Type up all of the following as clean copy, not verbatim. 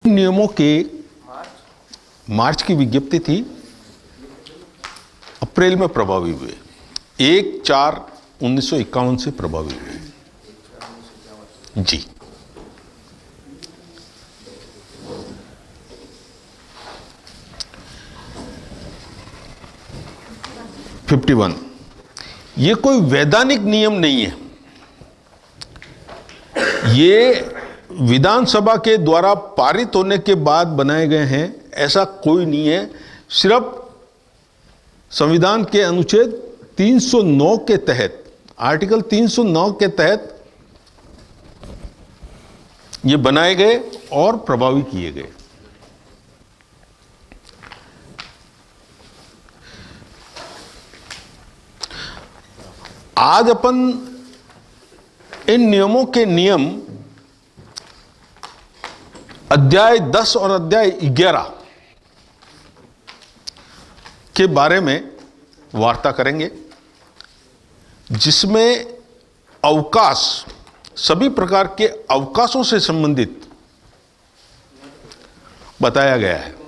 नियमों के मार्च की विज्ञप्ति थी, अप्रैल में प्रभावी हुए, 1/4/1951 से प्रभावी हुए जी। (51) ये कोई वैधानिक नियम नहीं है, ये विधानसभा के द्वारा पारित होने के बाद बनाए गए हैं, ऐसा कोई नहीं है। सिर्फ संविधान के अनुच्छेद 309 के तहत, आर्टिकल 309 के तहत ये बनाए गए और प्रभावी किए गए। आज अपन इन नियमों के नियम अध्याय 10 और अध्याय 11 के बारे में वार्ता करेंगे, जिसमें अवकाश, सभी प्रकार के अवकाशों से संबंधित बताया गया है।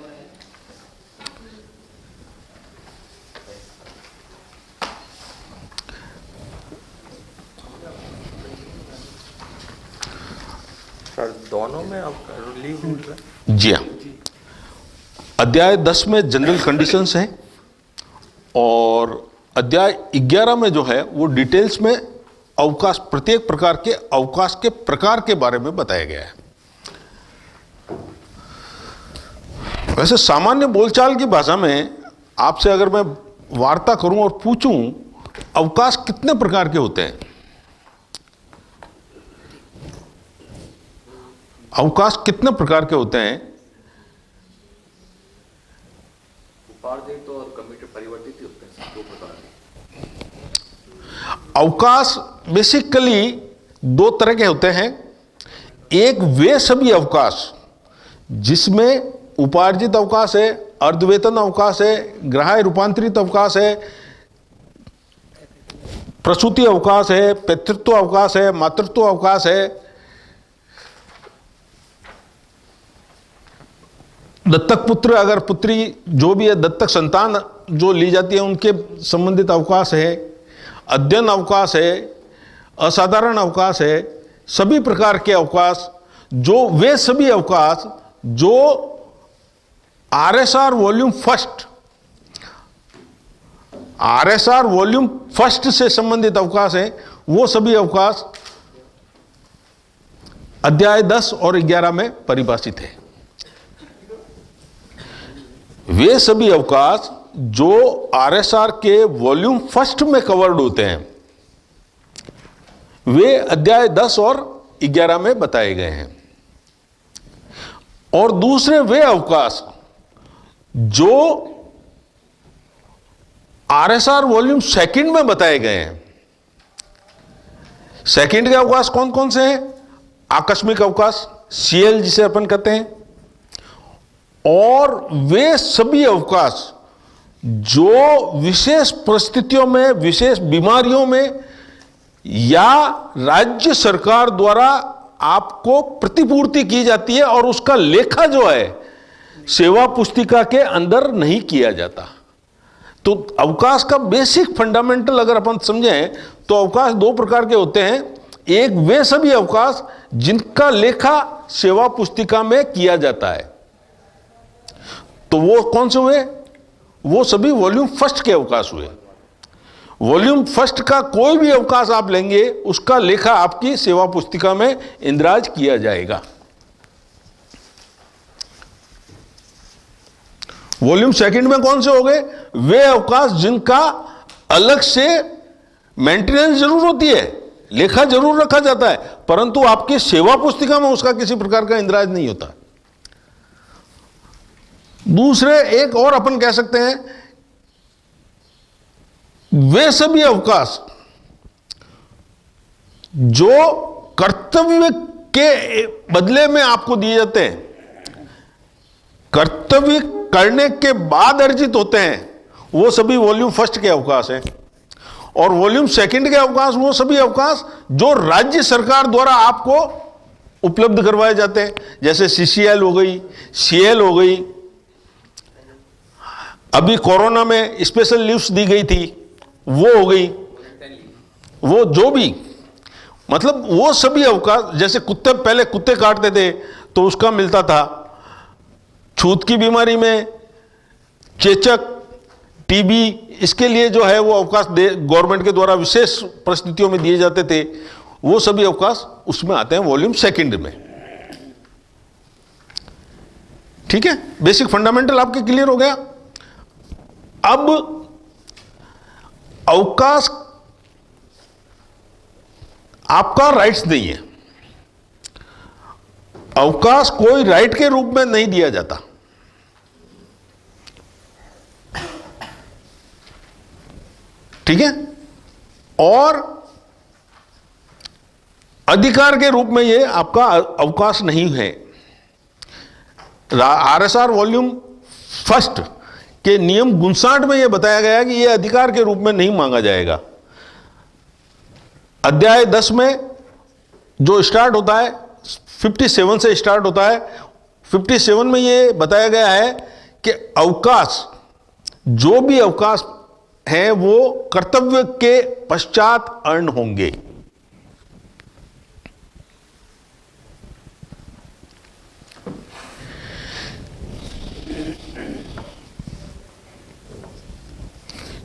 सर दोनों में आप लीव रूल है? जी हाँ, अध्याय 10 में जनरल कंडीशंस हैं और अध्याय 11 में जो है वो डिटेल्स में अवकाश, प्रत्येक प्रकार के अवकाश के प्रकार के बारे में बताया गया है। वैसे सामान्य बोलचाल की भाषा में आपसे अगर मैं वार्ता करूं और पूछूं अवकाश कितने प्रकार के होते हैं, अवकाश कितने प्रकार के होते हैं? उपार्जित और कम्यूटेड परिवर्तित ही होते हैं, दो प्रकार के। अवकाश बेसिकली दो तरह के होते हैं। एक वे सभी अवकाश जिसमें उपार्जित अवकाश है, अर्धवेतन अवकाश है, ग्राह्य रूपांतरित अवकाश है, प्रसूति अवकाश है, पितृत्व अवकाश है, मातृत्व अवकाश है, दत्तक पुत्र अगर पुत्री जो भी है, दत्तक संतान जो ली जाती है उनके संबंधित अवकाश है, अध्ययन अवकाश है, असाधारण अवकाश है, सभी प्रकार के अवकाश, जो वे सभी अवकाश जो आरएसआर वॉल्यूम फर्स्ट से संबंधित अवकाश है, वो सभी अवकाश अध्याय 10 और 11 में परिभाषित है। वे सभी अवकाश जो आरएसआर के वॉल्यूम फर्स्ट में कवर्ड होते हैं वे अध्याय 10 और 11 में बताए गए हैं, और दूसरे वे अवकाश जो आरएसआर वॉल्यूम सेकंड में बताए गए हैं। सेकंड के अवकाश कौन कौन से हैं? आकस्मिक अवकाश, सीएल जिसे अपन कहते हैं, और वे सभी अवकाश जो विशेष परिस्थितियों में, विशेष बीमारियों में या राज्य सरकार द्वारा आपको प्रतिपूर्ति की जाती है और उसका लेखा जो है सेवा पुस्तिका के अंदर नहीं किया जाता। तो अवकाश का बेसिक फंडामेंटल अगर अपन समझें तो अवकाश दो प्रकार के होते हैं। एक वे सभी अवकाश जिनका लेखा सेवा पुस्तिका में किया जाता है, तो वो कौन से हुए? वो सभी वॉल्यूम फर्स्ट के अवकाश हुए। वॉल्यूम फर्स्ट का कोई भी अवकाश आप लेंगे उसका लेखा आपकी सेवा पुस्तिका में इंदराज किया जाएगा। वॉल्यूम सेकंड में कौन से हो गए? वे अवकाश जिनका अलग से मेंटेनेंस जरूर होती है, लेखा जरूर रखा जाता है, परंतु आपकी सेवा पुस्तिका में उसका किसी प्रकार का इंदराज नहीं होता। दूसरे एक और अपन कह सकते हैं, वे सभी अवकाश जो कर्तव्य के बदले में आपको दिए जाते हैं, कर्तव्य करने के बाद अर्जित होते हैं, वो सभी वॉल्यूम फर्स्ट के अवकाश हैं। और वॉल्यूम सेकंड के अवकाश वो सभी अवकाश जो राज्य सरकार द्वारा आपको उपलब्ध करवाए जाते हैं, जैसे CCL हो गई, CL हो गई। अभी कोरोना में स्पेशल लीव्स दी गई थी, वो हो गई। वो जो भी मतलब वो सभी अवकाश, जैसे कुत्ते पहले कुत्ते काटते थे तो उसका मिलता था, छूत की बीमारी में, चेचक, टीबी, इसके लिए जो है वो अवकाश गवर्नमेंट के द्वारा विशेष परिस्थितियों में दिए जाते थे, वो सभी अवकाश उसमें आते हैं वॉल्यूम सेकंड में। ठीक है, बेसिक फंडामेंटल आपके क्लियर हो गया। अब अवकाश आपका राइट्स नहीं है, अवकाश कोई राइट के रूप में नहीं दिया जाता। ठीक है, और अधिकार के रूप में यह आपका अवकाश नहीं है। RSR वॉल्यूम फर्स्ट के नियम 59 में यह बताया गया है कि यह अधिकार के रूप में नहीं मांगा जाएगा। अध्याय 10 में जो स्टार्ट होता है 57 से स्टार्ट होता है, 57 में यह बताया गया है कि अवकाश, जो भी अवकाश है वो कर्तव्य के पश्चात अर्न होंगे।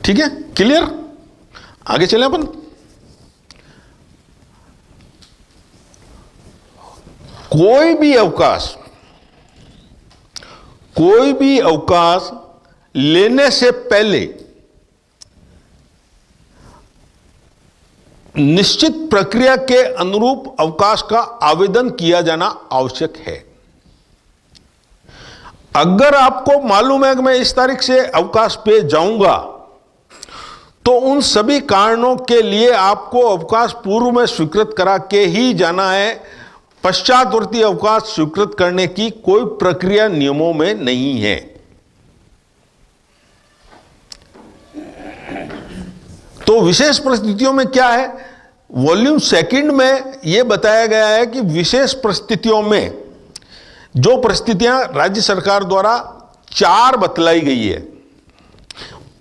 ठीक है, क्लियर? आगे चले अपन। कोई भी अवकाश लेने से पहले निश्चित प्रक्रिया के अनुरूप अवकाश का आवेदन किया जाना आवश्यक है। अगर आपको मालूम है कि मैं इस तारीख से अवकाश पे जाऊंगा, तो उन सभी कारणों के लिए आपको अवकाश पूर्व में स्वीकृत करा के ही जाना है। पश्चातवर्ती अवकाश स्वीकृत करने की कोई प्रक्रिया नियमों में नहीं है। तो विशेष परिस्थितियों में क्या है, वॉल्यूम सेकंड में यह बताया गया है कि विशेष परिस्थितियों में जो परिस्थितियां राज्य सरकार द्वारा 4 बतलाई गई है,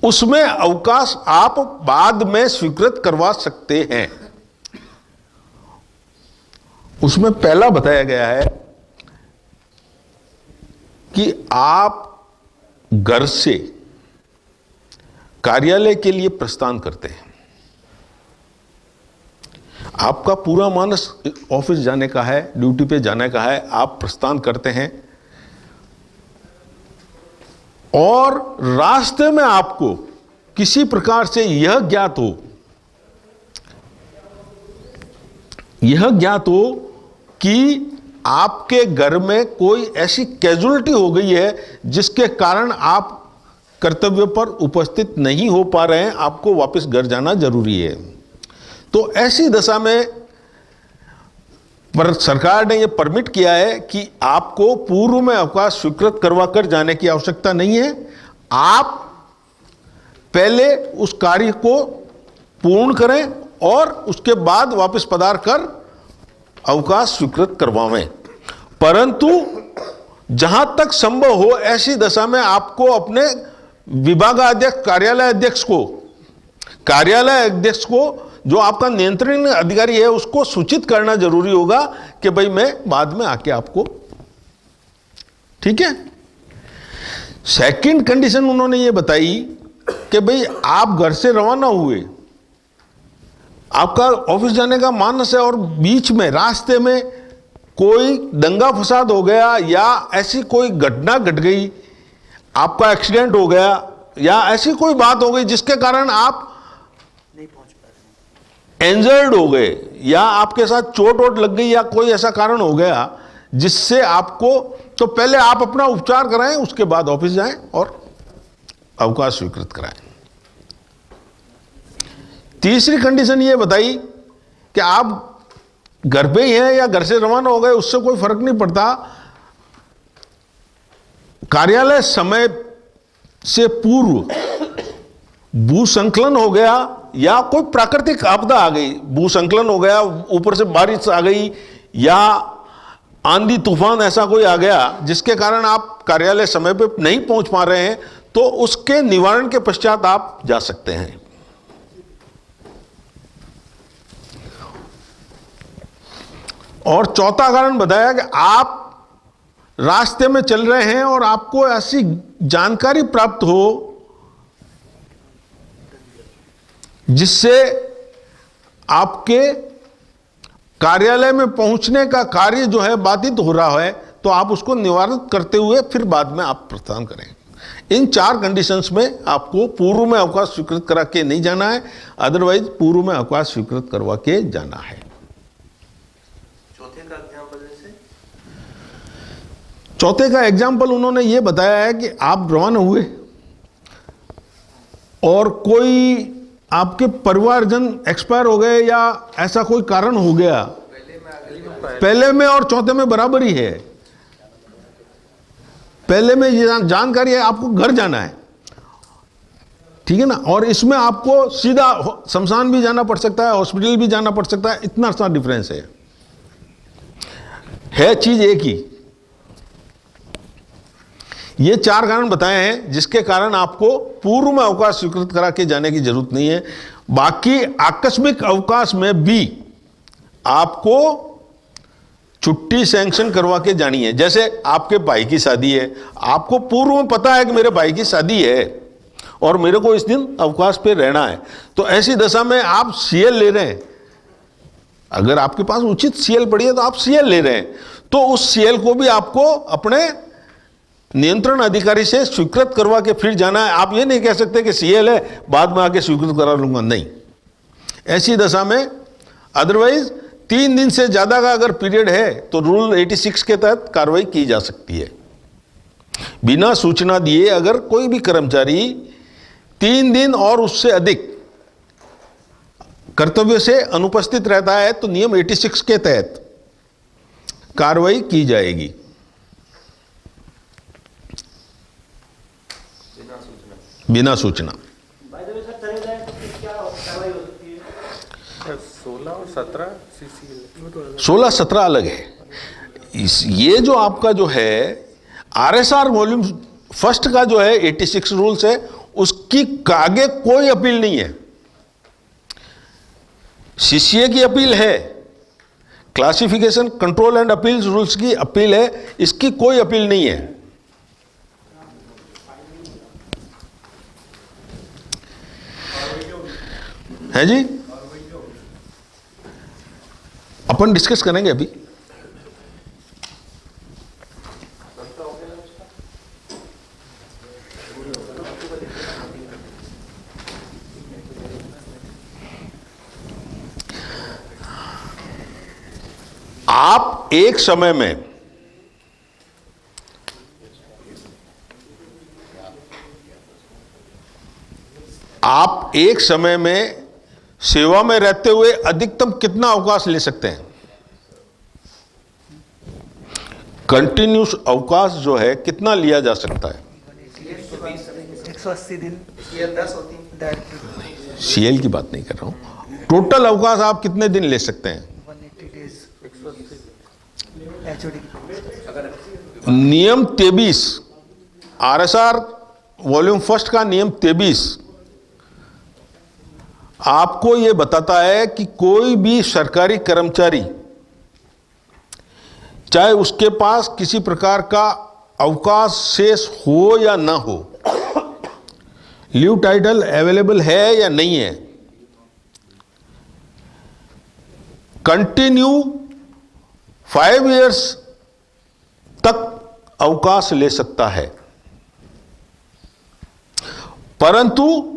उसमें अवकाश आप बाद में स्वीकृत करवा सकते हैं। उसमें पहला बताया गया है कि आप घर से कार्यालय के लिए प्रस्थान करते हैं, आपका पूरा मानस ऑफिस जाने का है, ड्यूटी पे जाने का है, आप प्रस्थान करते हैं और रास्ते में आपको किसी प्रकार से यह ज्ञात हो कि आपके घर में कोई ऐसी कैजुअलिटी हो गई है जिसके कारण आप कर्तव्य पर उपस्थित नहीं हो पा रहे हैं, आपको वापस घर जाना जरूरी है। तो ऐसी दशा में पर सरकार ने यह परमिट किया है कि आपको पूर्व में अवकाश स्वीकृत करवा कर जाने की आवश्यकता नहीं है। आप पहले उस कार्य को पूर्ण करें और उसके बाद वापस पधार कर अवकाश स्वीकृत करवाएं। परंतु जहां तक संभव हो ऐसी दशा में आपको अपने विभागाध्यक्ष, कार्यालय अध्यक्ष को जो आपका नियंत्रण अधिकारी है उसको सूचित करना जरूरी होगा कि भाई मैं बाद में आके आपको। ठीक है, सेकंड कंडीशन उन्होंने ये बताई कि भाई आप घर से रवाना हुए, आपका ऑफिस जाने का मानस है और बीच में रास्ते में कोई दंगा फसाद हो गया या ऐसी कोई घटना घट गई, आपका एक्सीडेंट हो गया या ऐसी कोई बात हो गई जिसके कारण आप इंजर्ड हो गए या आपके साथ चोट वोट लग गई या कोई ऐसा कारण हो गया जिससे आपको, तो पहले आप अपना उपचार कराएं, उसके बाद ऑफिस जाएं और अवकाश स्वीकृत कराएं। तीसरी कंडीशन ये बताई कि आप घर पे ही हैं या घर से रवाना हो गए, उससे कोई फर्क नहीं पड़ता, कार्यालय समय से पूर्व भूसंकलन हो गया या कोई प्राकृतिक आपदा आ गई, भूसंकलन हो गया, ऊपर से बारिश आ गई या आंधी तूफान ऐसा कोई आ गया जिसके कारण आप कार्यालय समय पे नहीं पहुंच पा रहे हैं, तो उसके निवारण के पश्चात आप जा सकते हैं। और चौथा कारण बताया कि आप रास्ते में चल रहे हैं और आपको ऐसी जानकारी प्राप्त हो जिससे आपके कार्यालय में पहुंचने का कार्य जो है बाधित हो रहा है, तो आप उसको निवारित करते हुए फिर बाद में आप प्रस्थान करें। इन 4 कंडीशंस में आपको पूर्व में अवकाश स्वीकृत करा के नहीं जाना है, अदरवाइज पूर्व में अवकाश स्वीकृत करवा के जाना है। चौथे का एग्जाम्पल उन्होंने ये बताया है कि आप रवाना हुए और कोई आपके परिवारजन एक्सपायर हो गए या ऐसा कोई कारण हो गया, पहले में और चौथे में बराबर ही है। पहले में ये जानकारी है आपको घर जाना है, ठीक है ना, और इसमें आपको सीधा शमशान भी जाना पड़ सकता है, हॉस्पिटल भी जाना पड़ सकता है, इतना सा डिफरेंस है चीज एक ही। ये 4 कारण बताए हैं जिसके कारण आपको पूर्व में अवकाश स्वीकृत करा के जाने की जरूरत नहीं है। बाकी आकस्मिक अवकाश में भी आपको छुट्टी सैंक्शन करवा के जानी है। जैसे आपके भाई की शादी है, आपको पूर्व में पता है कि मेरे भाई की शादी है और मेरे को इस दिन अवकाश पे रहना है, तो ऐसी दशा में आप सीएल ले रहे हैं। अगर आपके पास उचित सीएल पड़ी है तो आप सीएल ले रहे हैं, तो उस सीएल को भी आपको अपने नियंत्रण अधिकारी से स्वीकृत करवा के फिर जाना है। आप ये नहीं कह सकते कि सीएल है बाद में आके स्वीकृत करा लूंगा, नहीं। ऐसी दशा में अदरवाइज 3 दिन से ज्यादा का अगर पीरियड है तो रूल 86 के तहत कार्रवाई की जा सकती है। बिना सूचना दिए अगर कोई भी कर्मचारी 3 दिन और उससे अधिक कर्तव्य से अनुपस्थित रहता है तो नियम 86 के तहत कार्रवाई की जाएगी। बिना सूचना। 16 और 17 CCL 16-17 अलग है। ये जो आपका जो है आरएसआर वॉल्यूम फर्स्ट का जो है 86 रूल्स है, उसकी आगे कोई अपील नहीं है। सीसीए की अपील है, classification control and appeals rules की अपील है, इसकी कोई अपील नहीं है। है जी, अपन डिस्कस करेंगे अभी। आप एक समय में सेवा में रहते हुए अधिकतम कितना अवकाश ले सकते हैं? कंटिन्यूस अवकाश जो है कितना लिया जा सकता है? 180 दिन सीएल की बात नहीं कर रहा हूं, टोटल अवकाश आप कितने दिन ले सकते हैं? 180 डेज एचओडी। नियम 23 आरएसआर वॉल्यूम फर्स्ट का नियम 23 आपको यह बताता है कि कोई भी सरकारी कर्मचारी चाहे उसके पास किसी प्रकार का अवकाश शेष हो या ना हो, लीव टाइटल अवेलेबल है या नहीं है, कंटिन्यू 5 इयर्स तक अवकाश ले सकता है। परंतु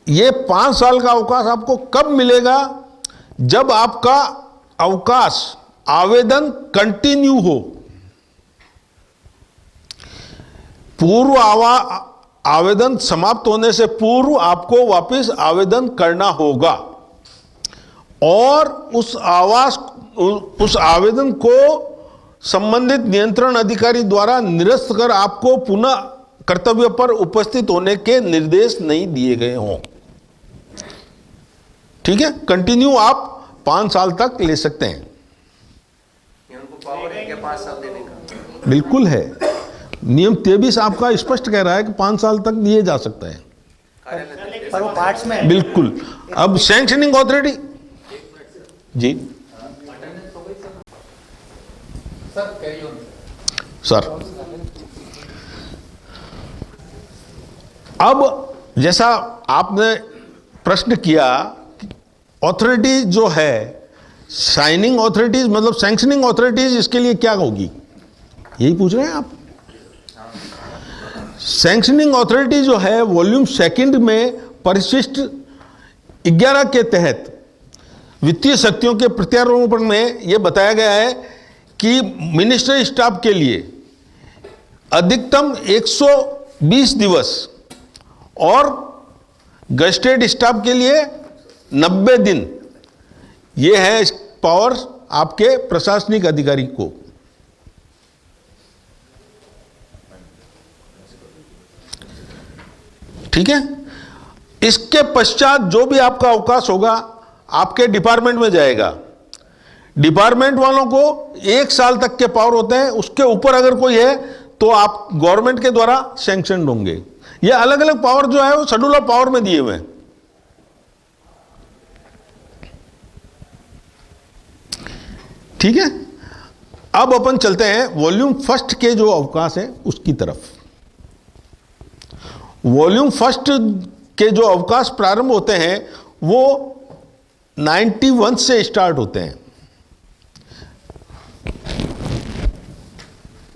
यह 5 साल का अवकाश आपको कब मिलेगा? जब आपका अवकाश आवेदन कंटिन्यू हो। पूर्व आवेदन समाप्त होने से पूर्व आपको वापस आवेदन करना होगा और उस आवेदन को संबंधित नियंत्रण अधिकारी द्वारा निरस्त कर आपको पुनः कर्तव्य पर उपस्थित होने के निर्देश नहीं दिए गए हों। ठीक है, कंटिन्यू आप 5 साल तक ले सकते हैं। उनको पावर है क्या 5 साल देने का? बिल्कुल है। नियम 23 आपका स्पष्ट कह रहा है कि 5 साल तक दिए जा सकता है। पर वो पार्ट्स में है। बिल्कुल। अब सैंक्शनिंग अथॉरिटी जी सर, अब जैसा आपने प्रश्न किया, अथॉरिटी जो है साइनिंग अथॉरिटीज मतलब सैंक्शनिंग अथॉरिटीज, इसके लिए क्या होगी, यही पूछ रहे हैं आप। सैंक्शनिंग अथॉरिटी जो है वॉल्यूम 2 में परिशिष्ट 11 के तहत वित्तीय शक्तियों के प्रत्यारोपण में यह बताया गया है कि मिनिस्ट्री स्टाफ के लिए अधिकतम 120 दिवस और गस्टेड स्टाफ के लिए 90 दिन, ये है पावर आपके प्रशासनिक अधिकारी को। ठीक है। इसके पश्चात जो भी आपका अवकाश होगा आपके डिपार्टमेंट में जाएगा। डिपार्टमेंट वालों को 1 साल तक के पावर होते हैं, उसके ऊपर अगर कोई है तो आप गवर्नमेंट के द्वारा सैंक्शन होंगे। ये अलग अलग पावर जो है वो शेड्यूल ऑफ पावर में दिए हुए हैं। ठीक है। अब अपन चलते हैं वॉल्यूम 1 के जो अवकाश है उसकी तरफ। वॉल्यूम 1 के जो अवकाश प्रारंभ होते हैं वो 91 से स्टार्ट होते हैं।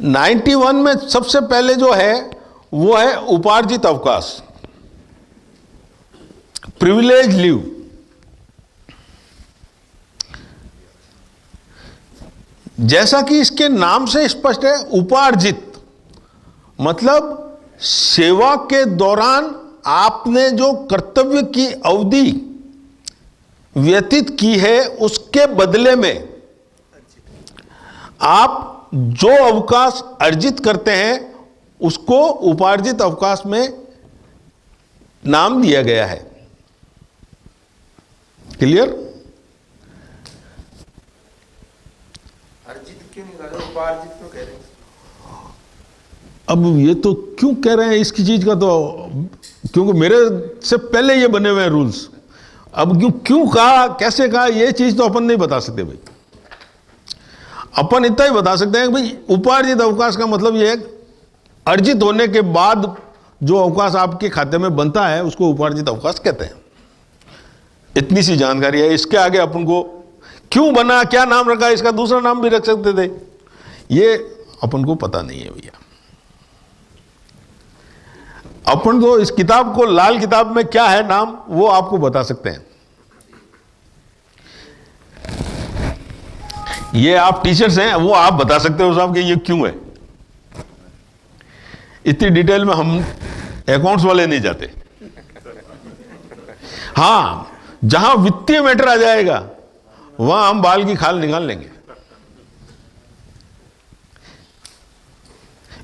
91 में सबसे पहले जो है वो है उपार्जित अवकाश, प्रिविलेज लीव। जैसा कि इसके नाम से स्पष्ट है, उपार्जित मतलब सेवा के दौरान आपने जो कर्तव्य की अवधि व्यतीत की है उसके बदले में आप जो अवकाश अर्जित करते हैं उसको उपार्जित अवकाश में नाम दिया गया है। क्लियर? अर्जित क्यों नहीं कह रहे, उपार्जित क्यों कह रहे हैं? अब ये तो क्यों कह रहे हैं इसकी चीज का, तो क्योंकि मेरे से पहले ये बने हुए हैं रूल्स। अब क्यों कहा, कैसे कहा, ये चीज तो अपन नहीं बता सकते भाई। अपन इतना ही बता सकते हैं कि भाई उपार्जित अवकाश का मतलब ये है अर्जित होने के बाद जो अवकाश आपके खाते में बनता है उसको उपार्जित अवकाश कहते हैं। इतनी सी जानकारी है। इसके आगे अपन को क्यों बना, क्या नाम रखा, इसका दूसरा नाम भी रख सकते थे, ये अपन को पता नहीं है भैया। अपन तो इस किताब को, लाल किताब में क्या है नाम, वो आपको बता सकते हैं। ये आप टीचर्स हैं, वो आप बता सकते हो साहब कि ये क्यों है। इतनी डिटेल में हम अकाउंट्स वाले नहीं जाते। हां, जहां वित्तीय मैटर आ जाएगा वहां हम बाल की खाल निकाल लेंगे।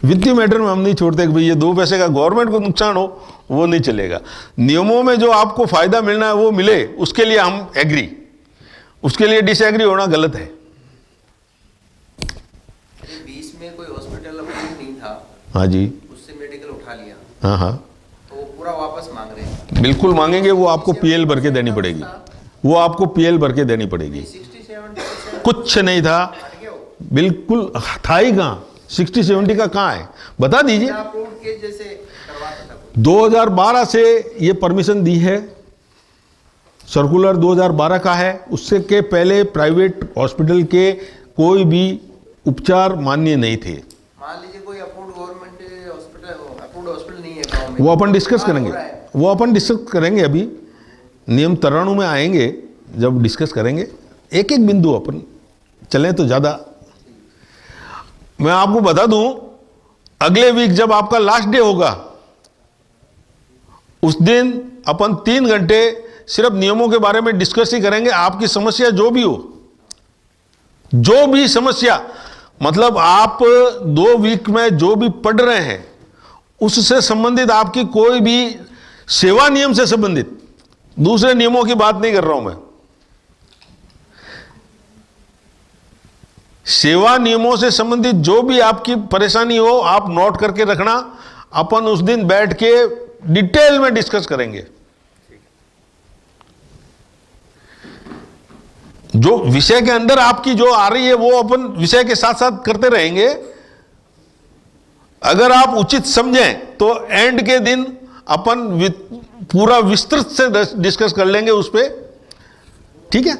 वित्तीय मैटर में हम नहीं छोड़ते कि भाई ये 2 पैसे का गवर्नमेंट को नुकसान हो, वो नहीं चलेगा। नियमों में जो आपको फायदा मिलना है वो मिले, उसके लिए हम एग्री, उसके लिए डिसएग्री होना गलत है। 20 में कोई हॉस्पिटल अप्रूव नहीं था, हाँ जी, उससे मेडिकल उठा लिया, हाँ हाँ, तो वो पूरा वापस मांग रहे हैं। बिल्कुल मांगेंगे। वो आपको पीएल भर के देनी पड़ेगी, वो आपको पीएल भर के देनी पड़ेगी। 60-70% कुछ नहीं था, हट गया वो। बिल्कुल था ही कहां, 60-70 का कहां है, बता दीजिए। अप्रूव के जैसे करवाता था कोई। 2012 से ये परमिशन दी है, सर्कुलर 2012 का है। उससे के पहले प्राइवेट हॉस्पिटल के कोई भी उपचार मान्य नहीं थे। मान लीजिए कोई approved government hospital, approved hospital नहीं है गांव में, वो अपन डिस्कस करेंगे, हो रहा है। वो अपन डिस्कस करेंगे। अभी नियम तराणु में आएंगे जब डिस्कस करेंगे, एक एक बिंदु अपन चलें तो ज़्यादा। मैं आपको बता दूं, अगले वीक जब आपका लास्ट डे होगा उस दिन अपन 3 घंटे सिर्फ नियमों के बारे में डिस्कस ही करेंगे। आपकी समस्या जो भी हो, जो भी समस्या, मतलब आप 2 वीक में जो भी पढ़ रहे हैं उससे संबंधित, आपकी कोई भी सेवा नियम से संबंधित, दूसरे नियमों की बात नहीं कर रहा हूं मैं। सेवा नियमों से संबंधित जो भी आपकी परेशानी हो आप नोट करके रखना, अपन उस दिन बैठ के डिटेल में डिस्कस करेंगे। जो विषय के अंदर आपकी जो आ रही है वो अपन विषय के साथ साथ करते रहेंगे। अगर आप उचित समझें तो एंड के दिन अपन पूरा विस्तृत से डिस्कस कर लेंगे उस पे, ठीक है?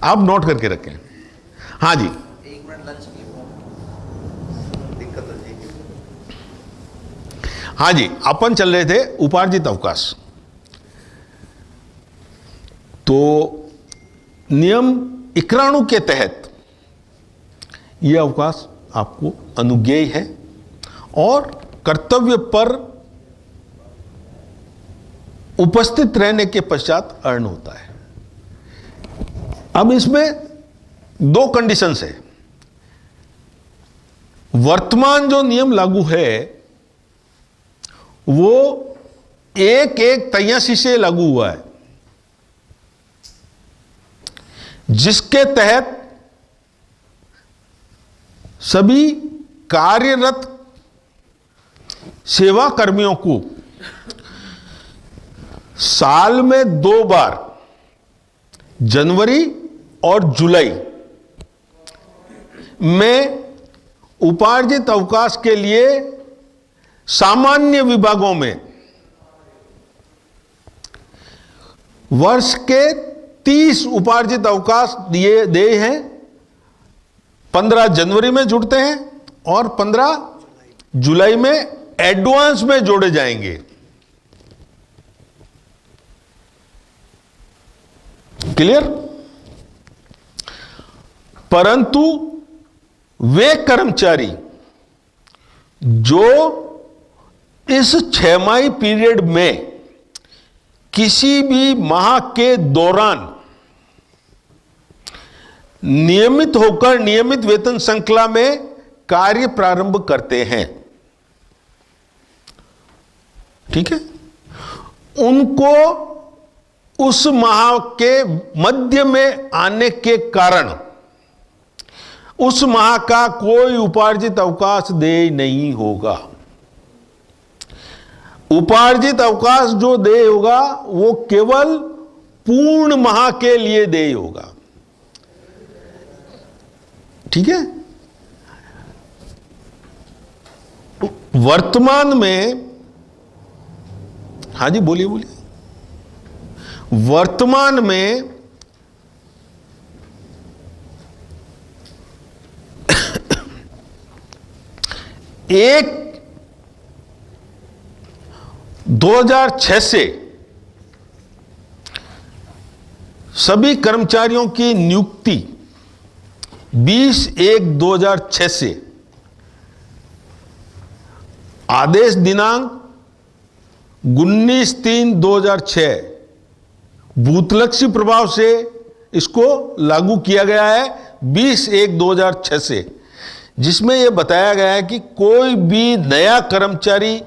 आप नोट करके रखें। हाँ जी, 1 मिनट लंच की दिक्कत हो जाएगी। हाँ जी, अपन चल रहे थे उपार्जित अवकाश। तो नियम 91 के तहत यह अवकाश आपको अनुज्ञेय है और कर्तव्य पर उपस्थित रहने के पश्चात अर्न होता है। अब इसमें 2 कंडीशंस है। वर्तमान जो नियम लागू है वो 1/83 से लागू हुआ है, जिसके तहत सभी कार्यरत सेवा कर्मियों को साल में 2 बार, जनवरी और जुलाई में उपार्जित अवकाश के लिए सामान्य विभागों में वर्ष के 30 उपार्जित अवकाश दे हैं। 15 जनवरी में जुड़ते हैं और 15 जुलाई में एडवांस में जोड़े जाएंगे। क्लियर? परंतु वे कर्मचारी जो इस 6 पीरियड में किसी भी माह के दौरान नियमित होकर नियमित वेतन श्रृंखला में कार्य प्रारंभ करते हैं, ठीक है, उनको उस माह के मध्य में आने के कारण उस माह का कोई उपार्जित अवकाश देय नहीं होगा। उपार्जित अवकाश जो देय होगा वो केवल पूर्ण माह के लिए देय होगा, ठीक है। वर्तमान में, हाँ जी बोलिए बोलिए। वर्तमान में एक 2006 से सभी कर्मचारियों की नियुक्ति 20/1/2006 से आदेश दिनांक 19/3/2006 भूतलक्षी प्रभाव से इसको लागू किया गया है 20/1/2006 से, जिसमें यह बताया गया है कि कोई भी नया कर्मचारी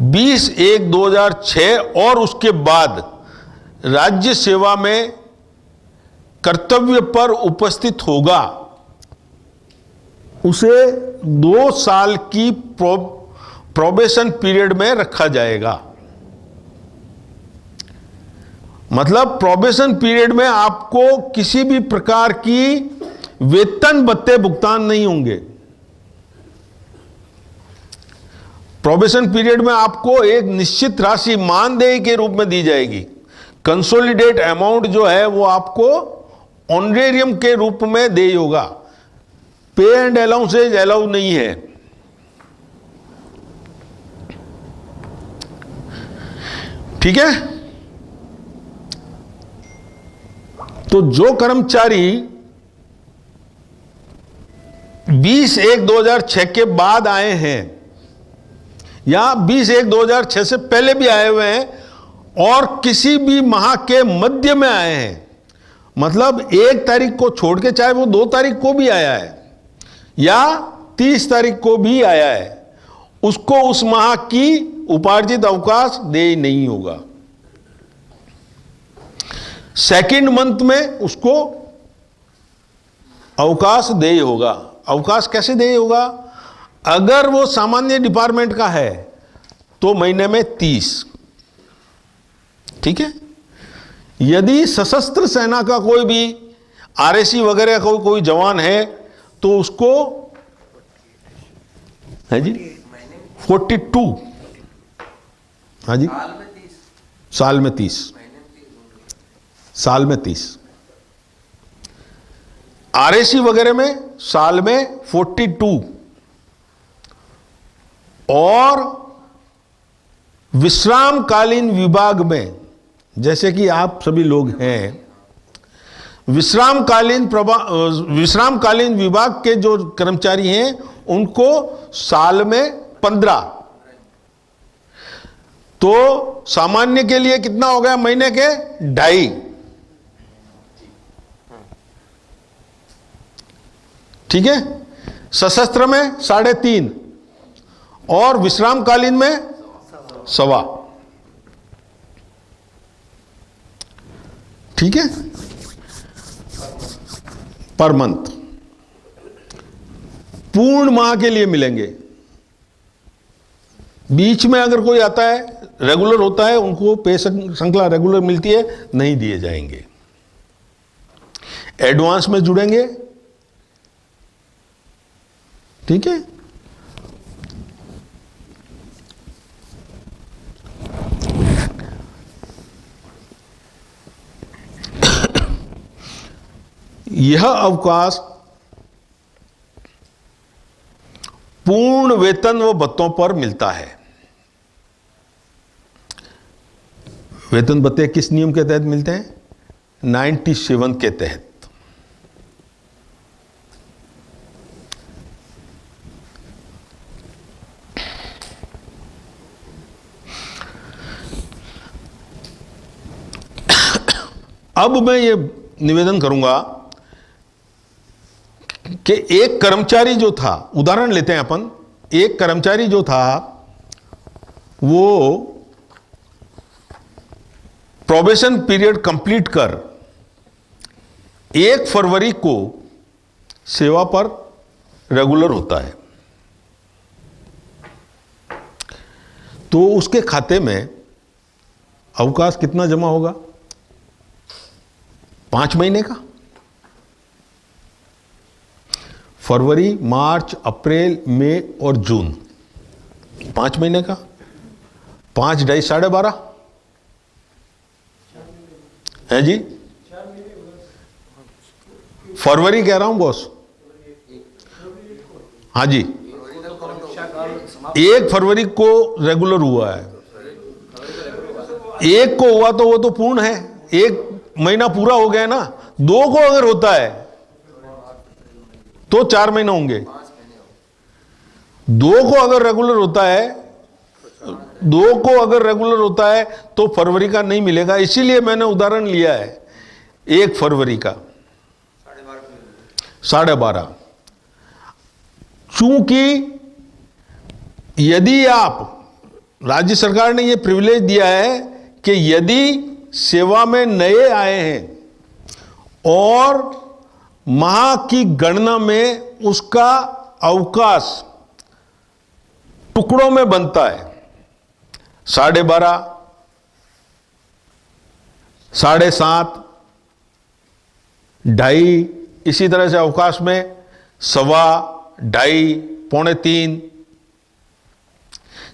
20/1/2006 और उसके बाद राज्य सेवा में कर्तव्य पर उपस्थित होगा, उसे 2 साल की प्रोबेशन पीरियड में रखा जाएगा। मतलब प्रोबेशन पीरियड में आपको किसी भी प्रकार की वेतन भत्ते भुगतान नहीं होंगे। प्रोबेशन पीरियड में आपको एक निश्चित राशि मानदेय के रूप में दी जाएगी। कंसोलिडेट अमाउंट जो है वो आपको ऑनरेरियम के रूप में देय होगा। पे एंड अलाउंसेज अलाउ नहीं है। ठीक है, तो जो कर्मचारी 20/1/2006 के बाद आए हैं या 20/1/2006 से पहले भी आए हुए हैं और किसी भी माह के मध्य में आए हैं, मतलब 1 तारीख को छोड़ के चाहे वो 2 तारीख को भी आया है या 30 तारीख को भी आया है, उसको उस माह की उपार्जित अवकाश देय नहीं होगा। सेकंड मंथ में उसको अवकाश देय होगा। अवकाश कैसे देय होगा? अगर वो सामान्य डिपार्टमेंट का है तो महीने में 30, ठीक है। यदि सशस्त्र सेना का कोई भी आरएसी वगैरह का कोई जवान है तो उसको है जी 42, हाँ जी, साल में 30, साल में 30, महीने में 30, साल में 30, आरएसी वगैरह में साल में 42, और विश्रामकालीन विभाग में, जैसे कि आप सभी लोग हैं, विश्रामकालीन विभाग के जो कर्मचारी हैं उनको साल में 15। तो सामान्य के लिए कितना हो गया? महीने के 2.5, ठीक है। सशस्त्र में 3.5 और विश्रामकालीन में 1.25, ठीक है, पर मंथ। पूर्ण माह के लिए मिलेंगे। बीच में अगर कोई आता है, रेगुलर होता है, उनको पे श्रृंखला रेगुलर मिलती है, नहीं दिए जाएंगे। एडवांस में जुड़ेंगे, ठीक है। यह अवकाश पूर्ण वेतन व भत्तों पर मिलता है। वेतन भत्ते किस नियम के तहत मिलते हैं? 97 के तहत। अब मैं ये निवेदन करूंगा कि एक कर्मचारी जो था, उदाहरण लेते हैं अपन, एक कर्मचारी जो था वो प्रोबेशन पीरियड कंप्लीट कर 1 फरवरी को सेवा पर रेगुलर होता है, तो उसके खाते में अवकाश कितना जमा होगा? 5 महीने का। फरवरी, मार्च, अप्रैल, मई और जून, 5 महीने का। 5 ढाई 12.5 है जी। फरवरी कह रहा हूं बॉस, हाँ जी, 1 फरवरी को रेगुलर हुआ है। 1 को हुआ तो वो तो पूर्ण है, 1 महीना पूरा हो गया ना। 2 को अगर होता है तो 4 महीने होंगे। 2 को अगर रेगुलर होता है, 2 को अगर रेगुलर होता है तो फरवरी का नहीं मिलेगा। इसीलिए मैंने उदाहरण लिया है 1 फरवरी का 12.5। चूंकि यदि आप, राज्य सरकार ने यह प्रिविलेज दिया है कि यदि सेवा में नए आए हैं और माह की गणना में उसका अवकाश टुकड़ों में बनता है, 12.5, 7.5, 2.5, इसी तरह से अवकाश में 1.25, 2.5, 2.25,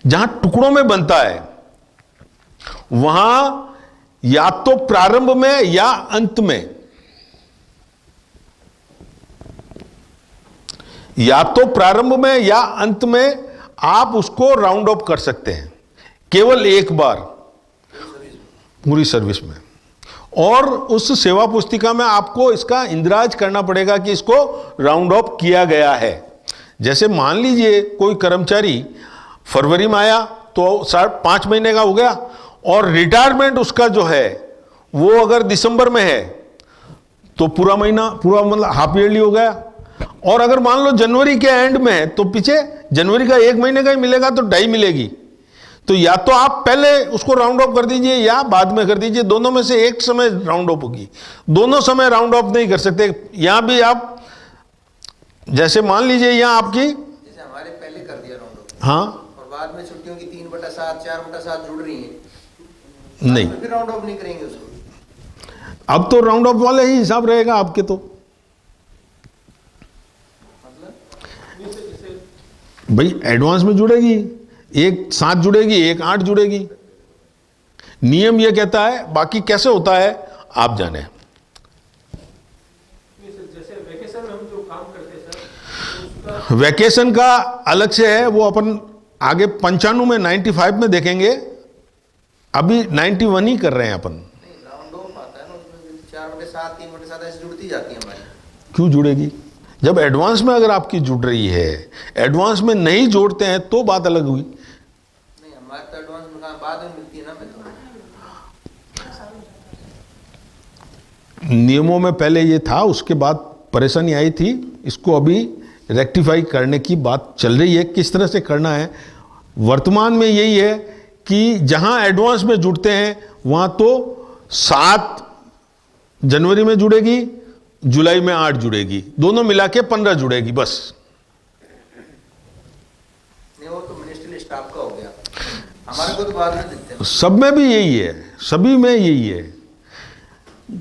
जहां टुकड़ों में बनता है वहां या तो प्रारंभ में या अंत में, या तो प्रारंभ में या अंत में आप उसको राउंड ऑफ कर सकते हैं, केवल एक बार पूरी सर्विस में। और उस सेवा पुस्तिका में आपको इसका इंदिराज करना पड़ेगा कि इसको राउंड ऑफ किया गया है। जैसे मान लीजिए कोई कर्मचारी फरवरी में आया तो 5 महीने का हो गया, और रिटायरमेंट उसका जो है वो अगर दिसंबर में है तो पूरा महीना, पूरा मतलब हाफ ईयरली हो गया। और अगर मान लो जनवरी के एंड में है तो पीछे जनवरी का 1 महीने का ही मिलेगा, तो 2.5 मिलेगी। तो या तो आप पहले उसको राउंड ऑफ कर दीजिए या बाद में कर दीजिए, दोनों में से एक समय राउंड ऑफ होगी। दोनों समय राउंड ऑफ नहीं कर सकते। यहां भी आप जैसे मान लीजिए यहाँ आपकी, जैसे हमारे पहले कर दिया राउंड ऑफ हाँ और बाद में छुट्टियों की 3/7 4/7 जुड़ रही हैं, नहीं, फिर राउंड ऑफ नहीं करेंगे उसको। अब तो राउंड ऑफ वाले ही हिसाब रहेगा आपके। तो भाई एडवांस में जुड़ेगी, एक 7 जुड़ेगी, एक 8 जुड़ेगी, नियम ये कहता है। बाकी कैसे होता है आप जाने। जैसे वेकेशन में हम जो काम करते हैं सर, उसका वैकेशन का अलग से है, वो अपन आगे 95 में 95 में देखेंगे। अभी 91 ही कर रहे हैं अपन। नहीं राउंड ऑफ आता है ना, उसमें 4/7 3/7 ऐसे जुड़ती जाती है हमारी। क्यों जुड़ेगी? जब एडवांस में अगर आपकी जुड़ रही है, एडवांस में नहीं जोड़ते हैं तो बात अलग हुई। नहीं हमारे तो एडवांस में कहाँ बाद में मिलती है ना। मैं तो नियमों में पहले ये था, उसके बाद परेशानी आई थी, इसको अभी रेक्टिफाई करने की बात चल रही है। किस तरह से करना है वर्तमान में यही है कि जहां एडवांस में जुड़ते हैं वहां तो 7 जनवरी में जुड़ेगी, जुलाई में 8 जुड़ेगी, दोनों मिला के 15 जुड़ेगी बस। नहीं वो तो मिनिस्ट्रियल स्टाफ का हो गया, हमारे को तो बाद में दिखते हैं। सब में भी यही है, सभी में यही है।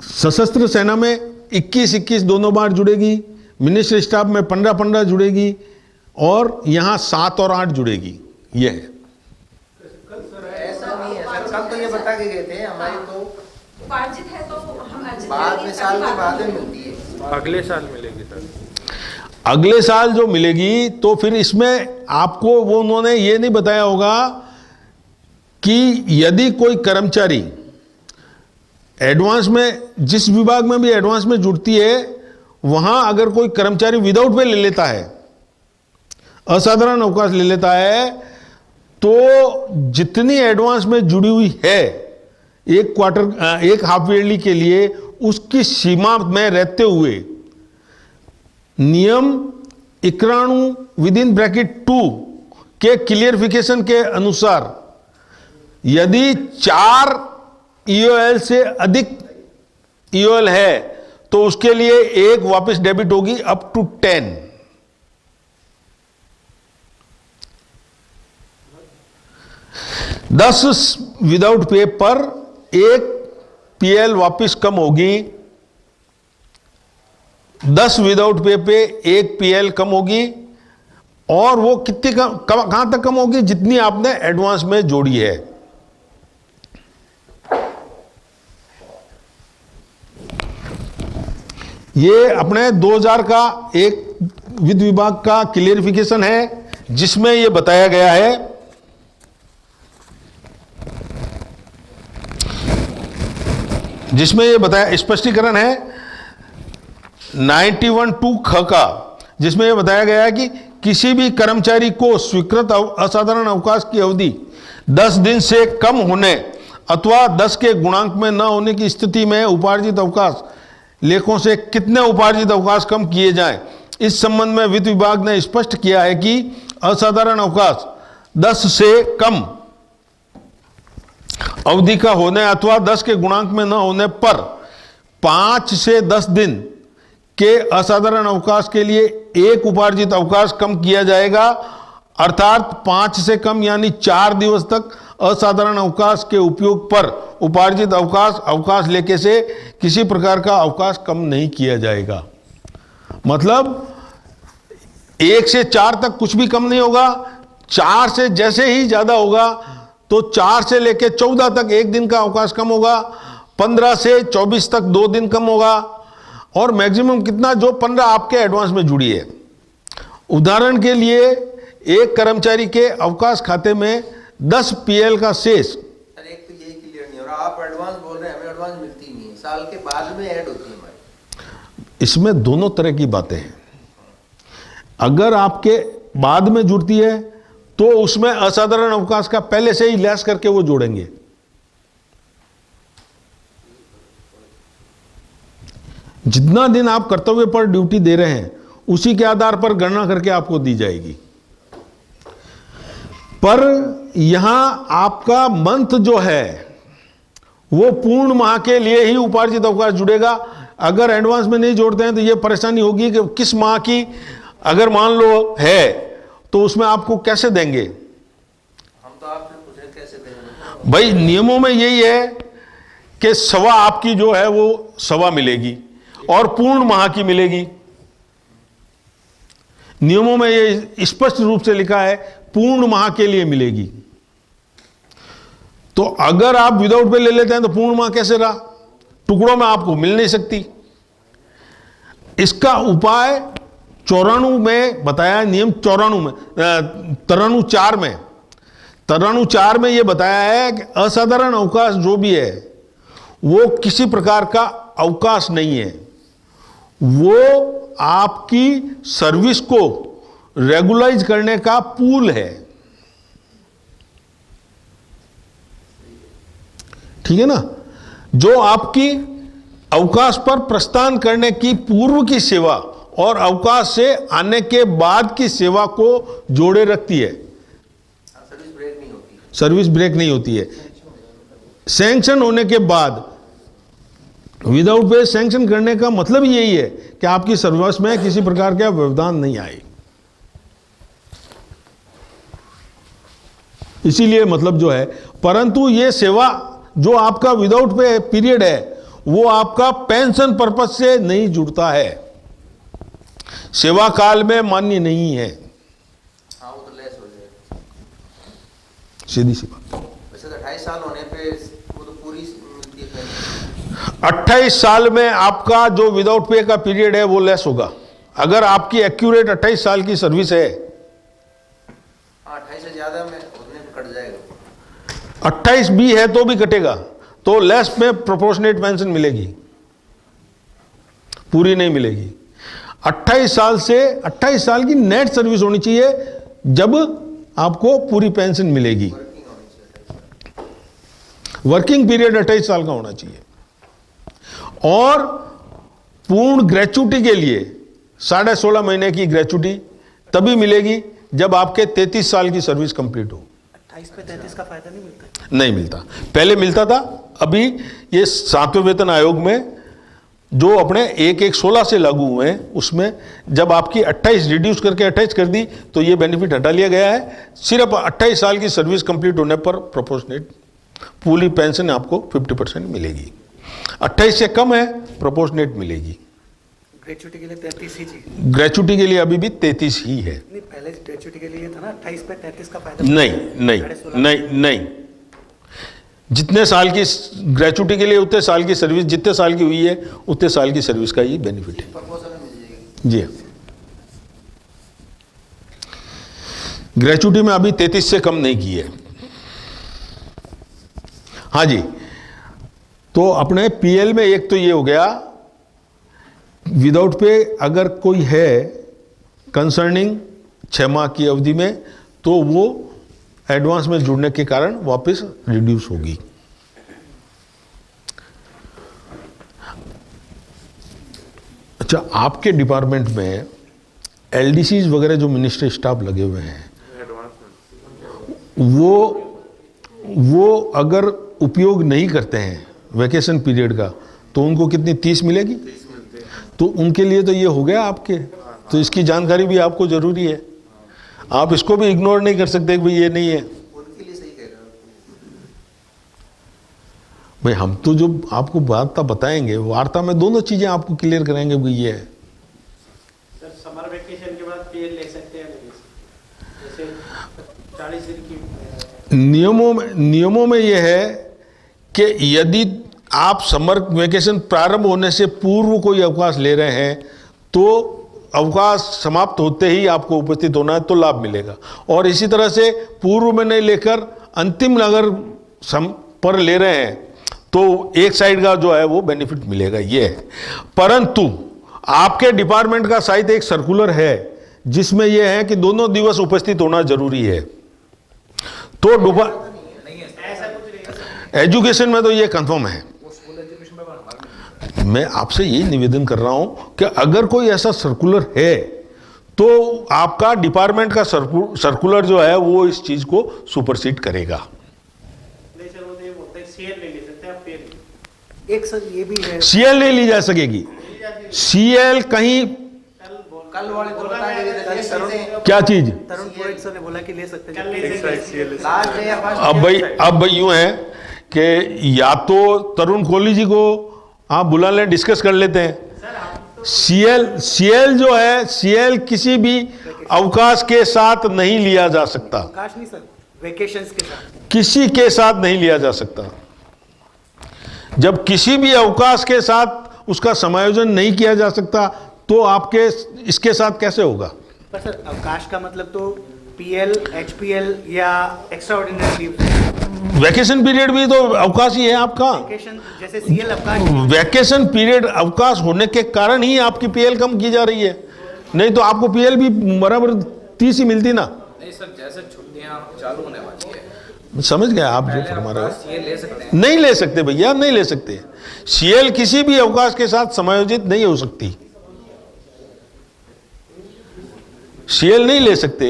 सशस्त्र सेना में 21-21 दोनों बार जुड़ेगी, मिनिस्ट्री स्टाफ में 15-15 जुड़ेगी, और यहाँ 7 और 8 जुड़ेगी। ये है। ऐसा नहीं है सर, कल तो ये बता के गए थे हमारी तो उपार्जित है तो हम अर्जित बाद करेंगे, में साल के तभी बाद बात में मिलती है। अगले साल मिलेगी सर। अगले साल जो मिलेगी तो फिर इसमें आपको वो उन्होंने ये नहीं बताया होगा कि यदि कोई कर्मचारी एडवांस में, जिस विभाग में भी एडवांस में जुड़ती है, वहां अगर कोई कर्मचारी विदाउट पे ले लेता है, असाधारण अवकाश ले लेता है, तो जितनी एडवांस में जुड़ी हुई है एक क्वार्टर, एक हाफ ईयरली के लिए, उसकी सीमा में रहते हुए नियम 91 विदिन ब्रैकेट 2 के क्लियरिफिकेशन के अनुसार यदि 4 ईओएल से अधिक ईओएल है तो उसके लिए एक वापस डेबिट होगी अप टू 10। दस विदाउट पे पर एक पीएल वापस कम होगी, 10 विदाउट पे एक पीएल कम होगी, और वो कितनी कहां तक कम होगी? जितनी आपने एडवांस में जोड़ी है। ये अपने 2000 का एक वित्त विभाग का क्लियरिफिकेशन है जिसमें ये बताया गया है, जिसमें ये बताया, स्पष्टीकरण है 91(2) ख का, जिसमें यह बताया गया है कि किसी भी कर्मचारी को स्वीकृत असाधारण अवकाश की अवधि 10 दिन से कम होने अथवा 10 के गुणांक में न होने की स्थिति में उपार्जित अवकाश लेखों से कितने उपार्जित अवकाश कम किए जाएं। इस संबंध में वित्त विभाग ने स्पष्ट किया है कि असाधारण अवकाश 10 से कम अवधि का होने अथवा 10 के गुणांक में न होने पर 5 से 10 दिन के असाधारण अवकाश के लिए एक उपार्जित अवकाश कम किया जाएगा, अर्थात 5 से कम यानी 4 दिवस तक असाधारण अवकाश के उपयोग पर उपार्जित अवकाश लेके से किसी प्रकार का अवकाश कम नहीं किया जाएगा। मतलब 1 से 4 तक कुछ भी कम नहीं होगा, 4 से जैसे ही ज्यादा होगा तो 4 से लेके 14 तक 1 दिन का अवकाश कम होगा, 15 से 24 तक 2 दिन कम होगा, और मैक्सिमम कितना? जो 15 आपके एडवांस में जुड़ी है। उदाहरण के लिए एक कर्मचारी के अवकाश खाते में 10 पीएल का शेष, सर एक तो यही क्लियर नहीं हो रहा, आप एडवांस बोल रहे हैं, हमें एडवांस मिलती नहीं है, साल के बाद में ऐड होती है हमारी। इसमें दोनों तरह की बातें हैं। अगर आपके बाद में जुड़ती है तो उसमें असाधारण अवकाश का पहले से ही लैस करके वो जोड़ेंगे। जितना दिन आप कर्तव्य पर ड्यूटी दे रहे हैं उसी के आधार पर गणना करके आपको दी जाएगी। पर यहां आपका मंथ जो है वो पूर्ण माह के लिए ही उपार्जित अवकाश जुड़ेगा। अगर एडवांस में नहीं जोड़ते हैं तो यह परेशानी होगी कि किस माह की अगर मान लो है तो उसमें आपको कैसे देंगे? हम तो आपसे पूछ रहे हैं कैसे देंगे। भाई नियमों में यही है कि सवा आपकी जो है वो सवा मिलेगी और पूर्ण माह की मिलेगी। नियमों में ये स्पष्ट रूप से लिखा है पूर्ण माह के लिए मिलेगी। तो अगर आप विदाउट पे ले लेते हैं तो पूर्ण माह कैसे रहा? टुकड़ों में आपको मिल नहीं सकती। इसका उपाय 94 में बताया, नियम 94 में, तरानु 4 में, तरानु 4 में यह बताया है कि असाधारण अवकाश जो भी है वो किसी प्रकार का अवकाश नहीं है, वो आपकी सर्विस को रेगुलाइज करने का पूल है। ठीक है ना? जो आपकी अवकाश पर प्रस्थान करने की पूर्व की सेवा और अवकाश से आने के बाद की सेवा को जोड़े रखती है। सर्विस ब्रेक नहीं होती। सर्विस ब्रेक नहीं होती है। सैंक्शन होने के बाद विदाउट पे सैंक्शन करने का मतलब यही है कि आपकी सर्विस में किसी प्रकार का व्यवधान नहीं आए। इसीलिए मतलब जो है, परंतु ये सेवा जो आपका विदाउट पे पीरियड है वो आपका पेंशन पर्पज से नहीं जुड़ता है, सेवा काल में मान्य नहीं है। हाँ, वो तो लेस हो जाएगा। सीधी सी बात। वैसे तो 28 साल होने पे वो तो पूरी मिलती है। 28 साल में आपका जो विदाउट पे का पीरियड है वो लेस होगा। अगर आपकी एक्यूरेट 28 साल की सर्विस है, 28 से ज्यादा में उतने में कट जाएगा। 28 भी है तो भी कटेगा, तो लेस में प्रोपोर्शनेट पेंशन मिलेगी, पूरी नहीं मिलेगी। 28 साल से 28 साल की नेट सर्विस होनी चाहिए जब आपको पूरी पेंशन मिलेगी। वर्किंग पीरियड 28 साल का होना चाहिए। और पूर्ण ग्रेचुटी के लिए 16.5 महीने की ग्रेचुटी तभी मिलेगी जब आपके 33 साल की सर्विस कंप्लीट हो। 28 पे 33 का फायदा नहीं मिलता? नहीं मिलता, पहले मिलता था। अभी ये 7वें वेतन आयोग में जो अपने 1/1/16 से लागू हुए हैं उसमें जब आपकी 28 रिड्यूस करके 28 कर दी तो ये बेनिफिट हटा लिया गया है। सिर्फ 28 साल की सर्विस कंप्लीट होने पर प्रोपोर्शनेट पूरी पेंशन आपको 50% मिलेगी। 28 से कम है प्रोपोर्शनेट मिलेगी। ग्रेचुटी के लिए 33 ही चाहिए? ग्रेचुटी के लिए अभी भी 33 ही है। नहीं, पहले ग्रेचुटी के लिए था ना 28 पे 33 का फायदा। नहीं नहीं नहीं नहीं, जितने साल की ग्रेचुटी के लिए उतने साल की सर्विस, जितने साल की हुई है उतने साल की सर्विस का ही बेनिफिट है। प्रपोजल में मिल जाएगी। जी हाँ, ग्रेचुटी में अभी 33 से कम नहीं की है। हाँ जी, तो अपने पीएल में एक तो ये हो गया, विदाउट पे अगर कोई है कंसर्निंग 6 माह की अवधि में तो वो एडवांस में जुड़ने के कारण वापस रिड्यूस होगी। अच्छा, आपके डिपार्टमेंट में एलडीसीज वगैरह जो मिनिस्ट्री स्टाफ लगे हुए हैं वो अगर उपयोग नहीं करते हैं वैकेशन पीरियड का तो उनको कितनी 30 मिलेगी? तो उनके लिए तो ये हो गया आपके, तो इसकी जानकारी भी आपको जरूरी है। आप इसको भी इग्नोर नहीं कर सकते कि भाई ये नहीं है। उनके लिए सही कह रहे हो। भाई हम तो जो आपको वार्ता बताएंगे, वार्ता में दोनों चीजें आपको क्लियर कराएंगे भाई ये है। सर समर वेकेशन के बाद पीएल ले सकते हैं नहीं? जैसे 40 दिन की नियमों में यह है कि यदि आप समर वेकेशन प्रारंभ होने से पूर्व कोई अवकाश ले रहे हैं तो अवकाश समाप्त होते ही आपको उपस्थित होना है तो लाभ मिलेगा। और इसी तरह से पूर्व में नहीं लेकर अंतिम अगर पर ले रहे हैं तो एक साइड का जो है वो बेनिफिट मिलेगा, ये है। परंतु आपके डिपार्टमेंट का शायद एक सर्कुलर है जिसमें यह है कि दोनों दिवस उपस्थित होना जरूरी है। तो एजुकेशन में तो ये कंफर्म है। मैं आपसे यही निवेदन कर रहा हूं कि अगर कोई ऐसा सर्कुलर है तो आपका डिपार्टमेंट का सर्कुलर जो है वो इस चीज को सुपरसीड करेगा। नहीं सर, वो तो ये बोलते हैं सीएल ले सकते हैं आप पीएल। एक सर ये भी है, सीएल नहीं ली जा सकेगी। सीएल कहीं कल वाले तो बता के गए थे, चीजें क्या चीज? तरुण पुरोहित सर ने बोला कि ले सकते कल हैं। ले सकते हैं। लास्ट डे या फर्स्ट अब भाई यूं है कि या तो तरुण कोहली जी को आप बुला लें, डिस्कस कर लेते हैं। सीएल जो है, सीएल किसी भी अवकाश के साथ नहीं लिया जा सकता, अवकाश नहीं सर, वेकेशंस के साथ। किसी के साथ नहीं लिया जा सकता। जब किसी भी अवकाश के साथ उसका समायोजन नहीं किया जा सकता तो आपके इसके साथ कैसे होगा? पर सर अवकाश का मतलब तो पीएल, एचपीएल या extra ordinary leave. Vacation period भी तो अवकाश ही है आपका। वेकेशन जैसे सीएल अवकाश। वैकेशन पीरियड अवकाश होने के कारण ही आपकी पीएल कम की जा रही है, नहीं तो आपको पीएल भी बराबर 30 ही मिलती ना। नहीं सर, जैसे छुट्टियां चालू होने वाली है, समझ गए आप जो फरमा रहे हो? ये ले सकते हैं। नहीं ले सकते भैया, नहीं ले सकते। सीएल किसी भी अवकाश के साथ समायोजित नहीं हो सकती, सीएल नहीं ले सकते।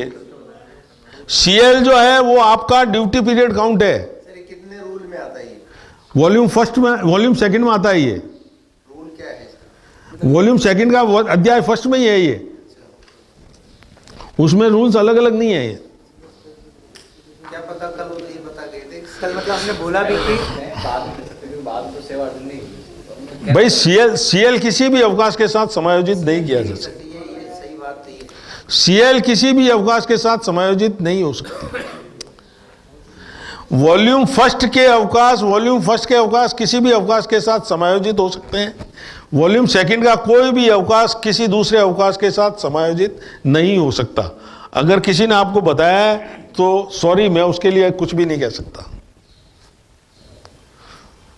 सीएल जो है वो आपका ड्यूटी पीरियड काउंट है। सर ये कितने रूल में आता है ये? वॉल्यूम फर्स्ट में, वॉल्यूम सेकंड में आता है ये। रूल क्या है इसका? वॉल्यूम सेकंड का अध्याय फर्स्ट में ही है ये, उसमें रूल्स अलग अलग नहीं है ये। क्या पता कल वो तो ये बता गए थे। कल मतलब हमने बोला भी कि बाद में ले सकते हैं, बाद में तो सेवा नहीं। भाई सीएल किसी भी अवकाश के साथ समायोजित नहीं किया जा सकता। ये सही बात है ये। सीएल किसी भी अवकाश के साथ समायोजित नहीं हो सकती। वॉल्यूम फर्स्ट के अवकाश किसी भी अवकाश के साथ समायोजित हो सकते हैं। वॉल्यूम सेकंड का कोई भी अवकाश किसी दूसरे अवकाश के साथ समायोजित नहीं हो सकता। अगर किसी ने आपको बताया है तो सॉरी, मैं उसके लिए कुछ भी नहीं कह सकता।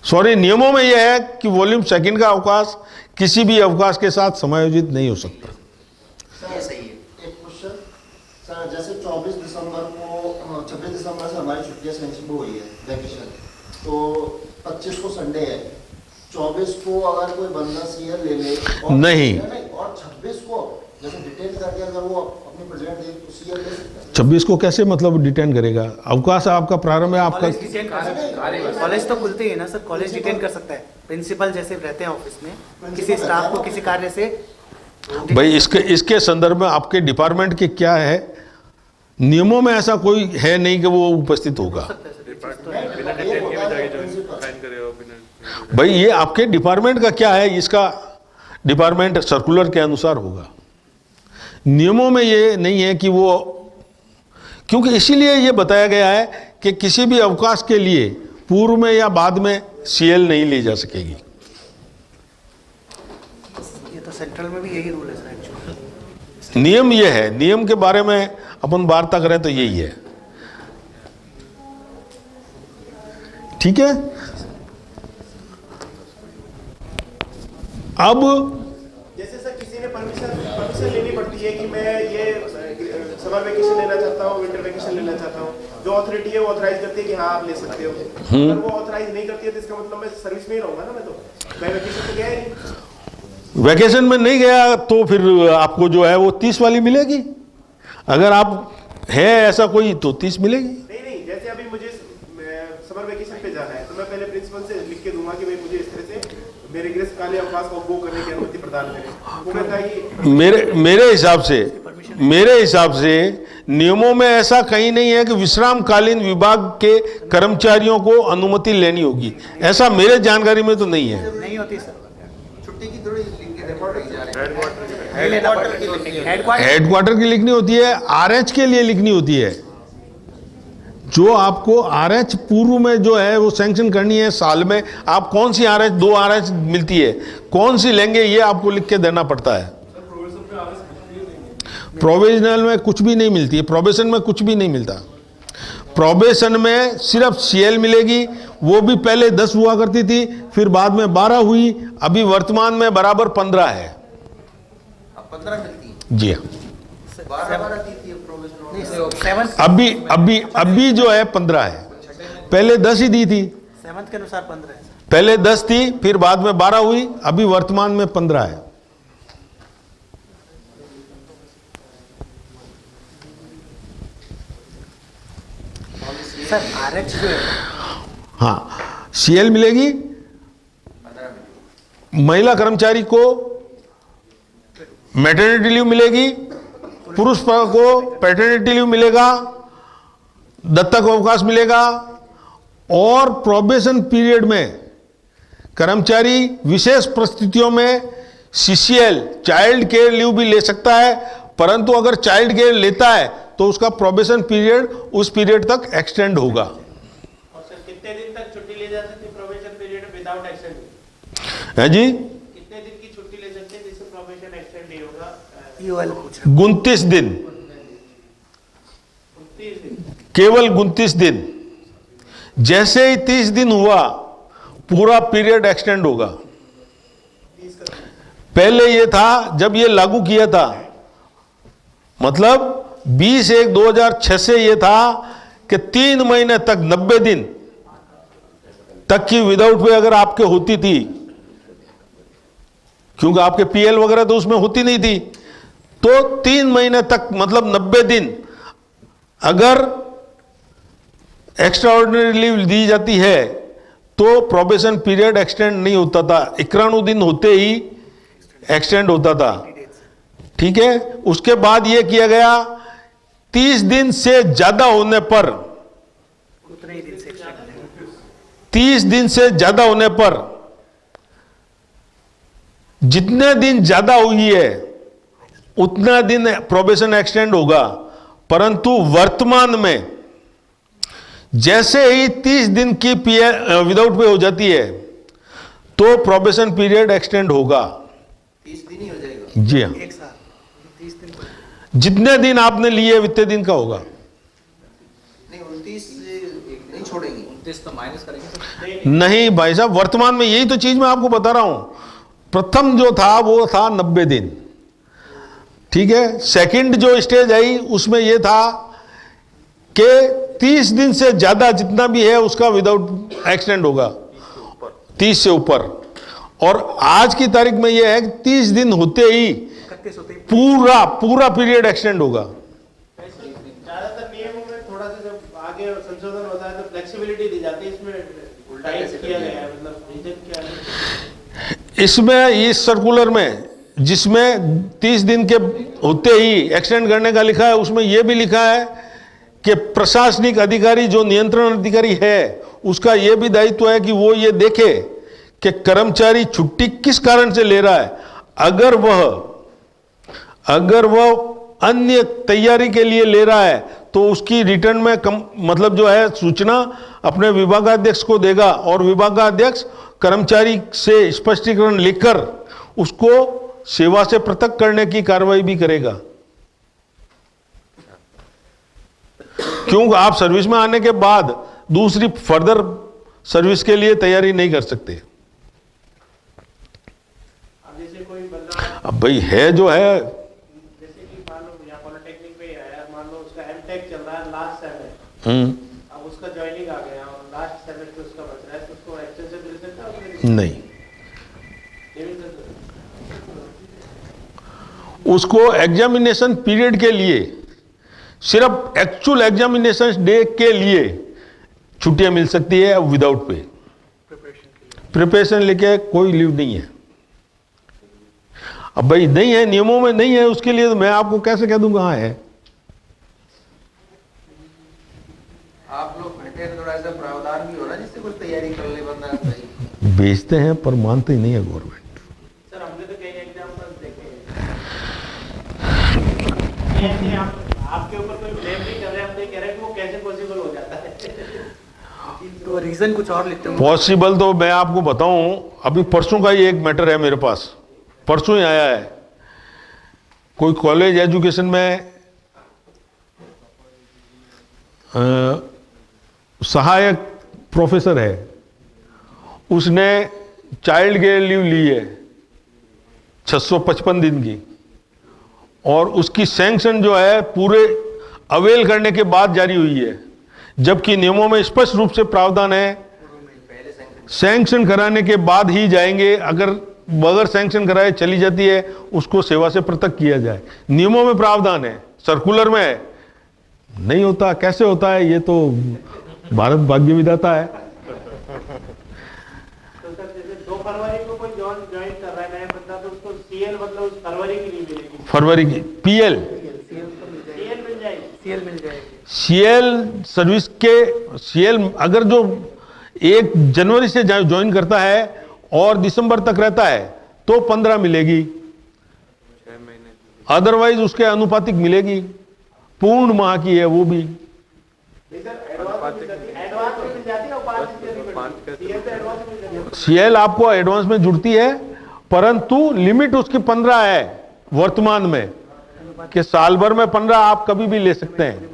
सॉरी, नियमों में यह है कि वॉल्यूम सेकंड का अवकाश किसी भी अवकाश के साथ समायोजित नहीं हो सकता। ये सही है। एक क्वेश्चन सर, जैसे 26 दिसंबर से हमारी छुट्टियां शुरू हुई है वैकेशन, तो 25 को संडे है, 24 को अगर कोई बंदा सीएल ले ले और नहीं। और 26 को जैसे डिटेन करके अगर वो अपनी प्रेजेंट दे तो सीएल ले सकता है। 26 को कैसे मतलब डिटेन करेगा? अवकाश आपका प्रारंभ है, आपका कॉलेज डिटेन कर सकता है। कॉलेज तो खुलते ही है ना सर, कॉलेज डिटेन कर सकता है। प्रिंसिपल जैसे रहते हैं ऑफिस में, किसी स्टाफ को किसी कार्य से। भाई इसके संदर्भ में आपके डिपार्टमेंट के क्या है, नियमों में ऐसा कोई है नहीं कि वो उपस्थित होगा। भाई ये आपके डिपार्टमेंट का क्या है, इसका डिपार्टमेंट सर्कुलर के अनुसार होगा। नियमों में ये नहीं है कि वो, क्योंकि इसीलिए ये बताया गया है कि किसी भी अवकाश के लिए पूर्व में या बाद में सीएल नहीं ली जा सकेगी। ये तो सेंट्रल में भी यही रूल है सर एक्चुअली। नियम ये है, नियम के बारे में अपन वार्ता करें तो यही है। ठीक है, अब जैसे सर किसी ने परमिशन लेनी पड़ती है कि मैं ये समर वेकेशन लेना चाहता हूँ, विंटर वेकेशन लेना चाहता हूँ, जो अथॉरिटी है वो ऑथराइज करती है कि हाँ आप ले सकते हो। अगर वो ऑथराइज नहीं करती है तो इसका मतलब मैं सर्विस में ही रहूंगा ना, मैं वेकेशन पे गया ही नहीं। वैकेशन में नहीं गया तो फिर आपको जो है वो 30 वाली मिलेगी। अगर आप है ऐसा कोई तो 30 मिलेगी। नहीं, जैसे अभी मुझे समर वेकेशन पे जाना है तो मैं पहले प्रिंसिपल से लिख के दूंगा कि भाई मुझे इस तरह से मेरे ग्रीष्मकालीन अवकाश को वो करने की अनुमति प्रदान करें। वो कहता है कि मेरे हिसाब से नियमों में ऐसा कहीं नहीं है कि विश्रामकालीन विभाग के कर्मचारियों को अनुमति लेनी होगी, ऐसा मेरे जानकारी में तो नहीं है। नहीं होती सर, छुट्टी की थोड़ी लिख के रिपोर्ट जा रही है। नहीं लेना पड़ता। हेडक्वार्टर हेडक्वार्टर की लिखनी होती है, आरएच के लिए लिखनी होती है। जो आपको आरएच पूर्व में जो है वो सैंक्शन करनी है साल में, आप कौन सी आरएच, 2 आरएच मिलती है, कौन सी लेंगे ये आपको लिख के देना पड़ता है। प्रोविजनल में कुछ भी नहीं मिलती है, प्रोबेशन में कुछ भी नहीं मिलता। प्रोबेशन में सिर्फ सीएल मिलेगी, वो भी पहले 10 हुआ करती थी, फिर बाद में 12 हुई, अभी वर्तमान में बराबर 15 है। अब 15 मिलती है। जी हाँ, 12 दी थी प्रोविजनल। 7th अभी जो है 15 है, पहले 10 ही दी थी। 7th के अनुसार 15 है सर। पहले 10 थी, फिर बाद में 12 हुई, अभी वर्तमान में 15 है। सर आरएच जो है, हाँ, सीएल मिलेगी। 15 मिलती महिला कर्मचारी को मैटरनिटी लीव मिलेगी, पुरुष को पैटर्निटी लीव मिलेगा, दत्तक अवकाश मिलेगा, और प्रोबेशन पीरियड में कर्मचारी विशेष परिस्थितियों में सीसीएल चाइल्ड केयर लीव भी ले सकता है, परंतु अगर चाइल्ड केयर लेता है तो उसका प्रोबेशन पीरियड उस पीरियड तक एक्सटेंड होगा। और सर कितने दिन तक छुट्टी ली जा सकती है प्रोबेशन पीरियड विदाउट एक्सटेंड? है जी, कितने दिन की छुट्टी ले सकते हैं जिससे प्रोबेशन एक्सटेंड नहीं होगा? यूएल पूछा। 29 दिन, 29 दिन। केवल 29 दिन। जैसे ही 30 दिन हुआ पूरा पीरियड एक्सटेंड होगा। पहले ये था, जब ये लागू किया था, मतलब 20/1/2006 से ये था कि 3 महीने तक 90 दिन तक की विदाउट पे अगर आपके होती थी, क्योंकि आपके पीएल वगैरह तो उसमें होती नहीं थी, तो 3 महीने तक मतलब 90 दिन अगर एक्स्ट्रा ऑर्डिनरी लीव दी जाती है तो प्रोबेशन पीरियड एक्सटेंड नहीं होता था, 91 दिन होते ही एक्सटेंड होता था। ठीक है, उसके बाद यह किया गया 30 दिन से ज्यादा होने पर, उतने ही दिन से extend करेंगे। 30 दिन से ज्यादा होने पर, जितने दिन ज्यादा हुई है उतना दिन प्रोबेशन एक्सटेंड होगा, परंतु वर्तमान में जैसे ही 30 दिन की विदाउट पे हो जाती है तो प्रोबेशन पीरियड एक्सटेंड होगा। 30 दिन ही हो जाएगा। जी हाँ, एक साल 30 दिन। जितने दिन आपने लिए उतने दिन का होगा। नहीं 29 नहीं छोड़ेंगे। 29 तो माइनस करेंगे सर। नहीं भाई साहब, वर्तमान में यही तो चीज मैं आपको बता रहा हूं। प्रथम जो था वो था 90 दिन, ठीक है। सेकंड जो स्टेज आई उसमें यह था कि 30 दिन से ज्यादा जितना भी है उसका विदाउट एक्सटेंड होगा, 30 से ऊपर। और आज की तारीख में यह है कि 30 दिन होते ही 31 होते ही पूरा पीरियड एक्सटेंड होगा। ज्यादातर नियमों में थोड़ा सा जब आगे संशोधन होता है तो फ्लेक्सिबिलिटी दी जाती है, इसमें टाइट किया गया है, मतलब रीजन क्या है? इसमें इस सर्कुलर में जिसमें 30 दिन के होते ही एक्सटेंड करने का लिखा है, उसमें यह भी लिखा है कि प्रशासनिक अधिकारी जो नियंत्रण अधिकारी है उसका यह भी दायित्व है कि वो ये देखे कि कर्मचारी छुट्टी किस कारण से ले रहा है। अगर वह अन्य तैयारी के लिए ले रहा है तो उसकी रिटर्न में मतलब जो है सूचना अपने विभागाध्यक्ष को देगा, और विभागाध्यक्ष कर्मचारी से स्पष्टीकरण लिखकर उसको सेवा से पृथक करने की कार्रवाई भी करेगा। क्योंकि आप सर्विस में आने के बाद दूसरी फर्दर सर्विस के लिए तैयारी नहीं कर सकते। अब जैसे कोई बंदा, अब भाई है जो है, जैसे कि मान लो यहाँ पॉलिटेक्निक में ही आया, मान लो उसका एमटेक चल रहा है लास्ट सेमेस्टर, अब उसका ज्वाइनिंग आ गया और लास्ट सेमेस्टर उसका बच रहा है, तो उसको एक्सटेंशन मिल सकता है? नहीं, नहीं मिल सकता। उसको एग्जामिनेशन पीरियड के लिए, सिर्फ एक्चुअल एग्जामिनेशन डे के लिए छुट्टियां मिल सकती है विदाउट पे। प्रिपरेशन लेके कोई लीव नहीं है। अब भाई नहीं है, नियमों में नहीं है, उसके लिए तो मैं आपको कैसे कह दूंगा हाँ है। आप लोग बैठे तो थोड़ा ऐसा प्रावधान भी हो ना जिससे कुछ तैयारी कर ले बंदा सही। बेचते हैं पर मानते ही नहीं है गवर्नमेंट। सर हमने तो कई एग्जाम्पल्स देखे हैं। ये आपके ऊपर कोई ब्लेम नहीं कर रहे, हम नहीं कह रहे कि वो कैसे पॉसिबल हो जाता है। तो रीजन कुछ और लिखते हैं। पॉसिबल तो मैं आपको बताऊं, अभी परसों का ही एक मैटर है मेरे पास, परसों ही आया है। कोई कॉलेज एजुकेशन में सहायक प्रोफेसर है, उसने चाइल्ड केयर लीव ली है 655 दिन की, और उसकी सैंक्शन जो है पूरे अवेल करने के बाद जारी हुई है, जबकि नियमों में स्पष्ट रूप से प्रावधान है सैंक्शन कराने के बाद ही जाएंगे। अगर बगैर सैंक्शन कराए चली जाती है उसको सेवा से पृथक किया जाए। नियमों में प्रावधान है, सर्कुलर में है। नहीं होता, कैसे होता है ये तो भारत भाग्य विधाता है। तो सर जैसे 2 फरवरी को कोई ज्वाइन कर रहा है नया बनता है तो उसको सीएल मतलब उस फरवरी की नहीं मिलेगी, फरवरी की पीएल सीएल मिल जाएगी। सीएल मिल जाएगी। सीएल सर्विस के सीएल अगर जो 1 जनवरी से ज्वाइन करता है और दिसंबर तक रहता है तो 15 मिलेगी, अदरवाइज उसके अनुपातिक मिलेगी। पूर्ण माह की है वो भी। एडवांस में मिल जाती है और 5 सीएल पे एडवांस मिल जाती है। सीएल आपको एडवांस में जुड़ती है, परंतु लिमिट उसकी 15 है वर्तमान में, कि साल भर में 15 आप कभी भी ले सकते हैं। नहीं,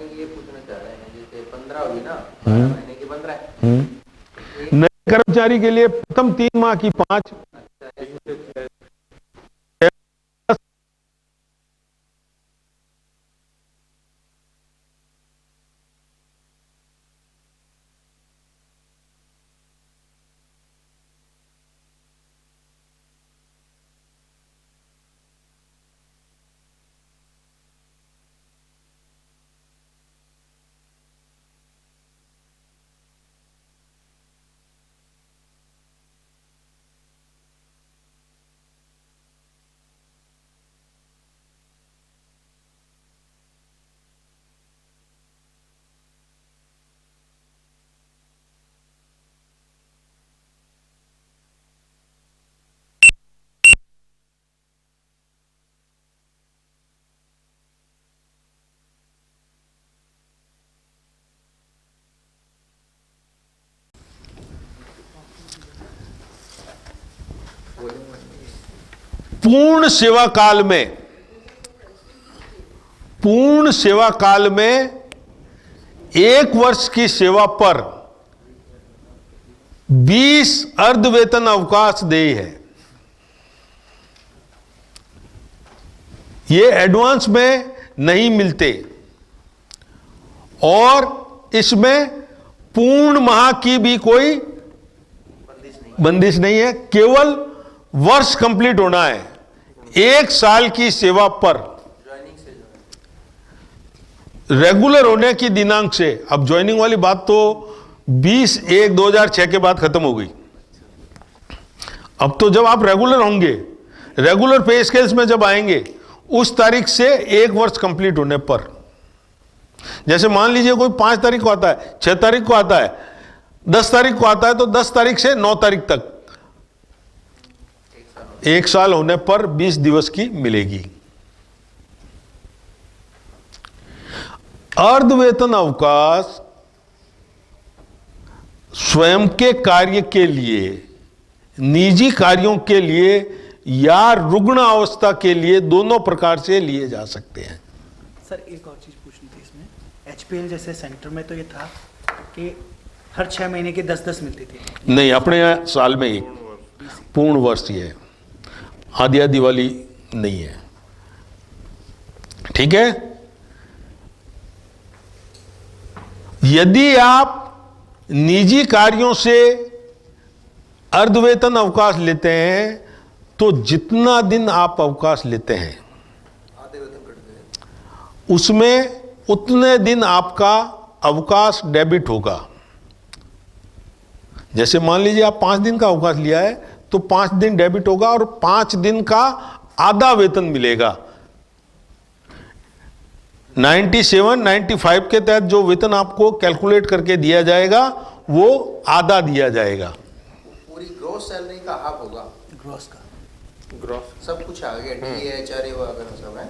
ये पूछना चाह रहे हैं जैसे 15 हुई ना, 12 महीने की 15 है। नए कर्मचारी के लिए प्रथम 3 माह की 5, पूर्ण सेवा काल में 1 वर्ष की सेवा पर 20 अर्धवेतन अवकाश देय है। ये एडवांस में नहीं मिलते और इसमें पूर्ण माह की भी कोई बंदिश नहीं है, केवल वर्ष कंप्लीट होना है 1 साल की सेवा पर रेगुलर होने की दिनांक से। अब ज्वाइनिंग वाली बात तो 20/1/2006 के बाद खत्म हो गई। अब तो जब आप रेगुलर होंगे, रेगुलर पे स्केल्स में जब आएंगे, उस तारीख से 1 वर्ष कंप्लीट होने पर, जैसे मान लीजिए कोई 5 तारीख को आता है, 6 तारीख को आता है, 10 तारीख को आता है, तो 10 तारीख से 9 तारीख तक 1 साल होने पर 20 दिवस की मिलेगी। अर्धवेतन अवकाश स्वयं के कार्य के लिए, निजी कार्यों के लिए या रुग्ण अवस्था के लिए दोनों प्रकार से लिए जा सकते हैं। सर एक और चीज़ पूछनी थी इसमें, एचपीएल जैसे सेंटर में तो ये था कि हर 6 महीने की 10-10 मिलती थी। नहीं, अपने यहाँ साल में 1 पूर्ण वर्ष ही है, आधी आधी वाली नहीं है। ठीक है, यदि आप निजी कार्यों से अर्धवेतन अवकाश लेते हैं तो जितना दिन आप अवकाश लेते हैं आधे वेतन कट गए। उसमें उतने दिन आपका अवकाश डेबिट होगा। जैसे मान लीजिए आप 5 दिन का अवकाश लिया है तो 5 दिन डेबिट होगा और 5 दिन का आधा वेतन मिलेगा। 97-95 के तहत जो वेतन आपको कैलकुलेट करके दिया जाएगा वो आधा दिया जाएगा। पूरी ग्रोस सैलरी का हाफ होगा, ग्रॉस का। सब कुछ आ गया, डीए एचआरए वगैरह सब है।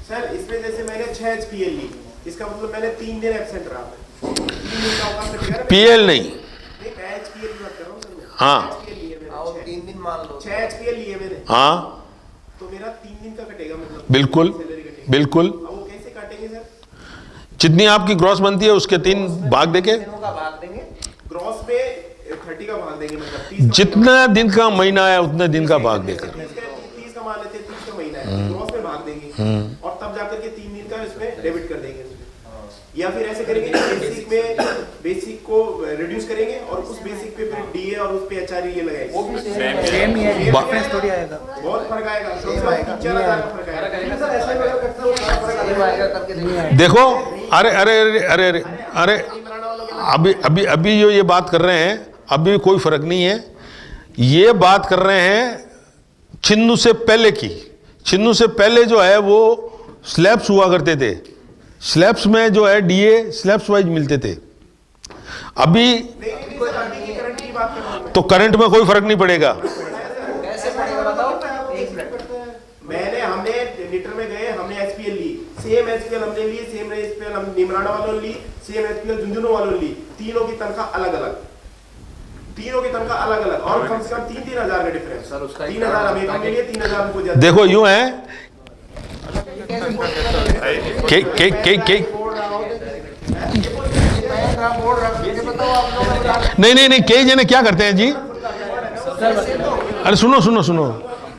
सर इसमें जैसे मैंने 6 एचपीएल ली, इसका मतलब मैंने 3 दिन एब्सेंट रहा, 3 दिन का अवकाश कटेगा ना? पीएल नहीं, मैं एचपीएल की बात कर रहा हूँ सर। मैं हाँ। एचपीएल लिए मैंने, आओ 3 दिन मान लो, 6 एचपीएल लिए मैंने, हाँ तो मेरा 3 दिन का कटेगा, मतलब बिल्कुल सैलरी कटेगी। बिल्कुल। अब वो कैसे काटेंगे सर? जितनी आपकी ग्रॉस बनती है उसके 3 भाग देके, दिनों का भाग देंगे। ग्रॉस पे 30 का भाग देंगे, मतलब 30 का जितना दिन का महीना है उतने दिन का भाग देकर। 30 का मान लेते हैं, 30 का महीना है, ग्रॉस में भाग देंगे और तब जाकर के 3 दिन का इसमें डेबिट कर देंगे। या फिर ऐसे करेंगे बेसिक में, बेसिक को रिड्यूस करेंगे और उस बेसिक पे फिर डीए और उस पे एचआरए ये लगाएंगे। वो भी सेम ही है, डिफरेंस थोड़ी आएगा। बहुत फर्क आएगा, 4,000 का फर्क आएगा। सर ऐसे में अगर करते हो देखो, अरे अरे अरे अरे अरे अरे अभी अभी अभी जो ये बात कर रहे हैं अभी कोई फर्क नहीं है। ये बात कर रहे हैं छिन्नू से पहले की। छिन्नू से पहले जो है वो स्लैब्स हुआ करते थे, स्लैब्स में जो है डीए स्लैब्स वाइज मिलते थे। अभी करंट की बात कर रहा हूँ तो करंट में कोई फर्क नहीं पड़ेगा। कैसे पड़ेगा बताओ? एक मिनट। हमने लीटर में गए, हमने एचपीएल ली, सेम एचपीएल हमने ली, सेम एचपीएल हम निमराना वालों ली, सेम एचपीएल झुंझुनू वालों ली, तीनों की तनख्वाह अलग अलग, तीनों की तनख्वाह अलग अलग, और कम से कम 3-3 हजार का डिफरेंस। सर, उसका 3,000 हमें कम मिली है, 3,000 उनको ज्यादा। देखो यूं है के नहीं कई जने क्या करते हैं जी, अरे सुनो,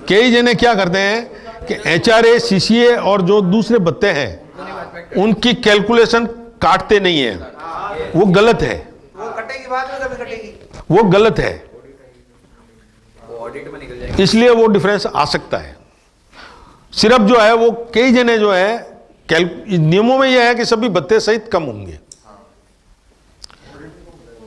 कई जने क्या करते हैं कि एचआरए सीसीए और जो दूसरे भत्ते हैं उनकी कैलकुलेशन काटते नहीं है, वो गलत है, वो कटेगी बाद में, कभी कटेगी। वो गलत है, वो ऑडिट में निकल जाएगा। इसलिए वो डिफरेंस आ सकता है। सिर्फ जो है वो कई जने जो है नियमों में यह है कि सभी भत्ते सहित कम होंगे,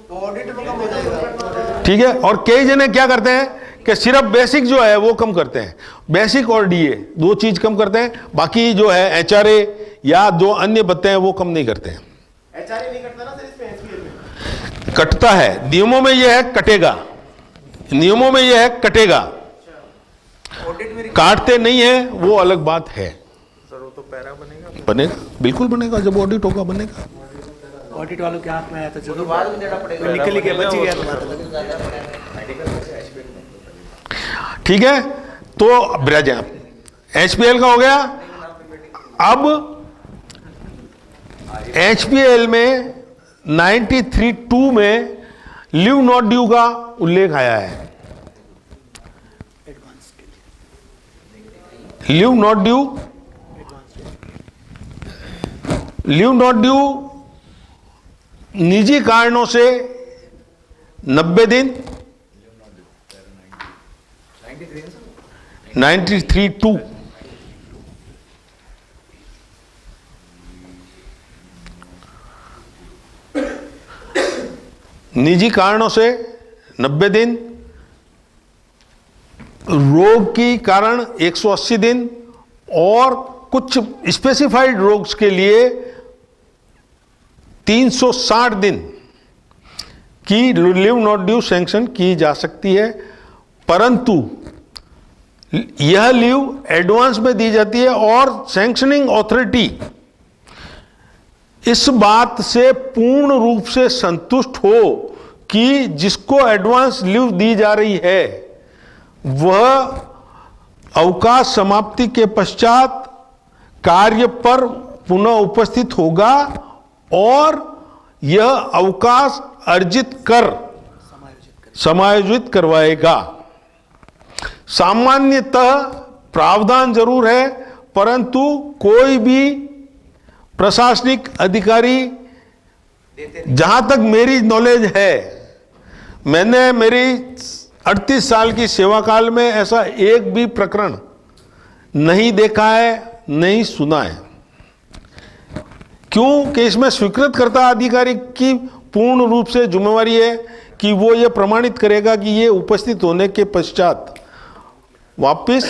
तो ऑडिट में कम हो जाएगा। ठीक है। और कई जने क्या करते हैं कि सिर्फ बेसिक जो है वो कम करते हैं, बेसिक और डीए दो चीज कम करते हैं, बाकी जो है एचआरए या जो अन्य भत्ते हैं वो कम नहीं करते हैं। एचआरए नहीं कटता ना सर इसमें, एचपीएल में कटता है, नियमों में यह है कटेगा, नियमों में यह है कटेगा, ऑडिट में काटते नहीं है वो अलग बात है। बनेगा, बिल्कुल बनेगा, जब ऑडिट होगा बनेगा। ऑडिट वालों के हाथ में आया तो जरूर बाद में देना पड़ेगा। कोई निकल ही गया, बच ही गया तो बात अलग है। ठीक है, तो ब्रज एचपीएल का हो गया। अब एचपीएल में 93(2) में लीव नॉट ड्यू का उल्लेख आया है। लीव नॉट ड्यू निजी कारणों से 90 दिन 93(2) निजी कारणों से 90 दिन, रोग की कारण 180 दिन, और कुछ स्पेसिफाइड रोग्स के लिए 360 दिन की लीव नॉट ड्यू सैंक्शन की जा सकती है, परंतु यह लीव एडवांस में दी जाती है और सैंक्शनिंग अथॉरिटी इस बात से पूर्ण रूप से संतुष्ट हो कि जिसको एडवांस लीव दी जा रही है वह अवकाश समाप्ति के पश्चात कार्य पर पुनः उपस्थित होगा और यह अवकाश अर्जित कर समायोजित करवाएगा। सामान्यतः प्रावधान जरूर है, परंतु कोई भी प्रशासनिक अधिकारी, जहां तक मेरी नॉलेज है, मैंने मेरी 38 साल की सेवा काल में ऐसा एक भी प्रकरण नहीं देखा है, नहीं सुना है। क्योंकि इसमें स्वीकृतकर्ता अधिकारी की पूर्ण रूप से जिम्मेवारी है कि वो ये प्रमाणित करेगा कि ये उपस्थित होने के पश्चात वापस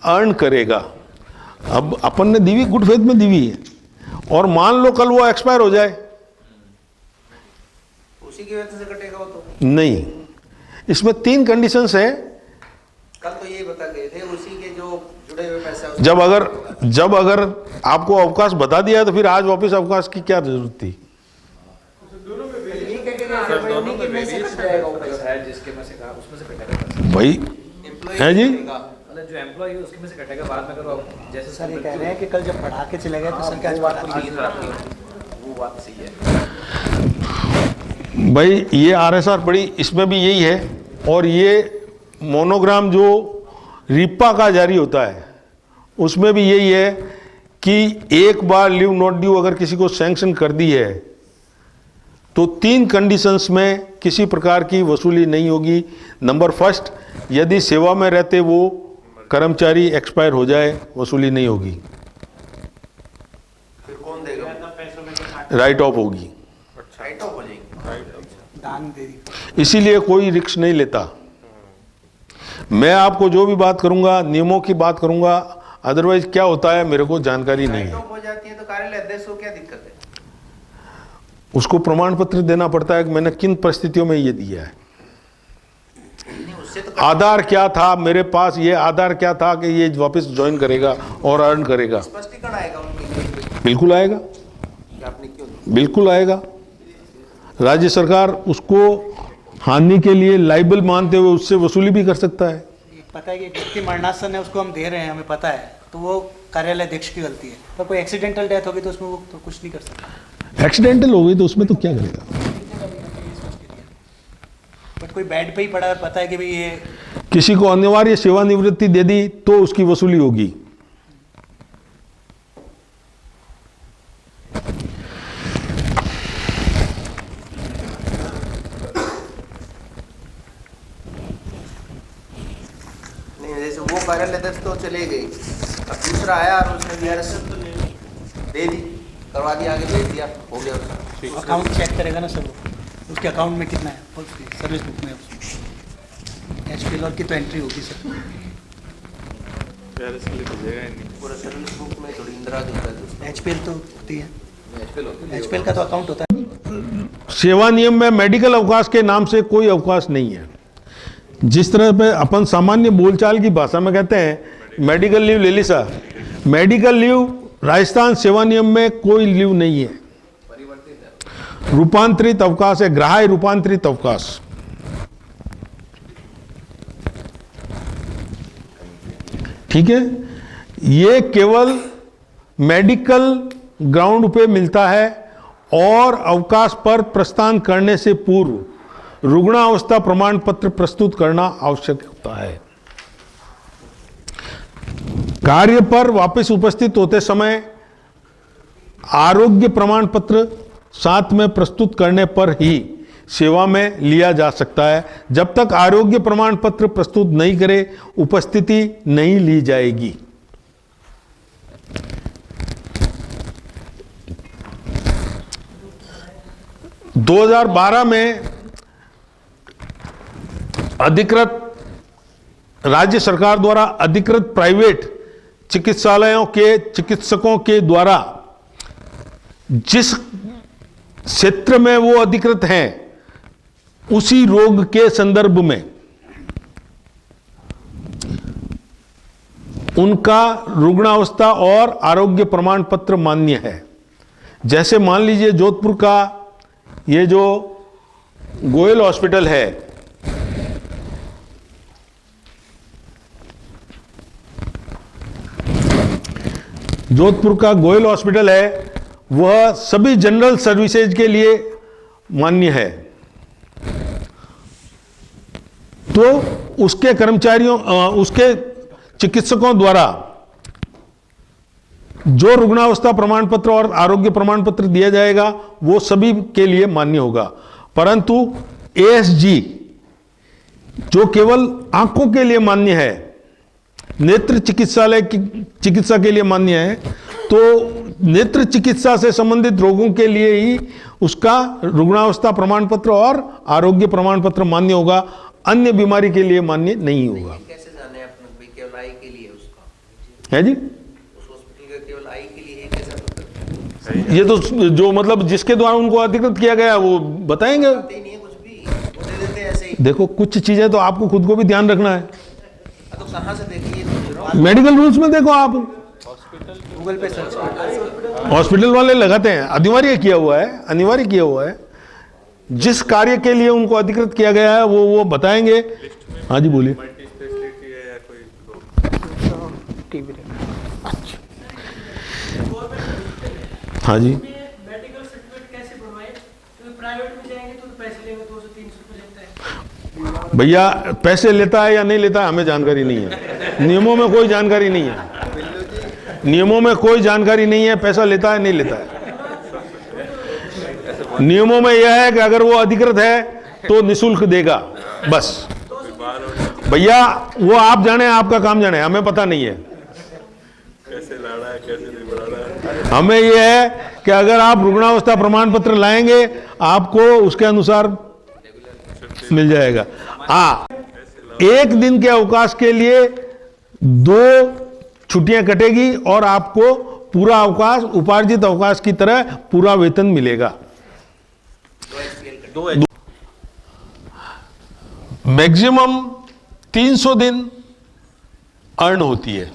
अर्न करेगा। अब अपन ने दीवी गुड फेथ में दीवी है, और मान लो कल वो एक्सपायर हो जाए, उसी की वजह से कटेगा वो तो। नहीं, इसमें 3 कंडीशंस है। कल तो यही बता गए थे, उसी के जो जुड़े हुए पैसे। जब अगर आपको अवकाश बता दिया तो फिर आज वापस अवकाश की क्या जरूरत थी? जिसके में से कहा उसमें से कटेगा भाई है जी, मतलब जो एम्प्लॉय है उसके में से कटेगा बाद में। अगर जैसे सर ये कह रहे हैं कि कल जब पढ़ा के चले गए तो सर क्या वो बात सही है। भाई ये आरएसआर पड़ी, इसमें भी यही है। और ये मोनोग्राम जो रिपा का जारी होता है उसमें भी यही है कि एक बार लीव नॉट ड्यू अगर किसी को सैंक्शन कर दी है तो 3 कंडीशंस में किसी प्रकार की वसूली नहीं होगी। नंबर फर्स्ट, यदि सेवा में रहते वो कर्मचारी एक्सपायर हो जाए, वसूली नहीं होगी, फिर कौन देगा? राइट ऑफ होगी। टाइट ऑफ हो जाएगी। दान दे दी। इसीलिए कोई रिस्क नहीं लेता। मैं आपको जो भी बात करूंगा नियमों की बात करूंगा, अदरवाइज क्या होता है मेरे को जानकारी नहीं टाइट है। ऑफ हो जाती है तो कार्यालय अध्यक्ष को क्या दिक्कत है? उसको प्रमाण पत्र देना पड़ता है कि मैंने किन परिस्थितियों में ये दिया है। नहीं, उससे तो आधार क्या था मेरे पास, ये आधार क्या था कि ये वापस ज्वाइन करेगा और अर्न करेगा। स्पष्टीकरण आएगा उनके लिए बिल्कुल आएगा, कि आपने क्यों दिया। बिल्कुल आएगा। राज्य सरकार उसको हानि के लिए लाइबल मानते हुए उससे वसूली भी कर सकता है। पता है कि एक व्यक्ति मरणासन है, उसको हम दे रहे हैं, हमें पता है, तो वो कार्यालय अध्यक्ष की गलती है। पर कोई एक्सीडेंटल डेथ होगी तो उसमें वो तो कुछ नहीं कर सकता। एक्सीडेंटल हो गई तो उसमें तो क्या करेगा। बट कोई बेड पे ही पड़ा है, पता है कि भाई ये किसी को अनिवार्य सेवानिवृत्ति दे दी तो उसकी वसूली होगी। नहीं, जैसे वो कार्यालय अध्यक्ष तो चले गए, अब दूसरा आया और उसने वीआरएस दे दी, करवा दिया, आगे भेज दिया, हो गया उसका। अकाउंट चेक करेगा ना सर, उसके अकाउंट में कितना है, उसकी सर्विस बुक में एचपीएल और की तो एंट्री होगी सर। पूरा सर्विस बुक में थोड़ी इंदिराज होता है दोस्तों। एचपीएल तो होती है, एचपीएल का तो अकाउंट होता है। सेवा नियम में मेडिकल अवकाश के नाम से कोई अवकाश नहीं है। जिस तरह पे अपन सामान्य बोलचाल की भाषा में कहते हैं मेडिकल लीव ले ली सा, मेडिकल लीव राजस्थान सेवा नियम में कोई लीव नहीं है। रूपांतरित अवकाश है, ग्राह्य रूपांतरित अवकाश। ठीक है, ये केवल मेडिकल ग्राउंड पे मिलता है और अवकाश पर प्रस्थान करने से पूर्व रुग्णावस्था प्रमाण पत्र प्रस्तुत करना आवश्यक होता है। कार्य पर वापस उपस्थित होते समय आरोग्य प्रमाण पत्र साथ में प्रस्तुत करने पर ही सेवा में लिया जा सकता है। जब तक आरोग्य प्रमाण पत्र प्रस्तुत नहीं करे उपस्थिति नहीं ली जाएगी। - 2012 में अधिकृत राज्य सरकार द्वारा अधिकृत प्राइवेट चिकित्सालयों के चिकित्सकों के द्वारा जिस क्षेत्र में वो अधिकृत हैं उसी रोग के संदर्भ में उनका रुग्णावस्था और आरोग्य प्रमाण पत्र मान्य है। जैसे मान लीजिए जोधपुर का ये जो गोयल हॉस्पिटल है, जोधपुर का गोयल हॉस्पिटल है, वह सभी जनरल सर्विसेज के लिए मान्य है। तो उसके कर्मचारियों उसके चिकित्सकों द्वारा जो रुग्णावस्था प्रमाण पत्र और आरोग्य प्रमाण पत्र दिया जाएगा वो सभी के लिए मान्य होगा। परंतु एएसजी जो केवल आंखों के लिए मान्य है, नेत्र चिकित्सालय की चिकित्सा के लिए मान्य है, तो नेत्र चिकित्सा से संबंधित रोगों के लिए ही उसका रुग्णावस्था प्रमाण पत्र और आरोग्य प्रमाण पत्र मान्य होगा, अन्य बीमारी के लिए मान्य नहीं होगा। कैसे जाने अपने केवल आई के लिए उसका है जी, उस हॉस्पिटल का केवल आई के लिए कैसा पता? ये तो जो मतलब जिसके द्वारा उनको अधिकृत किया गया वो बताएंगे। नहीं है कुछ भी, वो दे देते हैं ऐसे ही। देखो कुछ चीजें तो आपको खुद को भी ध्यान रखना है। तो कहाँ से देखिए, मेडिकल रूल्स में देखो आप, गूगल पे सर्च करो। हॉस्पिटल वाले लगाते हैं, अनिवार्य किया हुआ है, अनिवार्य किया हुआ है। जिस कार्य के लिए उनको अधिकृत किया गया है वो बताएंगे। हाँ जी बोलिए। हाँ जी, मेडिकल सर्टिफिकेट कैसे बनवाए? क्योंकि प्राइवेट में जाएंगे तो पैसे लेंगे, 200-300 रुपये लगता है। भैया पैसे लेता है या नहीं लेता है हमें जानकारी नहीं है। नियमों में कोई जानकारी नहीं है, नियमों में कोई जानकारी नहीं है पैसा लेता है नहीं लेता है। नियमों में यह है कि अगर वो अधिकृत है तो निशुल्क देगा, बस। भैया वो आप जाने, आपका काम जाने, हमें पता नहीं है। कैसे लाना है कैसे नहीं बढ़ाना है। हमें यह है कि अगर आप रुग्णावस्था प्रमाण पत्र लाएंगे आपको उसके अनुसार मिल जाएगा। हाँ, एक दिन के अवकाश के लिए 2 छुट्टियां कटेगी और आपको पूरा अवकाश उपार्जित अवकाश की तरह पूरा वेतन मिलेगा। मैक्सिमम 300 दिन अर्न होती है।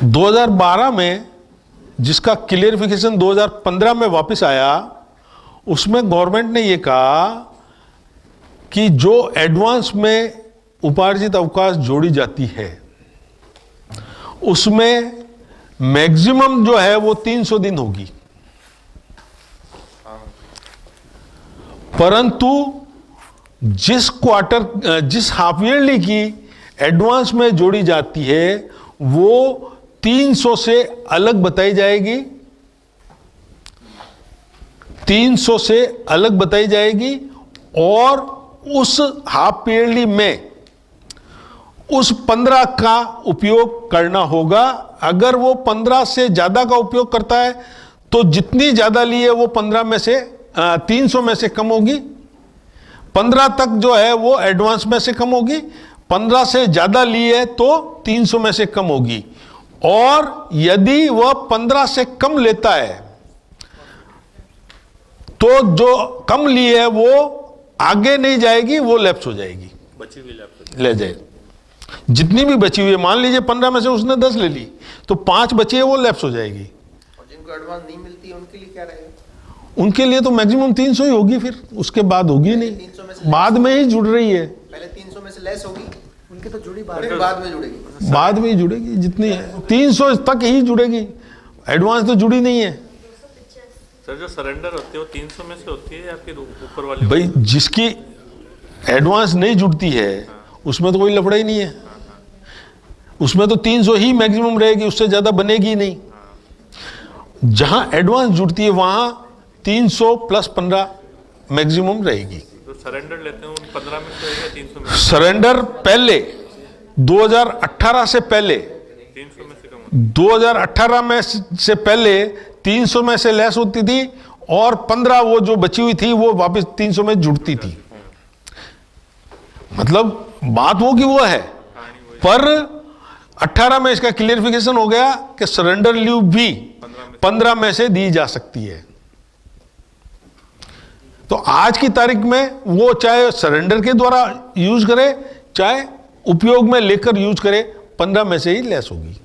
2012 में जिसका क्लियरिफिकेशन 2015 में वापस आया, उसमें गवर्नमेंट ने यह कहा कि जो एडवांस में उपार्जित अवकाश जोड़ी जाती है उसमें मैक्सिमम जो है वो 300 दिन होगी, परंतु जिस हाफ ईयरली की एडवांस में जोड़ी जाती है वो 300 से अलग बताई जाएगी, 300 से अलग बताई जाएगी और उस हाफ ईयरली में उस 15 का उपयोग करना होगा। अगर वो 15 से ज्यादा का उपयोग करता है तो जितनी ज्यादा ली है वो 15 में से 300 में से कम होगी, 15 तक जो है वो एडवांस में से कम होगी, 15 से ज्यादा ली है तो 300 में से कम होगी, और यदि वह 15 से कम लेता है तो जो कम ली है वो आगे नहीं जाएगी, वो लैप्स हो जाएगी, बची हुई लैप्स ले जाए। जितनी भी बची हुई है, मान लीजिए 15 में से उसने 10 ले ली तो 5 बची है वो लैप्स हो जाएगी। और जिनको एडवांस नहीं मिलती है उनके लिए क्या रहेगा? उनके लिए तो मैक्सिमम 300 ही होगी, फिर उसके बाद होगी नहीं, 300 में से बाद में ही जुड़ रही है, पहले 300 में से लेस होगी, उनकी तो जुड़ी फिर बाद में जुड़ेगी। बाद में ही जुड़ेगी, जितनी है 300 तक ही जुड़ेगी, एडवांस तो जुड़ी नहीं है। सर जो सरेंडर होती है वो 300 में से होती है या फिर ऊपर वाली? भाई जिसकी एडवांस नहीं जुड़ती है उसमें तो कोई लफड़ा ही नहीं है, उसमें तो 300 ही मैक्सिमम रहेगी, उससे ज्यादा बनेगी ही नहीं। जहां एडवांस जुड़ती है वहां 300 प्लस 15 मैक्सिमम रहेगी। जो सरेंडर लेते हैं उन 15 में से या 300 में? सरेंडर पहले 2018 से पहले 300 में से कम? 2018 में से पहले 300 में से लेस होती थी और 15 वो जो बची हुई थी वो वापस 300 में जुड़ती थी। मतलब बात वो की वो है, पर 18 में इसका क्लियरिफिकेशन हो गया कि सरेंडर लीव भी 15 में से दी जा सकती है। तो आज की तारीख में वो चाहे सरेंडर के द्वारा यूज करे चाहे उपयोग में लेकर यूज करे, 15 में से ही लेस होगी।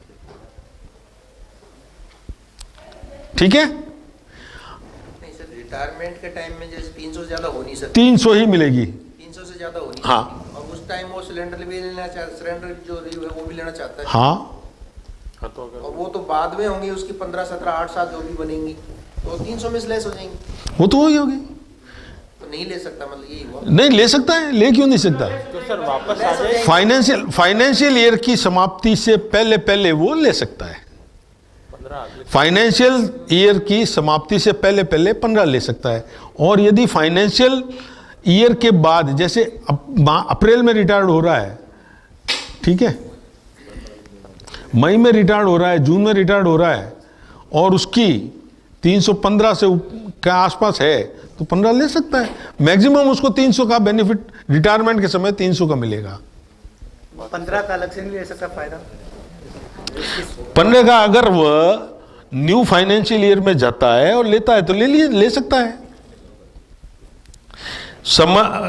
ठीक है, नहीं सर, रिटायरमेंट के टाइम में जैसे 300 से ज्यादा हो नहीं सकती, 300 ही मिलेगी। 300 से ज्यादा हो नहीं हाँ। सकती। और उस टाइम वो सिलेंडर भी लेना चाहता, सिलेंडर जो लीव है वो भी लेना चाहता है। हाँ, और वो तो बाद में होंगी उसकी 15, 17, 8 साल जो भी बनेंगी तो 300 में से लेस हो जाएंगी, वो तो वही होगी। तो नहीं ले सकता, मतलब यही हुआ। नहीं ले सकता है, ले क्यों नहीं सकता? तो सर वापस आ जाए। फाइनेंशियल ईयर की समाप्ति से पहले पहले वो ले सकता है। फाइनेंशियल ईयर की समाप्ति से पहले पहले 15 ले सकता है, और यदि फाइनेंशियल ईयर के बाद, जैसे अप्रैल में रिटायर्ड हो रहा है, ठीक है, मई में रिटायर्ड हो रहा है, जून में रिटायर्ड हो रहा है, और उसकी 315 से के आसपास है तो 15 ले सकता है। मैक्सिमम उसको 300 का बेनिफिट रिटायरमेंट के समय 300 का मिलेगा। 15 का अलग से नहीं ले सकता फायदा? 15 का अगर वह न्यू फाइनेंशियल ईयर में जाता है और लेता है तो ले सकता है।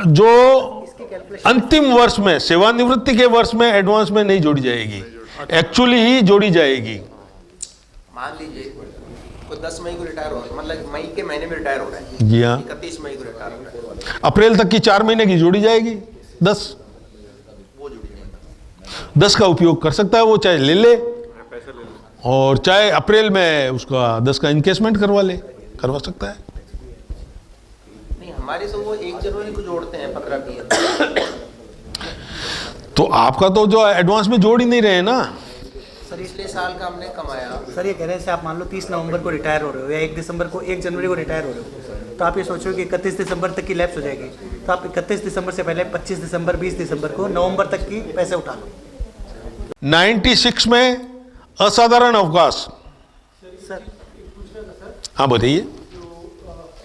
जो अंतिम वर्ष में, सेवानिवृत्ति के वर्ष में एडवांस में नहीं जोड़ी जाएगी, एक्चुअली ही जोड़ी जाएगी। मान लीजिए कोई 10 मई को रिटायर हो रहा है, मतलब मई के महीने में रिटायर हो रहा है, जी हाँ, 31 मई को रिटायर हो रहा है, अप्रैल तक की 4 महीने की जोड़ी जाएगी, 10 वो जुड़ी जाएगी। 10 का उपयोग कर सकता है वो, चाहे ले और चाहे अप्रैल में उसका 10 का इनकेसमेंट करवा सकता है। नहीं, हमारे तो वो 1 जनवरी को जोड़ते हैं 15 की। तो आपका तो जो एडवांस में जोड़ ही नहीं रहे ना सर, पिछले साल का हमने कमाया। सर ये कह रहे हैं आप मान लो 30 नवंबर को रिटायर हो रहे हो या 1 दिसंबर को, 1 जनवरी को रिटायर हो रहे हो, तो आप ये सोचो कि 31 दिसंबर तक की लैप्स हो जाएगी, तो आप 31 दिसंबर से पहले 25 दिसंबर 20 दिसंबर को नवंबर तक की पैसे उठा लो, 96 में असाधारण अवकाश। सर पूछना था सर, हाँ बताइए। जो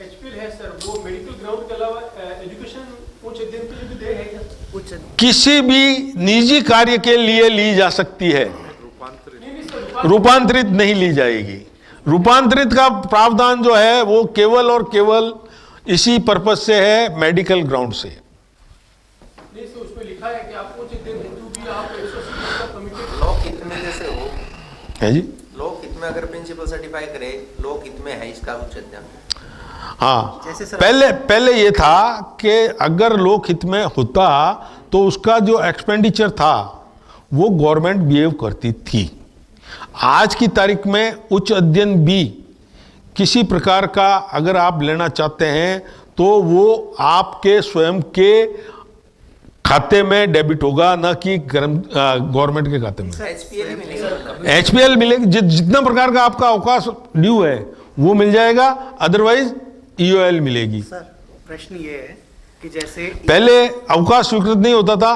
एचपीएल है सर, वो मेडिकल ग्राउंड के अलावा एजुकेशन उच्च अध्ययन के लिए भी दे है क्या? कुछ किसी भी निजी कार्य के लिए ली जा सकती है, नहीं सर, रूपांतरित नहीं ली जाएगी। रूपांतरित का प्रावधान जो है वो केवल और केवल इसी पर्पज से है, मेडिकल ग्राउंड से। नहीं सर, उसमें लिखा है कि आपको उच्च अध्ययन हेतु भी आप 180 का कमिटेड लोक हित में जैसे हो, है जी। लोक हित में अगर प्रिंसिपल सर्टिफाई करे, लोक हित में है इसका उच्च अध्ययन। हाँ, जैसे सर- पहले ये था कि अगर लोक हित में होता तो उसका जो एक्सपेंडिचर था वो गवर्नमेंट बिहेव करती थी। आज की तारीख में उच्च अध्ययन भी किसी प्रकार का अगर आप लेना चाहते हैं तो वो आपके स्वयं के खाते में डेबिट होगा, ना कि गवर्नमेंट के खाते में। एचपीएल ही मिलेगा। एचपीएल मिलेगी, जितना प्रकार का आपका अवकाश ड्यू है वो मिल जाएगा, अदरवाइज ईओएल मिलेगी। सर प्रश्न ये है कि जैसे पहले अवकाश स्वीकृत नहीं होता था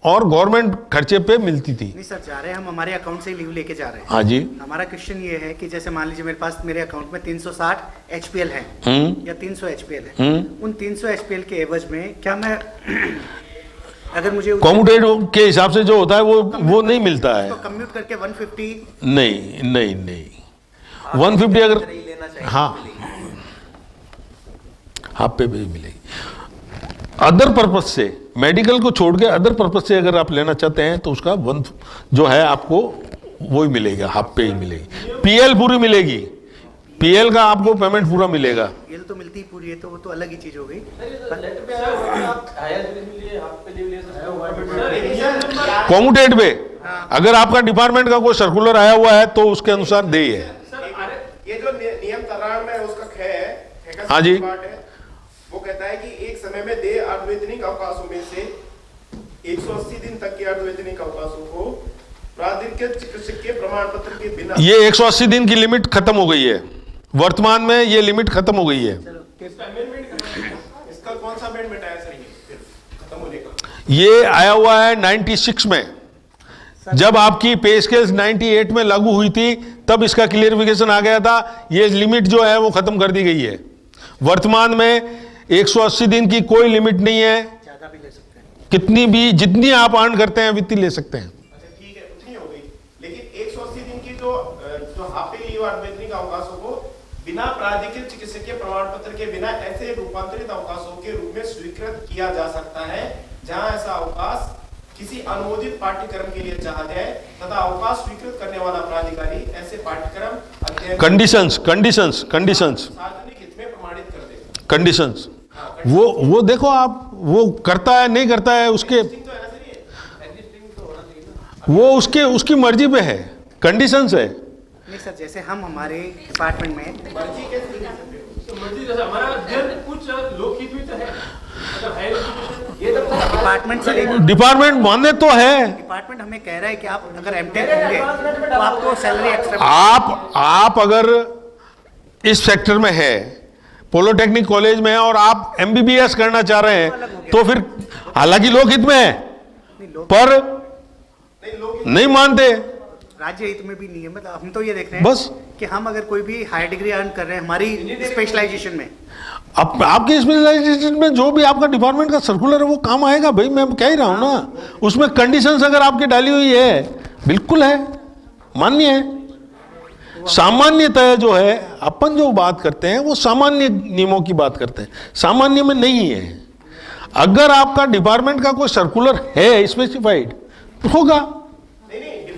और गवर्नमेंट खर्चे पे मिलती थी। नहीं सर, जा रहे हैं हम, हमारे अकाउंट से ही लीव लेके जा रहे हैं। हाँ जी। हमारा क्वेश्चन ये है कि जैसे मान लीजिए मेरे पास मेरे अकाउंट में 360 एचपीएल है या 300 एचपीएल है, उन 300 एचपीएल के एवज में क्या मैं अगर मुझे कॉम्यूटेड के हिसाब से जो होता है वो नहीं मिलता है। तो कम्यूट करके 150 नहीं 150 अगर ही लेना चाहिए। हाँ हाफ पे भी मिलेगी। अदर पर्पज से, मेडिकल को छोड़ के अदर पर्पज से अगर आप लेना चाहते हैं तो उसका वन जो है आपको वो ही मिलेगा, हाफ पे ही मिलेगी। पीएल पूरी मिलेगी, पीएल का आपको पेमेंट पूरा मिलेगा। ये तो मिलती ही पूरी है, तो वो तो अलग ही चीज हो गई। कॉम्यूटेड पे अगर आपका डिपार्टमेंट का कोई सर्कुलर आया हुआ है तो उसके अनुसार दे है। ये जो नियम तराण में उसका है हाँ जी। पार्ट है, वो कहता है कि एक समय में दे अर्धवैतनिक अवकाशों में से 180 दिन तक के अर्धवैतनिक अवकाशों को प्राधिकृत चिकित्सकीय प्रमाण पत्र के बिना। ये 180 दिन की लिमिट खत्म हो गई है, वर्तमान में ये लिमिट खत्म हो गई है। इसका अमेंडमेंट करना है। इसका कौन सा अमेंडमेंट आया सर, ये खत्म होने का? ये आया हुआ है 96 में, जब आपकी पे स्केल 98 में लागू हुई थी तब इसका क्लियरिफिकेशन आ गया था। ये लिमिट जो है वो खत्म कर दी गई है। वर्तमान में 180 दिन की कोई लिमिट नहीं है, ज्यादा भी ले सकते हैं। कितनी भी जितनी आप अर्न करते हैं वित्ती ले सकते हैं। अच्छा ठीक है, उतनी हो गई। लेकिन 180 दिन की जो हाफ लीव अर्धवैतनिक अवकाशों को बिना प्राधिकृत चिकित्सकीय प्रमाण पत्र के बिना ऐसे रूपांतरित अवकाशों के रूप में स्वीकृत किया जा सकता है जहां ऐसा अवकाश किसी अनुमोदित पाठ्यक्रम के लिए चाहा जाए तथा अवकाश स्वीकृत करने वाला प्राधिकारी ऐसे पाठ्यक्रम अध्ययन कंडीशंस सार्वजनिक हित में प्रमाणित कर दे। कंडीशंस वो देखो आप, वो करता है नहीं करता है उसके, तो है ना सर, ये वो उसकी मर्जी पे है, कंडीशंस है। नहीं सर, जैसे हम हमारे डिपार्टमेंट में मर्जी कैसे नहीं कर सकते? तो मर्जी जैसे हमारा अध्ययन कुछ लोकहित में तो है, अगर हायर एजुकेशन ये तब तक डिपार्टमेंट से डिपार्टमेंट माने तो है, डिपार्टमेंट हमें कह रहा है कि आप अगर एमटेक होंगे तो आपको सैलरी एक्स्ट्रा। आप अगर इस सेक्टर में है, पॉलिटेक्निक कॉलेज में है और आप एमबीबीएस करना चाह रहे हैं तो फिर हालांकि लोकहित में है पर नहीं मानते। राज्य हित में भी नहीं है, मतलब हम तो ये देख रहे हैं बस कि हम अगर कोई भी हायर डिग्री अर्न कर रहे हैं हमारी स्पेशलाइजेशन में, अब आपके स्पेशलाइजेशन में जो भी आपका डिपार्टमेंट का सर्कुलर है वो काम आएगा भाई, मैं कह ही रहा हूं ना। उसमें कंडीशंस अगर आपकी डाली हुई है, बिल्कुल है, मान्य है। सामान्यतः जो है अपन जो बात करते हैं वो सामान्य नियमों की बात करते हैं, सामान्य में नहीं है। अगर आपका डिपार्टमेंट का कोई सर्कुलर है स्पेसिफाइड तो होगा,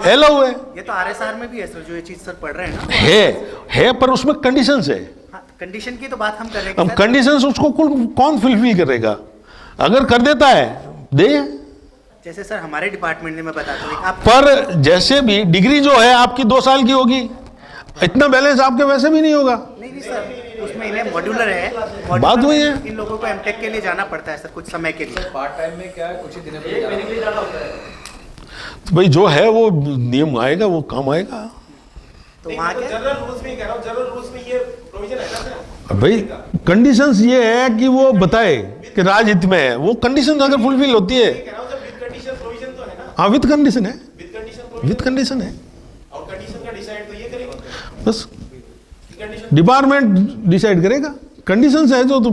एलाउ है। ये तो आरएसआर में भी है सर, जो ये चीज सर पढ़ रहे हैं ना, है पर उसमें कंडीशंस है। कंडीशन की तो बात हम कर रहे हैं अब कि सर, कंडीशंस उसको कौन फुलफिल करेगा? अगर कर देता है दे। जैसे सर हमारे डिपार्टमेंट में मैं बताता हूँ आप पर जैसे भी डिग्री जो है आपकी 2 साल की होगी, इतना बैलेंस आपके वैसे भी नहीं होगा। नहीं सर, उसमें इन्हें मॉड्यूलर है, बात मॉड्यूलर वही में है। इन लोगों को एमटेक के लिए जाना पड़ता है सर कुछ समय के लिए। पार्ट टाइम में क्या है, कुछ ही दिनों के लिए जाना होता है। तो भाई जो है वो नियम आएगा, वो काम आएगा। तो वहाँ के जनरल रूल्स में कह रहा हूँ, जनरल रूल्स में ये प्रोविजन है ना सर? भाई कंडीशंस ये है कि वो बताए कि राजहित में है, वो कंडीशन अगर फुलफिल होती है, कह रहा हूँ सर, विद कंडीशन प्रोविजन तो है ना? हाँ विद कंडीशन है। विद विद कंडीशन है, और कंडीशन का डिसाइड तो ये करेंगे, बस कंडीशन डिपार्टमेंट डिसाइड करेगा। कंडीशंस है जो, तो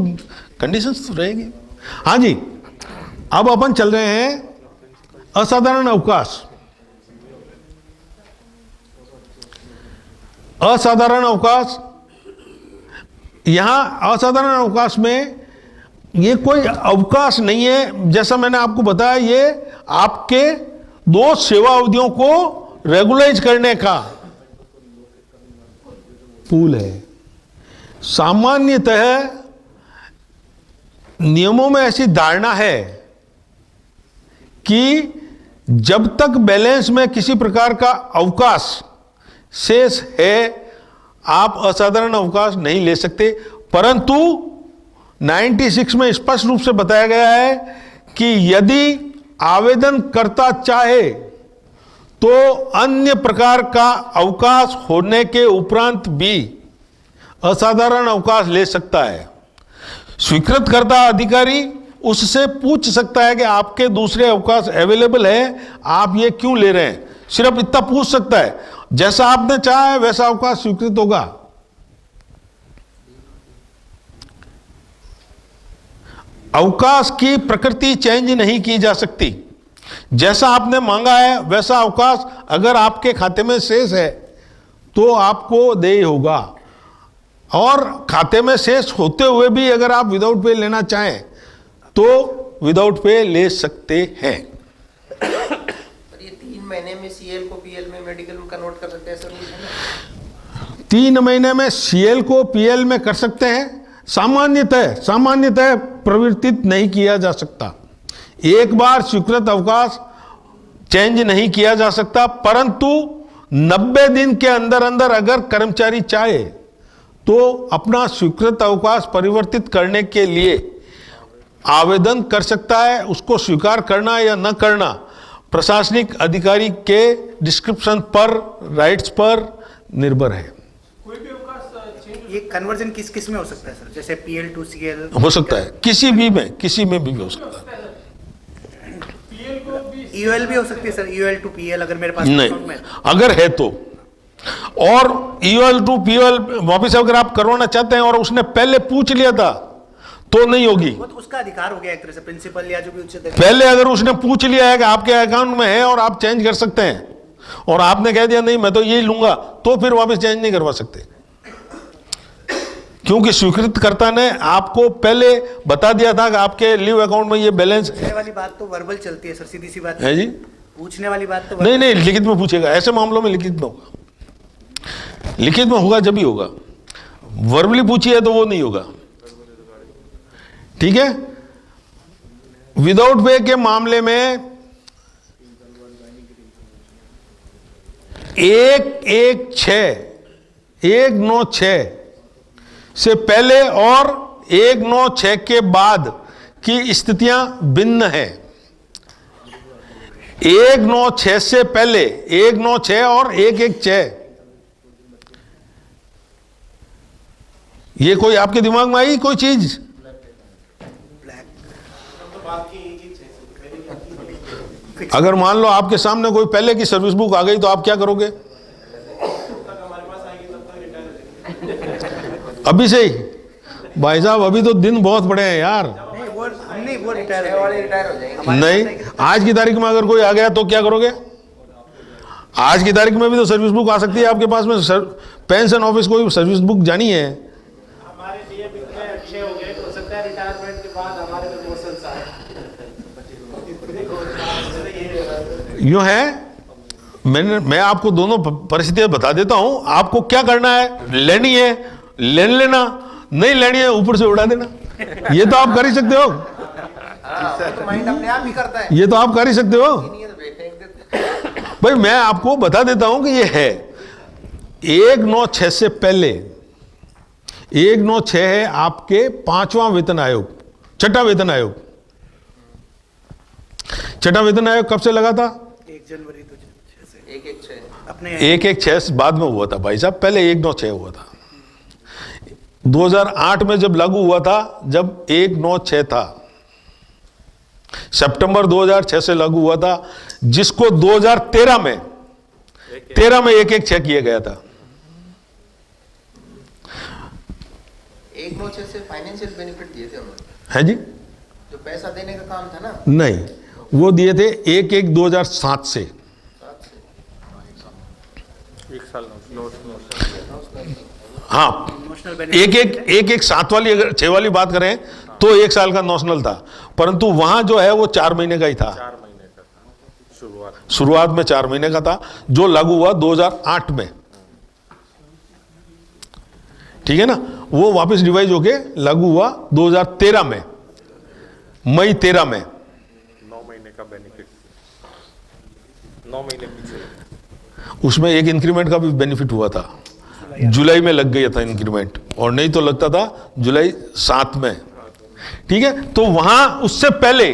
कंडीशंस तो रहेगी। हाँ जी, अब अपन चल रहे हैं असाधारण अवकाश। असाधारण अवकाश, यहां असाधारण अवकाश में ये कोई अवकाश नहीं है, जैसा मैंने आपको बताया, ये आपके 2 सेवा अवधियों को रेगुलाइज करने का पूल है। सामान्यतः नियमों में ऐसी धारणा है कि जब तक बैलेंस में किसी प्रकार का अवकाश शेष है, आप असाधारण अवकाश नहीं ले सकते। परंतु 96 में स्पष्ट रूप से बताया गया है कि यदि आवेदनकर्ता चाहे तो अन्य प्रकार का अवकाश होने के उपरांत भी असाधारण अवकाश ले सकता है। स्वीकृतकर्ता अधिकारी उससे पूछ सकता है कि आपके दूसरे अवकाश अवेलेबल है, आप ये क्यों ले रहे हैं, सिर्फ इतना पूछ सकता है। जैसा आपने चाहा है वैसा अवकाश स्वीकृत होगा। अवकाश की प्रकृति चेंज नहीं की जा सकती। जैसा आपने मांगा है वैसा अवकाश अगर आपके खाते में शेष है तो आपको देय होगा, और खाते में शेष होते हुए भी अगर आप विदाउट पे लेना चाहें तो विदाउट पे ले सकते हैं। पर ये 3 महीने में सीएल को पीएल में, मेडिकल में कन्वर्ट कर सकते हैं सर? 3 महीने में सीएल को पीएल में कर सकते हैं। सामान्यतः प्रवर्तित नहीं किया जा सकता। एक बार स्वीकृत अवकाश चेंज नहीं किया जा सकता, परंतु 90 दिन के अंदर अंदर अगर कर्मचारी चाहे तो अपना स्वीकृत अवकाश परिवर्तित करने के लिए आवेदन कर सकता है। उसको स्वीकार करना या न करना प्रशासनिक अधिकारी के डिस्क्रिप्शन पर, राइट्स पर निर्भर है। कोई भी अवकाश चेंज ये कन्वर्जन किस किस में हो सकता है सर? जैसे पीएल टू सीएल हो सकता है, किसी में भी हो सकता है। पीएल को भी ईओएल भी हो सकती है सर, ईओएल टू पीएल अगर मेरे पास अकाउंट में नहीं, अगर है तो। और ईओएल टू पीएल वापिस अगर आप करवाना चाहते हैं और उसने पहले पूछ लिया था तो नहीं होगी। वो तो उसका अधिकार हो गया एक तरह से, प्रिंसिपल या जो भी उच्च पहले अगर उसने पूछ लिया है कि आपके अकाउंट में है और आप चेंज कर सकते हैं, और आपने कह दिया नहीं मैं तो यही लूंगा, तो फिर वापस चेंज नहीं करवा सकते, क्योंकि स्वीकृतकर्ता ने आपको पहले बता दिया था कि आपके लीव अकाउंट में ये बैलेंस पूछने वाली बात तो वर्बल चलती है सर, सीधी सी बात है जी। पूछने वाली बात तो नहीं नहीं, लिखित में पूछेगा। ऐसे मामलों में लिखित में होगा, लिखित में होगा जब ही होगा। वर्बली पूछी है तो वो नहीं होगा, ठीक है। विदाउट पे के मामले में 196 से पहले और 196 के बाद की स्थितियां भिन्न है। 196 से पहले 196 और 116, ये कोई आपके दिमाग में आई कोई चीज? अगर मान लो आपके सामने कोई पहले की सर्विस बुक आ गई तो आप क्या करोगे? अभी से ही भाई साहब, अभी तो दिन बहुत बड़े हैं यार। वो रिटायर वाले रिटायर हो जाएंगे। नहीं, आज की तारीख में अगर कोई आ गया तो क्या करोगे? आज की तारीख में भी तो सर्विस बुक आ सकती है आपके पास में। पेंशन ऑफिस कोई सर्विस बुक जानी है? हमारे लिए भी इतने अच्छे हो गए, हो सकता है रिटायरमेंट के बाद हमारे प्रमोशन आए। यूं है, मैं आपको दोनों परिस्थितियां बता देता हूं। आपको क्या करना है, लेनी है ले लेना, नहीं लेनी है ऊपर से उड़ा देना। ये तो आप कर ही सकते हो, तो माइंड अपने आप ही करता है। ये तो आप कर ही सकते हो नहीं है तो फेंक देते हैं। भाई। मैं आपको बता देता हूं कि ये है 196 से पहले। 196 है आपके 5वां वेतन आयोग, 6ठा वेतन आयोग। 6ठा वेतन आयोग कब से लगा था? 1 जनवरी 2006 से 116 अपने 116 बाद में हुआ था भाई साहब, पहले 196 हुआ था। 2008 में जब लागू हुआ था, जब 196 था, सितंबर 2006 से लागू हुआ था, जिसको 2013 में 13 में एक चेक किया गया था। 196 से फाइनेंशियल बेनिफिट दिए थे उन्होंने, है जी? जो पैसा देने का काम था ना। नहीं, वो दिए थे 1/1/2007 से। हाँ, एक 7 वाली अगर 6 वाली बात करें तो 1 साल का नॉशनल था, परंतु वहां जो है वो 4 महीने का ही था। 4 महीने का था शुरुआत में 4 महीने का था, जो लागू हुआ 2008 में। ठीक है ना? वो वापस रिवाइज होके लागू हुआ 2013 में, मई 13 में। 9 महीने का बेनिफिट, 9 महीने पीछे उसमें एक इंक्रीमेंट का भी बेनिफिट हुआ था, जुलाई में लग गया था इंक्रीमेंट, और नहीं तो लगता था जुलाई 7 में। ठीक है? तो वहां उससे पहले,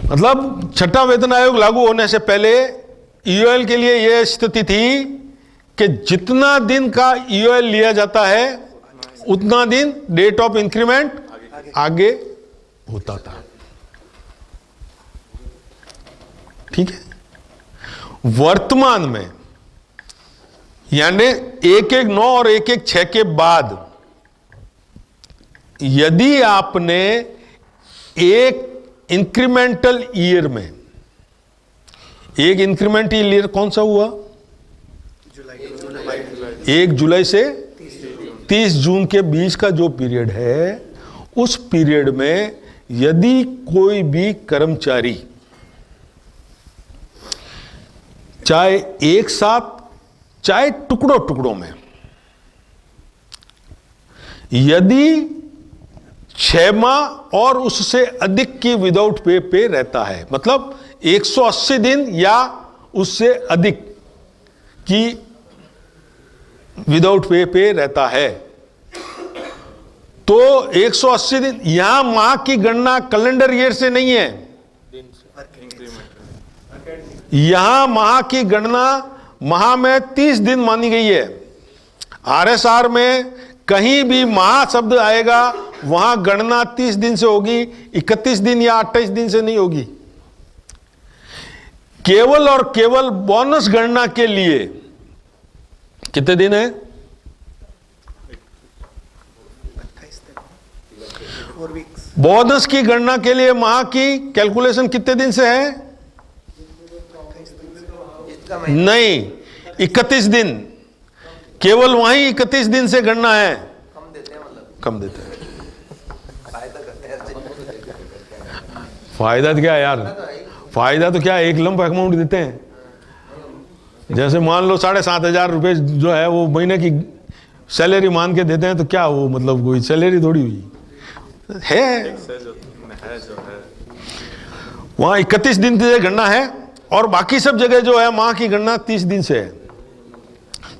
मतलब छठा वेतन आयोग लागू होने से पहले ईओएल के लिए यह स्थिति थी कि जितना दिन का ईओएल लिया जाता है उतना दिन डेट ऑफ इंक्रीमेंट आगे होता था। ठीक है? वर्तमान में यानी 1/1/9 और 1/1/6 के बाद यदि आपने एक इंक्रीमेंटल ईयर में, एक इंक्रीमेंटल ईयर कौन सा हुआ? 1 जुलाई से 30 जून के बीच का जो पीरियड है, उस पीरियड में यदि कोई भी कर्मचारी चाहे एक साथ चाहे टुकड़ों टुकड़ों में यदि 6 माह और उससे अधिक की विदाउट पे रहता है, मतलब 180 दिन या उससे अधिक की विदाउट पे रहता है, तो 180 दिन, यहां माह की गणना कैलेंडर ईयर से नहीं है, यहां माह की गणना माह में 30 दिन मानी गई है। आरएसआर में कहीं भी माह शब्द आएगा वहां गणना 30 दिन से होगी, 31 दिन या 28 दिन से नहीं होगी। केवल और केवल बोनस गणना के लिए कितने दिन है? 4 वीक्स। बोनस की गणना के लिए माह की कैलकुलेशन कितने दिन से है? नहीं, 31 दिन। केवल वहीं 31 दिन से गणना है। कम देते हैं, मतलब कम देते हैं। फायदा करते हैं। फायदा तो क्या है यार, फायदा तो क्या है, एक लंप अमाउंट देते हैं। जैसे मान लो 7,500 रुपये जो है वो महीने की सैलरी मान के देते हैं, तो क्या वो मतलब कोई सैलरी थोड़ी हुई है। वहां 31 दिन से गणना है और बाकी सब जगह जो है माह की गणना 30 दिन से है।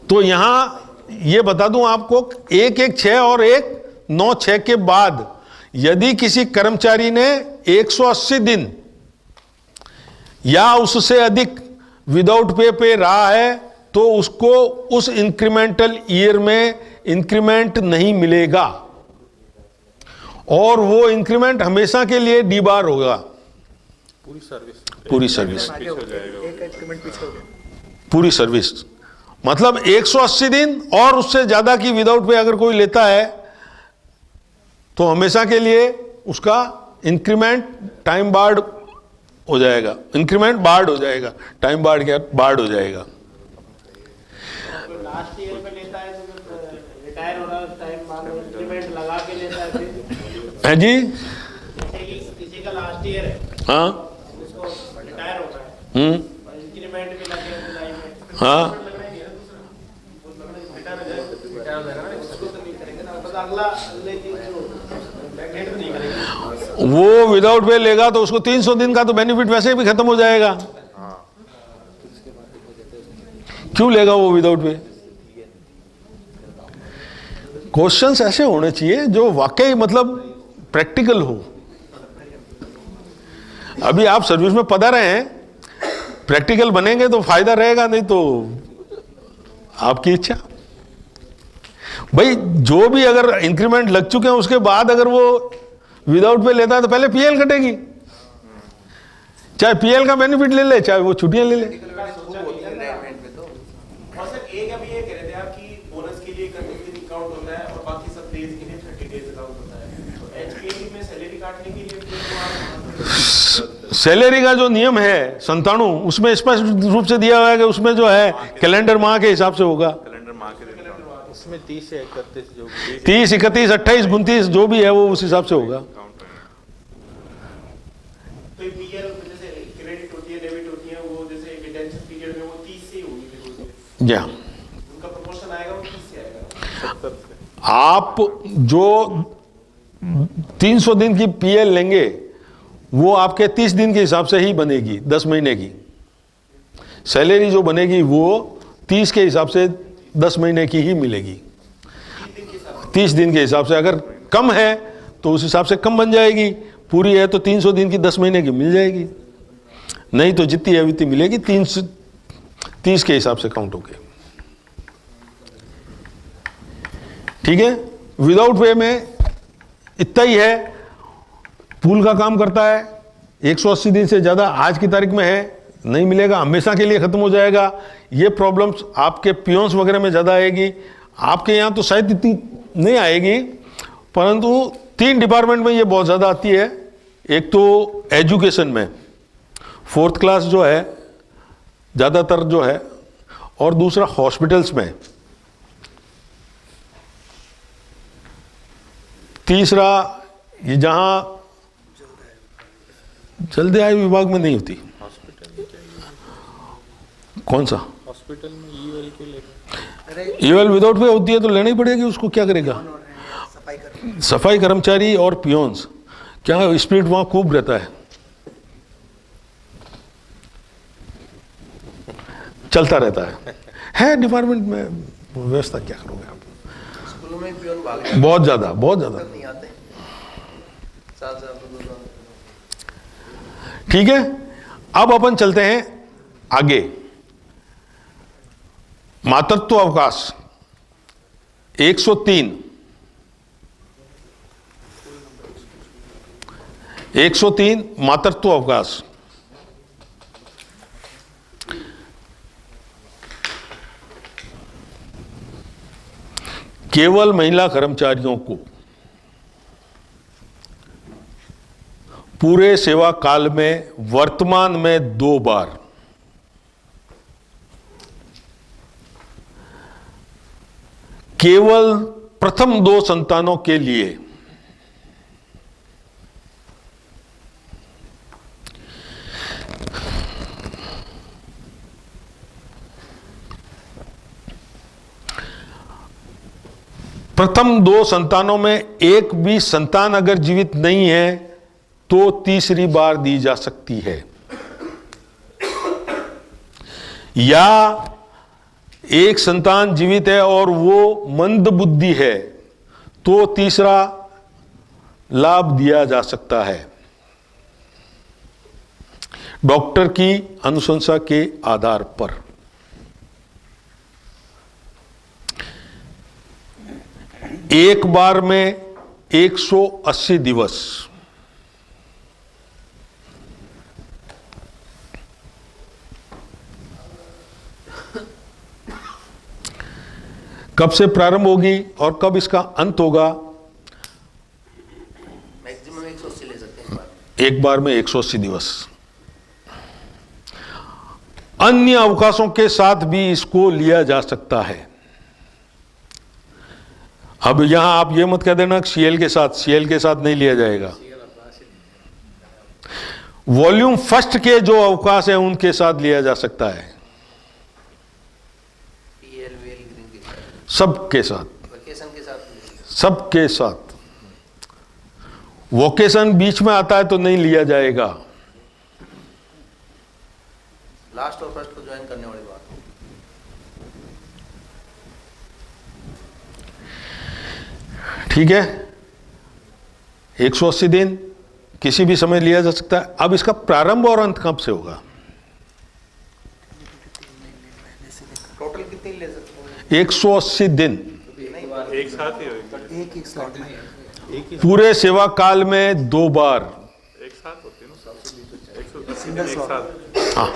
तो यहां ये बता दूं आपको, 1/1/6 और 1/9/6 के बाद यदि किसी कर्मचारी ने 180 दिन या उससे अधिक विदाउट पे रहा है, तो उसको उस इंक्रीमेंटल ईयर में इंक्रीमेंट नहीं मिलेगा और वो इंक्रीमेंट हमेशा के लिए डीबार होगा। पूरी सर्विस पूरी सर्विस मतलब 180 दिन और उससे ज्यादा की विदाउट पे अगर कोई लेता है तो हमेशा के लिए उसका इंक्रीमेंट टाइम बार्ड हो जाएगा, इंक्रीमेंट बार्ड हो जाएगा, टाइम बार्ड क्या बार्ड हो जाएगा। लास्ट ईयर में लेता है तो रिटायर हो रहा है उस टाइम मान लो इंक्रीमेंट लगा के लेता है, फिर है जी? किसी का लास्ट ईयर है, हाँ, उसको रिटायर होना है, इंक्रीमेंट भी लगे जुलाई में, हाँ, अगला वो विदाउट पे लेगा तो उसको 300 दिन का तो बेनिफिट वैसे भी खत्म हो जाएगा। क्यों लेगा वो विदाउट पे? क्वेश्चंस ऐसे होने चाहिए जो वाकई मतलब प्रैक्टिकल हो। अभी आप सर्विस में पधारे हैं, प्रैक्टिकल बनेंगे तो फायदा रहेगा, नहीं तो आपकी इच्छा। भाई जो भी अगर इंक्रीमेंट लग चुके हैं उसके बाद अगर वो विदाउट पे लेता है तो पहले पीएल कटेगी, चाहे पीएल का बेनिफिट ले ले चाहे वो छुट्टियां ले ले। एक अभी ये कह रहे थे आप कि बोनस के लिए 31 दिन काउंट होता है और बाकी सब डेज के लिए 30 डेज काउंट होता है। तो एचपीएल में सैलरी काटने के लिए फिर तो आप सैलरी का जो नियम है 97 उसमें स्पष्ट रूप से दिया हुआ है कि उसमें जो है कैलेंडर माह के हिसाब से होगा। कैलेंडर माह के दिन उसमें 30 से 31 जो 30, 31, 28, 29 जो भी है वो उस हिसाब से होगा। काउंट है। तो ये पीएल जैसे क्रेडिट होती है, डेबिट होती है, वो जैसे रिटेंशन पीरियड में वो 30 से ही होगी फिर उसमें। जी हाँ, उनका प्रोपोर्शन आएगा वो 30 से आएगा। 70 से। आप जो 300 दिन की पीएल लेंगे वो आपके 30 दिन के हिसाब से ही बनेगी। 10 महीने की सैलरी जो बनेगी वो 30 के हिसाब से 10 महीने की ही मिलेगी। 30 दिन के हिसाब से, अगर कम है तो उस हिसाब से कम बन जाएगी, पूरी है तो 300 दिन की 10 महीने की मिल जाएगी, नहीं तो जितनी है उतनी मिलेगी। 30 के हिसाब से काउंट होगी। ठीक है, विदाउट पे में इतना ही है। पूल का काम करता है 180 दिन से ज़्यादा आज की तारीख में है, नहीं मिलेगा, हमेशा के लिए ख़त्म हो जाएगा। ये प्रॉब्लम्स आपके पियोन्स वगैरह में ज़्यादा आएगी, आपके यहाँ तो शायद इतनी नहीं आएगी, परंतु 3 डिपार्टमेंट में ये बहुत ज़्यादा आती है। एक तो एजुकेशन में 4th क्लास जो है ज़्यादातर जो है, और दूसरा हॉस्पिटल्स में, तीसरा ये जहाँ जल्दी आय विभाग में नहीं होती। कौन सा हॉस्पिटल में ईवेल के लिए ईवेल विदाउट पे होती है तो लेनी पड़ेगी, उसको क्या करेगा। सफाई कर्मचारी और पियोन्स, क्या स्पीड वहां खूब रहता है, चलता रहता है डिपार्टमेंट में व्यवस्था, क्या करोगे आप। स्कूलों में पियोन भाग जाते हैं, बहुत ज्यादा नहीं आते साल साल 2 साल। ठीक है, अब अपन चलते हैं आगे। मातृत्व अवकाश 103 मातृत्व अवकाश। केवल महिला कर्मचारियों को पूरे सेवा काल में वर्तमान में 2 बार केवल प्रथम 2 संतानों के लिए प्रथम 2 संतानों में एक भी संतान अगर जीवित नहीं है तो तीसरी बार दी जा सकती है, या एक संतान जीवित है और वो मंद बुद्धि है तो तीसरा लाभ दिया जा सकता है डॉक्टर की अनुशंसा के आधार पर। एक बार में 180 दिवस। कब से प्रारंभ होगी और कब इसका अंत होगा? मैक्सिमम 180 ले सकते हैं एक बार में 180 दिवस। अन्य अवकाशों के साथ भी इसको लिया जा सकता है। अब यहां आप ये मत कह देना सीएल के साथ नहीं लिया जाएगा। वॉल्यूम फर्स्ट के जो अवकाश है उनके साथ लिया जा सकता है, सबके साथ, वैकेशन के साथ, सबके साथ। वोकेशन बीच में आता है तो नहीं लिया जाएगा। लास्ट और फर्स्ट को ज्वाइन करने वाली बात। ठीक है, 180 दिन किसी भी समय लिया जा सकता है। अब इसका प्रारंभ और अंत कब से होगा? टोटल कितनी ले सकते हैं? 180 दिन एक साथ ही होगा, एक स्लॉट में पूरे सेवा काल में 2 बार। एक साथ होती है ना, 180 दिन एक साथ। हाँ,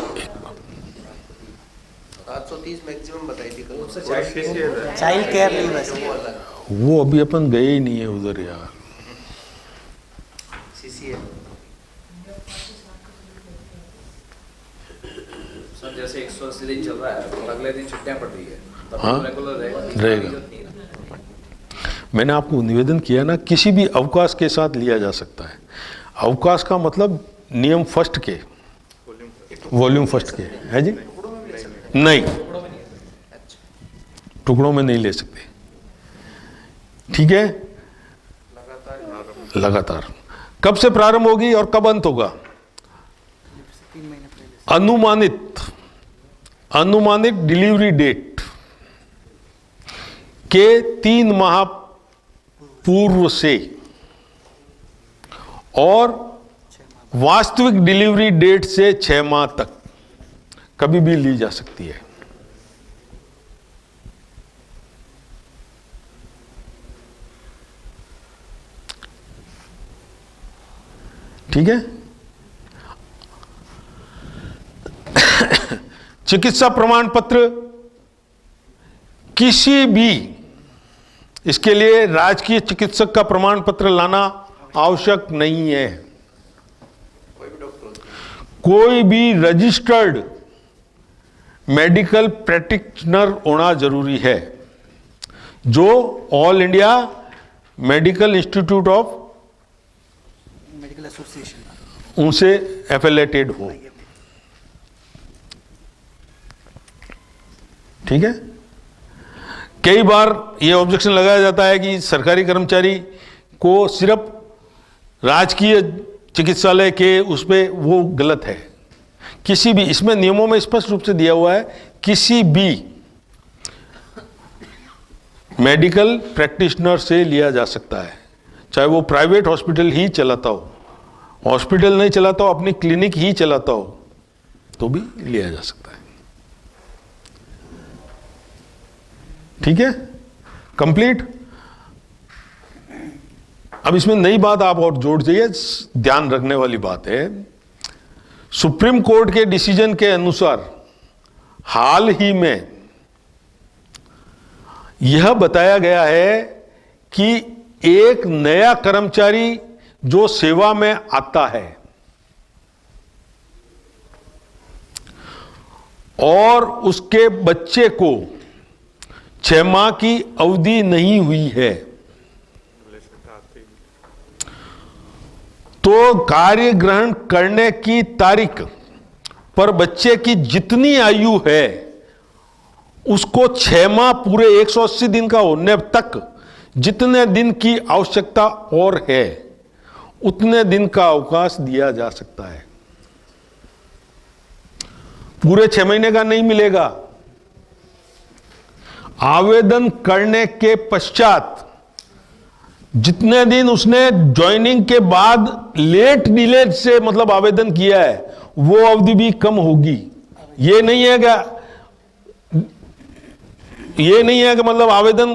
730 मैक्सिमम बताई थी कल। चाइल्ड केयर लीव है वो अलग वो अभी अपन गए ही नहीं है उधर यार। CCL। सर जैसे 180 दिन चल रहा है और अगले दिन छुट्टियां पड़ रही है तब हाँ, तो रेगुलर रहेगा। मैंने आपको निवेदन किया ना, किसी भी अवकाश के साथ लिया जा सकता है। अवकाश का मतलब नियम फर्स्ट के, वॉल्यूम फर्स्ट के है जी, नहीं टुकड़ों में नहीं ले सकते, ठीक है। लगातार कब से प्रारंभ होगी और कब अंत होगा? 3 महीने पहले। अनुमानित डिलीवरी डेट के 3 माह पूर्व से और वास्तविक डिलीवरी डेट से 6 माह तक कभी भी ली जा सकती है। ठीक है। चिकित्सा प्रमाण पत्र किसी भी, इसके लिए राजकीय चिकित्सक का प्रमाण पत्र लाना आवश्यक नहीं है। कोई भी रजिस्टर्ड मेडिकल प्रैक्टिशनर होना जरूरी है, जो all India medical institute of medical association उनसे एफिलेटेड हो। ठीक है। कई बार यह ऑब्जेक्शन लगाया जाता है कि सरकारी कर्मचारी को सिर्फ राजकीय चिकित्सालय के उस पे, वो गलत है। किसी भी, इसमें नियमों में स्पष्ट रूप से दिया हुआ है, किसी भी मेडिकल प्रैक्टिशनर से लिया जा सकता है, चाहे वो प्राइवेट हॉस्पिटल ही चलाता हो, हॉस्पिटल नहीं चलाता हो, अपनी क्लिनिक ही चलाता हो, तो भी लिया जा सकता है। ठीक है, कंप्लीट। अब इसमें नई बात आप और जोड़ जाइए, ध्यान रखने वाली बात है। सुप्रीम कोर्ट के डिसीजन के अनुसार हाल ही में यह बताया गया है कि एक नया कर्मचारी जो सेवा में आता है और उसके बच्चे को 6 माह की अवधि नहीं हुई है, तो कार्य ग्रहण करने की तारीख पर बच्चे की जितनी आयु है उसको 6 माह पूरे 180 दिन का होने तक जितने दिन की आवश्यकता और है उतने दिन का अवकाश दिया जा सकता है। पूरे 6 महीने का नहीं मिलेगा। आवेदन करने के पश्चात जितने दिन उसने ज्वाइनिंग के बाद लेट डिलेट से मतलब आवेदन किया है, वो अवधि भी कम होगी। ये नहीं है कि मतलब आवेदन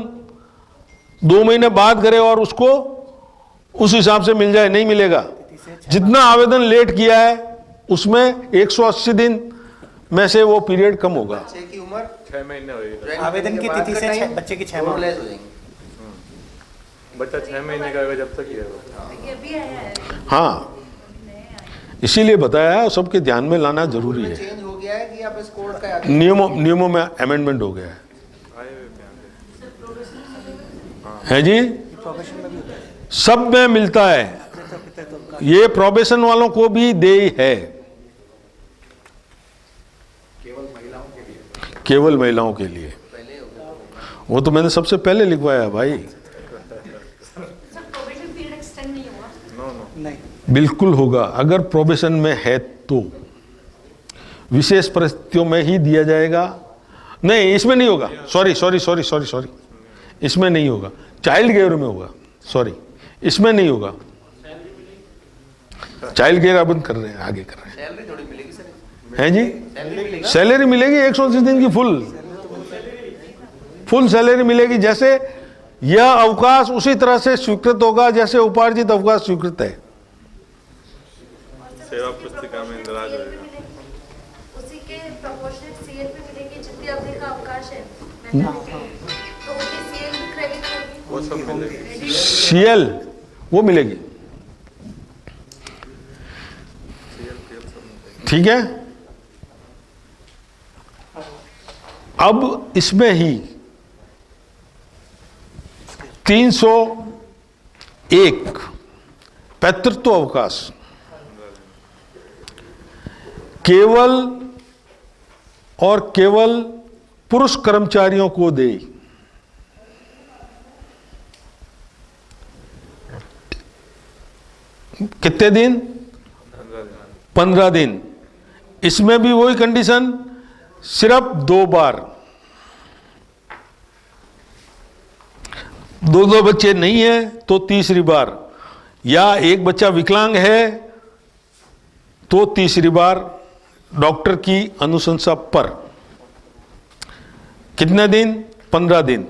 2 महीने बाद करे और उसको उस हिसाब से मिल जाए, नहीं मिलेगा। जितना आवेदन लेट किया है उसमें 180 दिन में से वो पीरियड कम होगा। बच्चे की उम्र 6 महीने होगी। आवेदन की तिथि से बच्चे की 6 माह लेस हो जाएंगे। बच्चा 6 महीने का होगा जब तक ये होगा। ये भी आया है। हाँ, इसीलिए बताया है, सबके ध्यान में लाना जरूरी है। चेंज हो गया है कि आप इस कोड का नियमों में अमेंडमेंट हो गया है। आए हुए बयान है जी, प्रोबेशन में भी होता है। सब में मिलता है। ये प्रोबेशन वालों को भी दे है, केवल महिलाओं के लिए। वो तो मैंने सबसे पहले लिखवाया भाई। सर प्रोबेशन पीरियड एक्सटेंड नहीं हुआ? नहीं, बिल्कुल होगा, अगर प्रोबेशन में है तो विशेष परिस्थितियों में ही दिया जाएगा। नहीं, इसमें नहीं होगा। सॉरी, इसमें नहीं होगा। चाइल्ड केयर में होगा। सॉरी, इसमें नहीं होगा। चाइल्ड केयर अब कर रहे हैं, आगे कर रहे हैं। सैलरी थोड़ी मिलेगी सर। हैं जी, सैलरी मिलेगी। सैलरी मिलेगी 180 दिन की फुल सैलरी मिलेगी। जैसे यह अवकाश उसी तरह से स्वीकृत होगा जैसे उपार्जित अवकाश स्वीकृत है। सेवा पुस्तिका में इंदराज होगा। उसी के प्रोपोर्शनेट सीएल पे मिलेगी जितनी तो OTCL भी क्रेडिट होगी? वो सब मिलेगी। CL वो मिलेगी, ठीक है। अब इसमें ही 301 पैतृत्व अवकाश केवल और केवल पुरुष कर्मचारियों को दे। कितने दिन? 15 दिन। इसमें भी वही कंडीशन, सिर्फ 2 बार। 2 बच्चे नहीं है तो तीसरी बार, या एक बच्चा विकलांग है तो तीसरी बार डॉक्टर की अनुशंसा पर। कितने दिन? 15 दिन।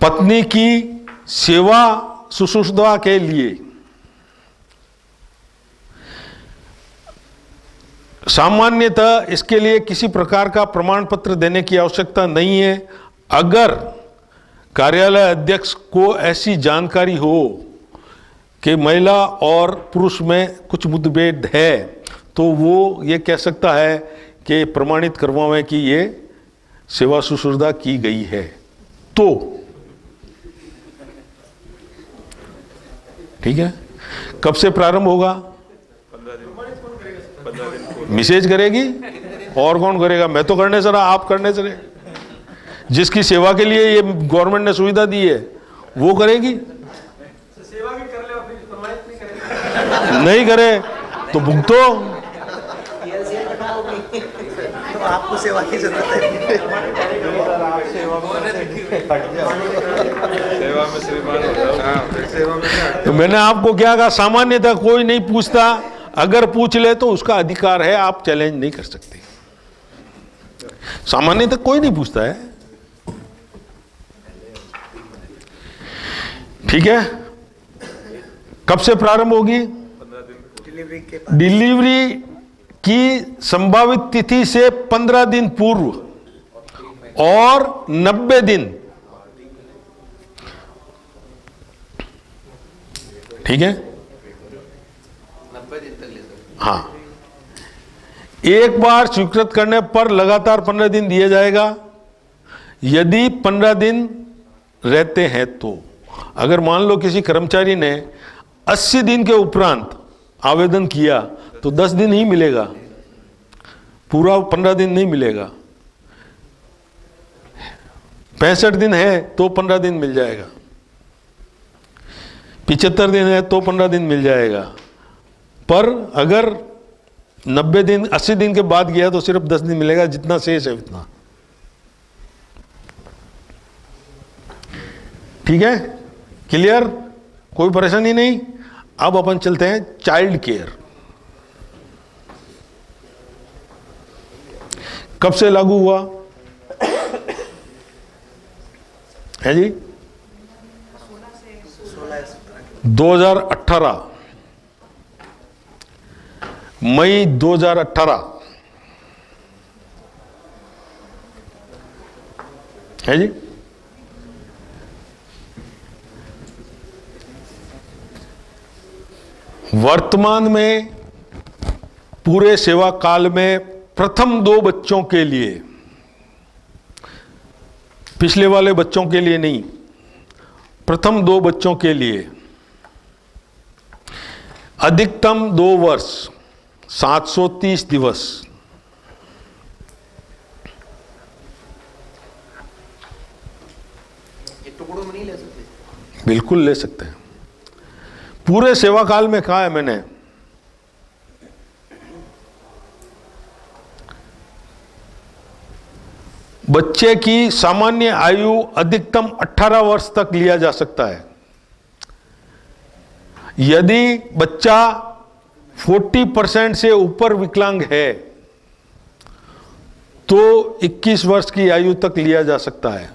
पत्नी की सेवा शुश्रूषा के लिए सामान्यतः इसके लिए किसी प्रकार का प्रमाण पत्र देने की आवश्यकता नहीं है। अगर कार्यालय अध्यक्ष को ऐसी जानकारी हो कि महिला और पुरुष में कुछ मुठभेड़ है, तो वो ये कह सकता है कि प्रमाणित करवाएं कि ये सेवा शुश्रूषा की गई है। तो ठीक है, कब से प्रारंभ होगा? 15 दिन। मिसेज करेगी, और कौन करेगा? मैं तो करने जरा, आप करने जरा। जिसकी सेवा के लिए ये गवर्नमेंट ने सुविधा दी है वो करेगी। सेवा भी कर ले और फिर प्रमाणित नहीं करेगा। नहीं करे तो भुगतो। तो आपको सेवा की जरूरत है। सेवा में श्रीमान हो जाओ। हाँ, फिर सेवा में क्या? तो मैंने आपको क्या कहा, सामान्यतः कोई नहीं पूछता, अगर पूछ ले तो उसका अधिकार है, आप चैलेंज नहीं कर सकते। सामान्यतः कोई नहीं पूछता है, ठीक है। कब से प्रारंभ होगी? डिलीवरी के बाद। डिलीवरी की संभावित तिथि से 15 दिन पूर्व और 90 दिन, ठीक है। 90 दिन तक ले सकते। हाँ, एक बार स्वीकृत करने पर लगातार 15 दिन दिया जाएगा। यदि 15 दिन रहते हैं तो, अगर मान लो किसी कर्मचारी ने 80 दिन के उपरांत आवेदन किया तो 10 दिन ही मिलेगा, पूरा 15 दिन नहीं मिलेगा। 65 दिन है तो 15 दिन मिल जाएगा, 75 दिन है तो 15 दिन मिल जाएगा। पर अगर 90 दिन 80 दिन के बाद गया तो सिर्फ 10 दिन मिलेगा, जितना शेष है उतना, ठीक है। क्लियर? कोई परेशानी नहीं। अब अपन चलते हैं चाइल्ड केयर। कब से लागू हुआ है जी? 2018 मई 2018 है जी। वर्तमान में पूरे सेवा काल में प्रथम 2 बच्चों के लिए, पिछले वाले बच्चों के लिए नहीं, प्रथम 2 बच्चों के लिए अधिकतम 2 वर्ष 730 दिवस ये टुकड़ों में नहीं ले सकते? बिल्कुल ले सकते हैं। पूरे सेवा काल में कहा है मैंने, बच्चे की सामान्य आयु अधिकतम 18 वर्ष तक लिया जा सकता है। यदि बच्चा 40% से ऊपर विकलांग है तो 21 वर्ष की आयु तक लिया जा सकता है,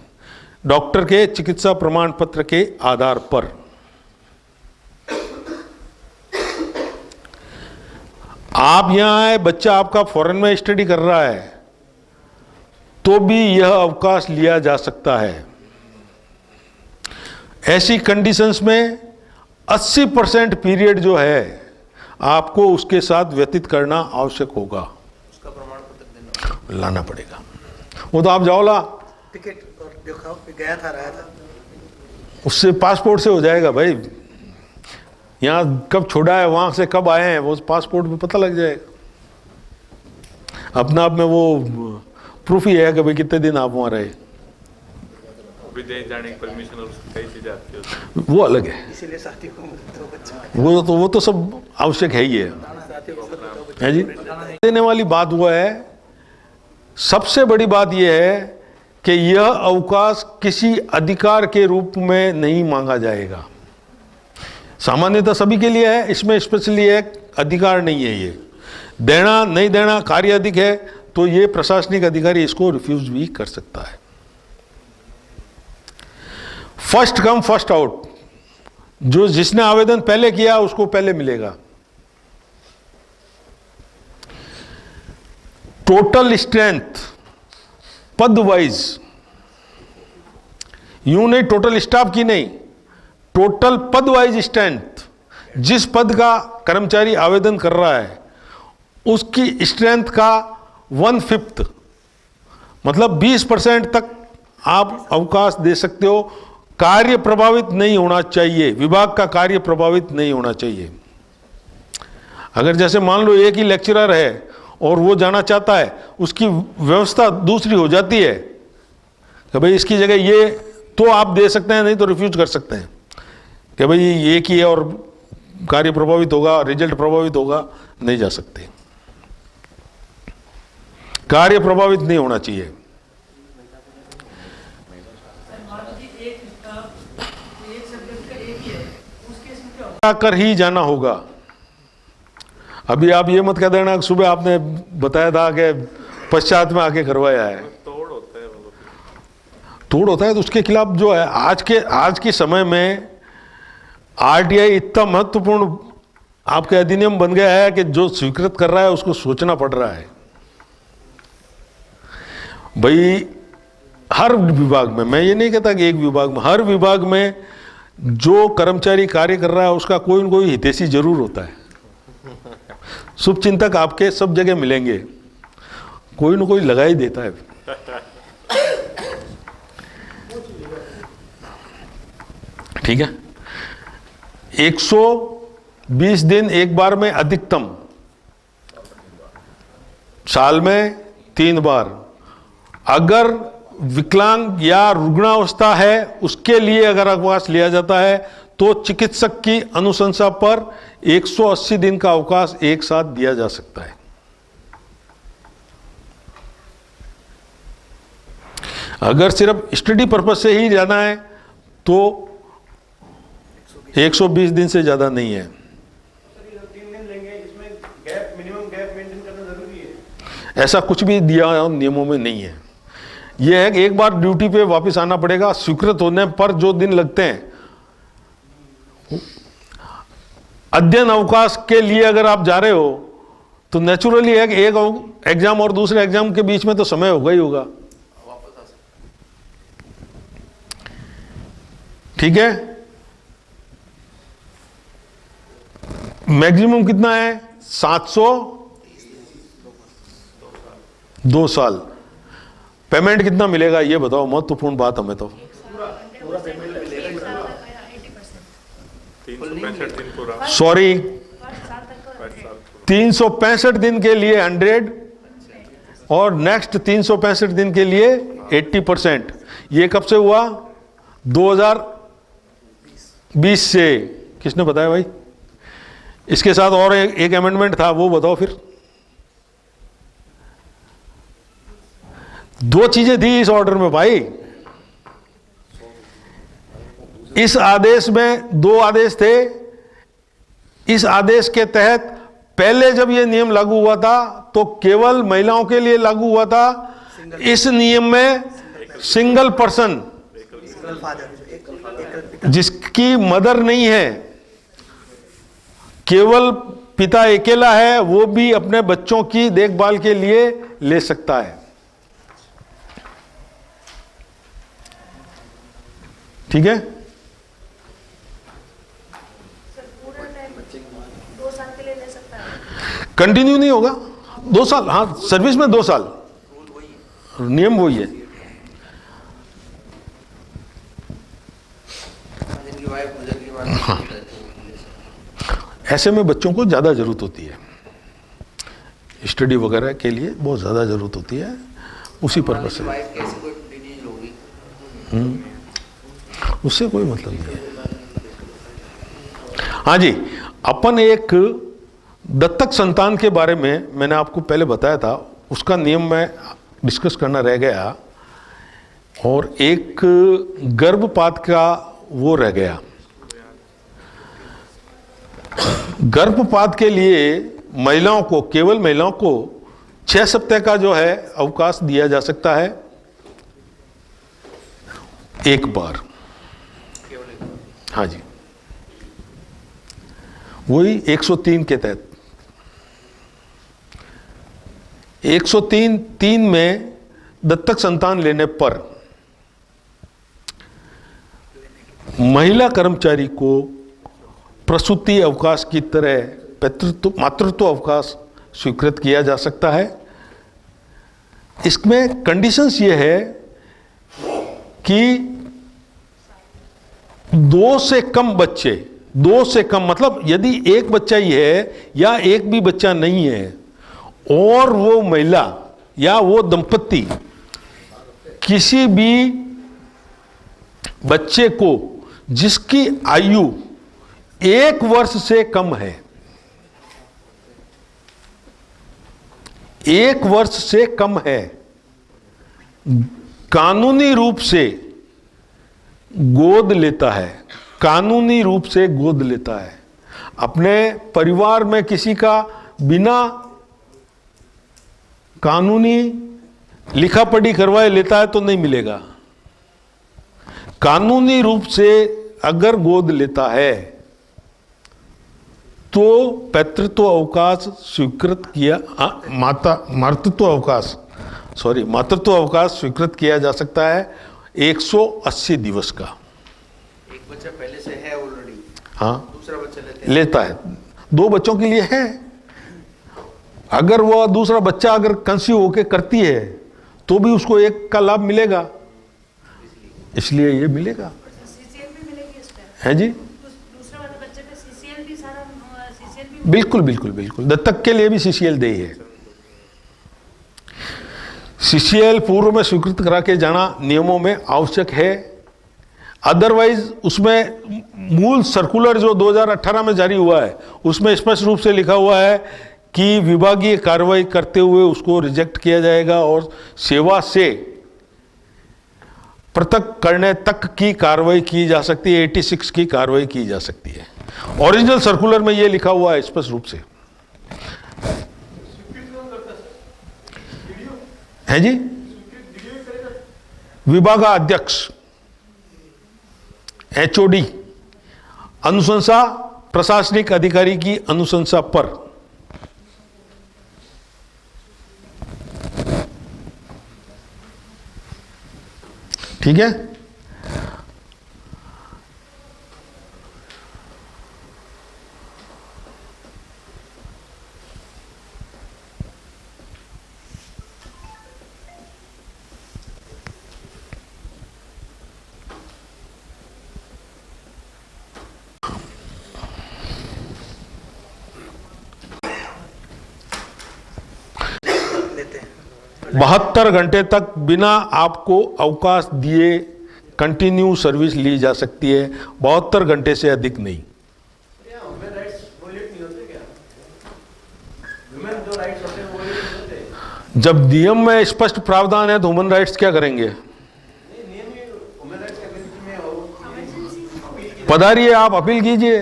डॉक्टर के चिकित्सा प्रमाण पत्र के आधार पर। आप यहां आए, बच्चा आपका फॉरेन में स्टडी कर रहा है, तो भी यह अवकाश लिया जा सकता है। ऐसी कंडीशंस में 80% पीरियड जो है आपको उसके साथ व्यतीत करना आवश्यक होगा, उसका प्रमाण पत्र लाना पड़ेगा। वो तो आप जाओ ला, टिकट और दिखाओ कि गया था, रहा था। उससे पासपोर्ट से हो जाएगा भाई। यहाँ कब छोड़ा है, वहां से कब आए हैं, वो पासपोर्ट में पता लग जाएगा। अपना आप में वो प्रूफ ही है कि भाई कितने दिन आप वहां रहे। विदेश जाने की परमिशन और कई चीजें आती है उसमें। वो अलग है, इसीलिए साथी को दो बच्चा वो तो सब आवश्यक है ही है जी। देने वाली बात हुआ है, सबसे बड़ी बात यह है कि यह अवकाश किसी अधिकार के रूप में नहीं मांगा जाएगा। सामान्यतः सभी के लिए है, इसमें स्पेशली एक अधिकार नहीं है। ये देना नहीं देना कार्य अधिक है, तो ये प्रशासनिक अधिकारी इसको रिफ्यूज भी कर सकता है। फर्स्ट कम फर्स्ट आउट, जो जिसने आवेदन पहले किया उसको पहले मिलेगा। टोटल स्ट्रेंथ पद वाइज, यूं नहीं टोटल स्टाफ की नहीं, टोटल पद वाइज स्ट्रेंथ, जिस पद का कर्मचारी आवेदन कर रहा है उसकी स्ट्रेंथ का 1/5 मतलब 20% तक आप अवकाश दे सकते हो। कार्य प्रभावित नहीं होना चाहिए, विभाग का कार्य प्रभावित नहीं होना चाहिए। अगर जैसे मान लो एक ही लेक्चरर है और वो जाना चाहता है, उसकी व्यवस्था दूसरी हो जाती है कि भाई इसकी जगह ये, तो आप दे सकते हैं, नहीं तो रिफ्यूज कर सकते हैं कि भाई एक ही है और कार्य प्रभावित होगा, रिजल्ट प्रभावित होगा, नहीं जा सकते। कार्य प्रभावित नहीं होना चाहिए। कर ही जाना होगा। अभी आप ये मत कह देना कि सुबह आपने बताया था कि पश्चात में आके करवाया है। तोड़ होता है वो, तोड़ होता है तो उसके खिलाफ जो है आज के समय में आरटीआई इतना महत्वपूर्ण आपके अधिनियम बन गया है कि जो स्वीकृत कर रहा है उसको सोचना पड़ रहा है। भाई हर विभाग में, मैं ये नहीं कहता कि एक विभाग में, हर विभाग में जो कर्मचारी कार्य कर रहा है उसका कोई न कोई हितैषी जरूर होता है। शुभचिंतक आपके सब जगह मिलेंगे, कोई न कोई लगा ही देता है। ठीक है, 120 दिन एक बार में अधिकतम, साल में 3 बार। अगर विकलांग या रुग्णावस्था है उसके लिए अगर अवकाश लिया जाता है तो चिकित्सक की अनुशंसा पर 180 दिन का अवकाश एक साथ दिया जा सकता है। अगर सिर्फ स्टडी पर्पज से ही जाना है तो 120 दिन से ज्यादा नहीं है। 3 दिन लेंगे, इसमें गैप, मिनिमम गैप मेंटेन करना जरूरी है। ऐसा कुछ भी दिया नियमों में नहीं है। यह है कि एक बार ड्यूटी पे वापस आना पड़ेगा, स्वीकृत होने पर जो दिन लगते हैं। अध्ययन अवकाश के लिए अगर आप जा रहे हो तो नेचुरली है कि एक एग्जाम और दूसरे एग्जाम के बीच में तो समय होगा ही होगा। ठीक है, मैक्सिमम कितना है? 700, 2 साल। पेमेंट कितना मिलेगा ये बताओ, महत्वपूर्ण बात हमें तो। 365 दिन पूरा, सॉरी 365 दिन के लिए 100 और नेक्स्ट 365 दिन के लिए 80%। ये कब से हुआ? 2020 से। किसने बताया भाई? इसके साथ और एक अमेंडमेंट था, वो बताओ फिर। 2 चीजें थी इस ऑर्डर में भाई। इस आदेश में 2 आदेश थे। इस आदेश के तहत पहले जब यह नियम लागू हुआ था तो केवल महिलाओं के लिए लागू हुआ था। इस नियम में सिंगल पर्सन, जिसकी मदर नहीं है, केवल पिता अकेला है वो भी अपने बच्चों की देखभाल के लिए ले सकता है। ठीक है, सर पूरा टाइम 2 साल के लिए ले सकता है? कंटिन्यू नहीं होगा 2 साल, हाँ सर्विस में 2 साल, नियम वही है। जिनकी वाइफ गुजर गई बाद ऐसे में बच्चों को ज़्यादा ज़रूरत होती है, स्टडी वगैरह के लिए बहुत ज़्यादा ज़रूरत होती है, उसी पर्पज से। वाइफ कैसे कोई डिजीज होगी, उससे कोई मतलब नहीं है। हाँ जी, अपन एक दत्तक संतान के बारे में मैंने आपको पहले बताया था, उसका नियम मैं डिस्कस करना रह गया, और एक गर्भपात का वो रह गया। गर्भपात के लिए महिलाओं को, केवल महिलाओं को 6 सप्ताह का जो है अवकाश दिया जा सकता है एक बार। हाँ जी, वही 103 के तहत। 103(3) में दत्तक संतान लेने पर महिला कर्मचारी को प्रसूति अवकाश की तरह मातृत्व अवकाश स्वीकृत किया जा सकता है। इसमें कंडीशंस ये है कि 2 से कम बच्चे, 2 से कम मतलब यदि एक बच्चा ही है या एक भी बच्चा नहीं है, और वो महिला या वो दंपत्ति किसी भी बच्चे को जिसकी आयु 1 वर्ष से कम है, 1 वर्ष से कम है, कानूनी रूप से गोद लेता है, कानूनी रूप से गोद लेता है, अपने परिवार में किसी का बिना कानूनी लिखा पढ़ी करवाए लेता है तो नहीं मिलेगा। कानूनी रूप से अगर गोद लेता है तो पैतृत्व अवकाश स्वीकृत किया, मातृत्व अवकाश स्वीकृत किया जा सकता है 180 दिवस का। एक बच्चा पहले से है ऑलरेडी, हाँ दूसरा बच्चा लेता है, 2 बच्चों के लिए है। अगर वह दूसरा बच्चा अगर कंसीव होके करती है तो भी उसको 1 का लाभ मिलेगा, इसलिए ये मिलेगा। सीसीएल भी मिलेगी इस पे? है जी, दूसरे वाले बच्चे पे सीसीएल भी सारा सीसीएल भी? बिल्कुल बिल्कुल बिल्कुल, दत्तक के लिए भी सीसीएल दे है। सीसीएल पूर्व में स्वीकृत करा के जाना नियमों में आवश्यक है, अदरवाइज उसमें मूल सर्कुलर जो 2018 में जारी हुआ है उसमें स्पष्ट रूप से लिखा हुआ है कि विभागीय कार्रवाई करते हुए उसको रिजेक्ट किया जाएगा और सेवा से पृथक करने तक की कार्रवाई की जा सकती है, 86 की कार्रवाई की जा सकती है। ओरिजिनल सर्कुलर में यह लिखा हुआ है स्पष्ट रूप से। है जी, विभागाध्यक्ष HOD अनुशंसा प्रशासनिक अधिकारी की अनुशंसा पर। ठीक है, लेते हैं। 72 घंटे तक बिना आपको अवकाश दिए कंटिन्यू सर्विस ली जा सकती है, 72 घंटे से अधिक नहीं। ह्यूमन राइट्स वोलेट नहीं होते क्या? ह्यूमन जो राइट्स होते हैं वो नहीं होते? जब नियम में स्पष्ट प्रावधान है तो ह्यूमन राइट्स क्या करेंगे? नहीं, नियम में ह्यूमन राइट्स की स्थिति में हो पधारिए, आप अपील कीजिए।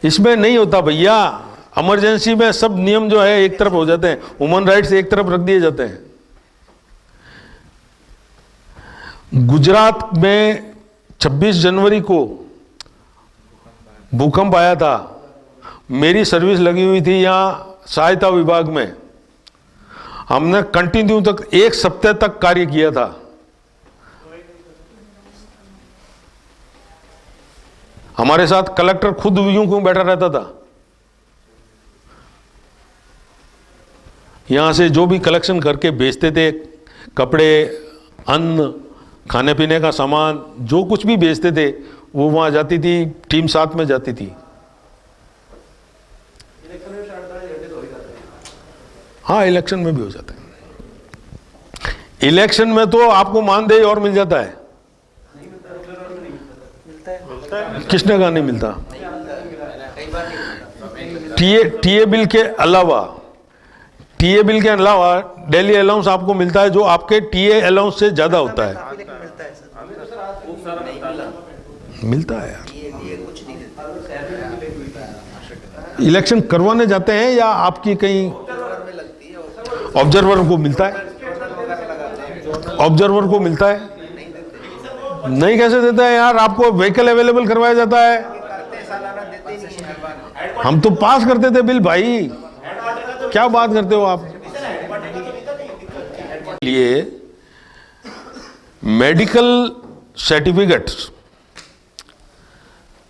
इसमें नहीं होता भैया, इमरजेंसी में सब नियम जो है एक तरफ हो जाते हैं, ह्यूमन राइट्स एक तरफ रख दिए जाते हैं। गुजरात में 26 जनवरी को भूकंप आया था, मेरी सर्विस लगी हुई थी यहाँ सहायता विभाग में, हमने कंटिन्यू तक 1 सप्ताह तक कार्य किया था। हमारे साथ कलेक्टर खुद यूं क्यों बैठा रहता था। यहां से जो भी कलेक्शन करके बेचते थे, कपड़े, अन्न, खाने पीने का सामान, जो कुछ भी बेचते थे वो वहां जाती थी, टीम साथ में जाती थी। हाँ, इलेक्शन में भी हो जाता है। इलेक्शन में तो आपको मानदेय और मिल जाता है। किसने कहा नहीं मिलता? टीए बिल के अलावा, टीए बिल के अलावा डेली अलाउंस आपको मिलता है, जो आपके टीए अलाउंस से ज्यादा होता है। मिलता है यार। इलेक्शन करवाने जाते हैं या आपकी कहीं ऑब्जर्वर को मिलता है? ऑब्जर्वर को मिलता है? नहीं, कैसे देता है यार? आपको व्हीकल अवेलेबल करवाया जाता है। हम तो पास करते थे बिल भाई, क्या बात करते हो आप? लिए मेडिकल सर्टिफिकेट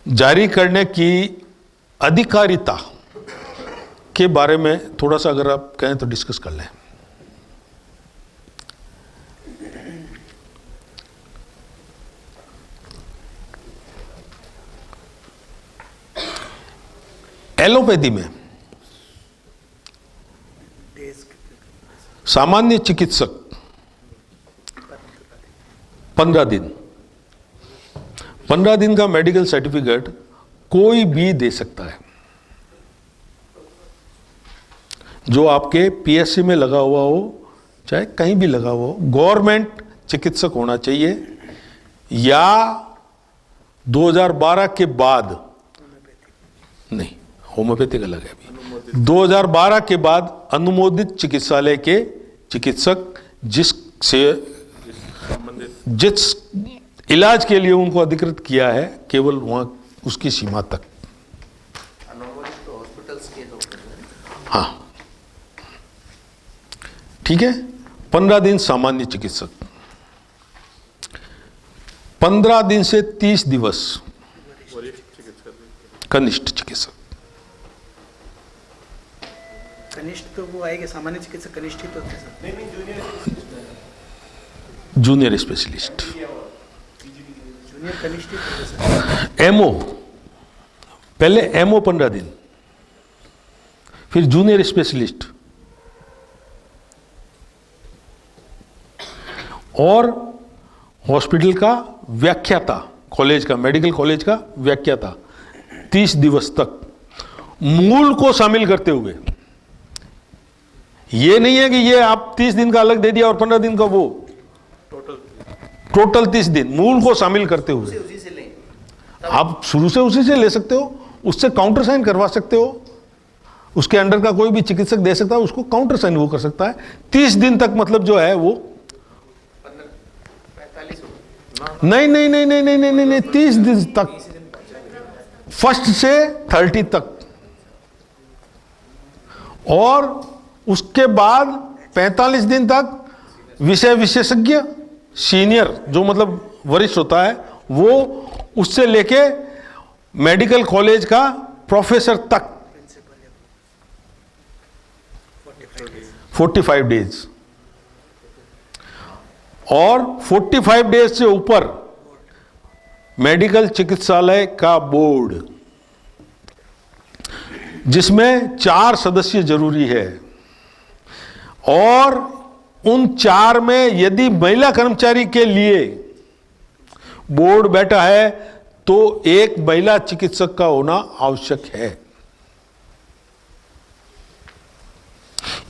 जारी करने की अधिकारिता के बारे में थोड़ा सा अगर आप कहें तो डिस्कस कर लें। एलोपैथी में सामान्य चिकित्सक 15 दिन का मेडिकल सर्टिफिकेट कोई भी दे सकता है, जो आपके पीएससी में लगा हुआ हो, चाहे कहीं भी लगा हुआ हो। गवर्नमेंट चिकित्सक होना चाहिए या 2012 के बाद, नहीं होम्योपैथिक अलग है अभी, 2012 के बाद अनुमोदित चिकित्सालय के चिकित्सक जिस इलाज के लिए उनको अधिकृत किया है, केवल वहां उसकी सीमा तक। हाँ, ठीक है। 15 दिन सामान्य चिकित्सक, 15 दिन से 30 दिवस कनिष्ठ चिकित्सक। कनिष्ठ तो वो आएगा, सामान्य चिकित्सक कनिष्ठ ही तो थे सर। जूनियर स्पेशलिस्ट, जूनियर कनिष्ठ ही तो थे सर। एमओ, पहले एमओ 15 दिन, फिर जूनियर स्पेशलिस्ट, और हॉस्पिटल का व्याख्याता, कॉलेज का, मेडिकल कॉलेज का व्याख्याता 30 दिवस तक, मूल को शामिल करते हुए। ये नहीं है कि ये आप 30 दिन का अलग दे दिया और 15 दिन का वो, टोटल 30 दिन मूल को शामिल करते हुए। आप शुरू से उसी से ले सकते हो, उससे काउंटर साइन करवा सकते हो, उसके अंडर का कोई भी चिकित्सक दे सकता है, उसको काउंटर साइन वो कर सकता है। 30 दिन तक मतलब जो है वो नहीं नहीं नहीं नहीं नहीं नहीं नहीं 30 दिन तक, फर्स्ट से 30 तक, और उसके बाद 45 दिन तक विषय विशेषज्ञ, सीनियर जो मतलब वरिष्ठ होता है वो, उससे लेके मेडिकल कॉलेज का प्रोफेसर तक 45 डेज, और 45 डेज से ऊपर मेडिकल चिकित्सालय का बोर्ड, जिसमें 4 सदस्य जरूरी है, और उन 4 में यदि महिला कर्मचारी के लिए बोर्ड बैठा है तो एक महिला चिकित्सक का होना आवश्यक है।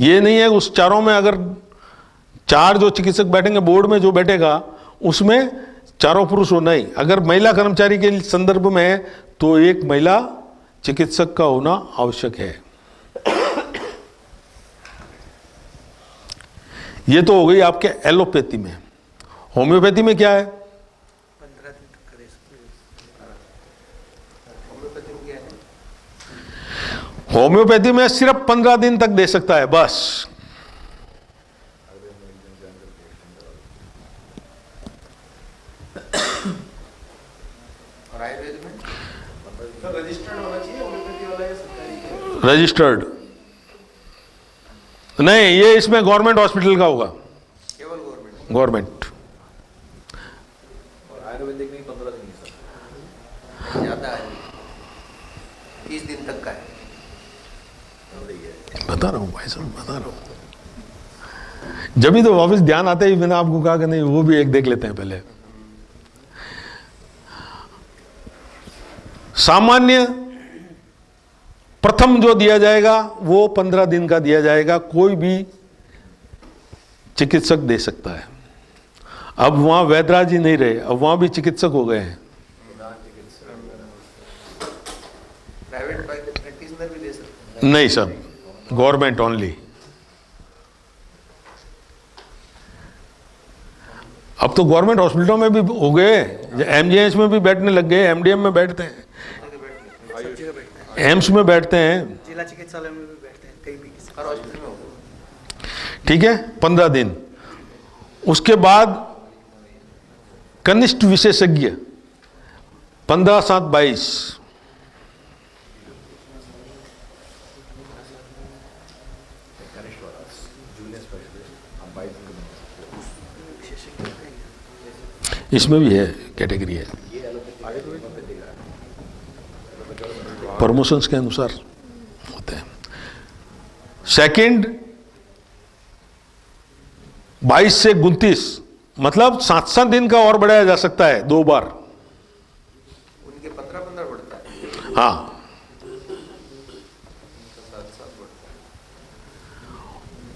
यह नहीं है उस 4 में अगर 4 जो चिकित्सक बैठेंगे बोर्ड में, जो बैठेगा उसमें 4 पुरुष हो, नहीं। अगर महिला कर्मचारी के संदर्भ में है तो एक महिला चिकित्सक का होना आवश्यक है। ये तो हो गई आपके एलोपैथी में। होम्योपैथी में क्या है? 15 दिन तक करे। होम्योपैथी में सिर्फ 15 दिन तक दे सकता है बस। और आयुर्वेद में तो रजिस्टर्ड होना चाहिए होम्योपैथी वाला या सरकारी? रजिस्टर्ड नहीं, ये इसमें गवर्नमेंट हॉस्पिटल का होगा, केवल गवर्नमेंट। गवर्नमेंट। और आयुर्वेदिक में 15 दिन ही सर। ज्यादा है, 30 दिन तक का है। बता रहा हूँ भाई साहब, बता रहा हूँ। जब भी तो वापस ध्यान आते ही मैंने आपको कहा कि नहीं वो भी एक देख लेते हैं पहले। सामान्य प्रथम जो दिया जाएगा वो 15 दिन का दिया जाएगा, कोई भी चिकित्सक दे सकता है। अब वहां वैद्यराज जी नहीं रहे, अब वहां भी चिकित्सक हो गए हैं। प्राइवेट प्रैक्टिशनर भी दे सकते हैं। नहीं सर, गवर्नमेंट ओनली। अब तो गवर्नमेंट हॉस्पिटलों में भी हो गए, एमजीएच में भी बैठने लग गए, एमडीएम में बैठते हैं, एम्स में बैठते हैं, जिला चिकित्सालय में भी बैठते हैं, कहीं भी किसी हर हॉस्पिटल में होगा। ठीक है। 15 दिन। उसके बाद कनिष्ठ विशेषज्ञ 15/7/22। इसमें भी है, कैटेगरी है, प्रमोशंस के अनुसार होते हैं। सेकंड 22 से 29, मतलब 7-7 दिन का और बढ़ाया जा सकता है 2 बार। उनके 15-15 बढ़ता है। हाँ,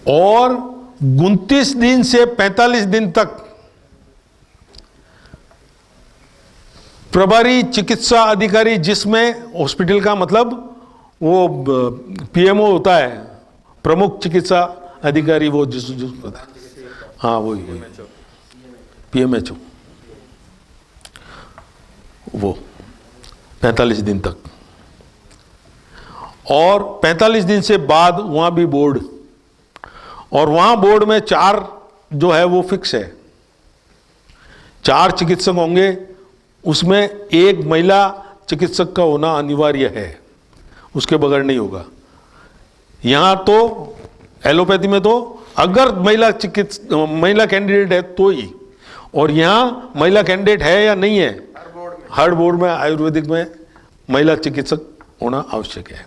और 29 दिन से 45 दिन तक प्रभारी चिकित्सा अधिकारी, जिसमें हॉस्पिटल का मतलब वो पीएमओ होता है, प्रमुख चिकित्सा अधिकारी, वो जिस होता है, हाँ वही पीएमएचओ, वो 45 दिन तक। और 45 दिन से बाद वहां भी बोर्ड, और वहां बोर्ड में 4 जो है वो फिक्स है, 4 चिकित्सक होंगे, उसमें एक महिला चिकित्सक का होना अनिवार्य है, उसके बगैर नहीं होगा। यहां तो एलोपैथी में तो अगर महिला कैंडिडेट है तो ही, और यहां महिला कैंडिडेट है या नहीं है, हर बोर्ड में आयुर्वेदिक में महिला चिकित्सक होना आवश्यक है।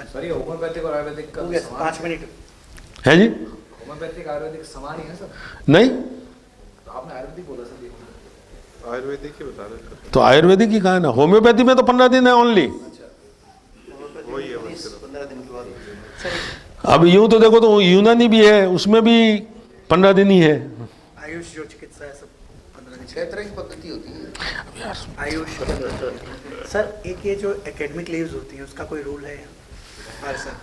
सर ये होम्योपैथिक और आयुर्वेदिक का 5 मिनट है जी? होम्योपैथिक आयुर्वेदिक समान ही है सर? नहीं, तो आपने आयुर्वेदिक बोला सर ये। आयुर्वेदिक ही बता रहे थे। तो आयुर्वेदिक ही कहा है ना, होम्योपैथी में तो 15 दिन है ओनली। वही है बस। 15 दिन के बाद। अब यूं तो देखो तो यूनानी भी है, उसमें भी 15 दिन ही है। आयुष जो चिकित्सा है सब 15 दिन। 6 तरह की पद्धति होती है। आयुष सर, एक ये जो एकेडमिक लीव्स होती हैं उसका कोई रूल है सर?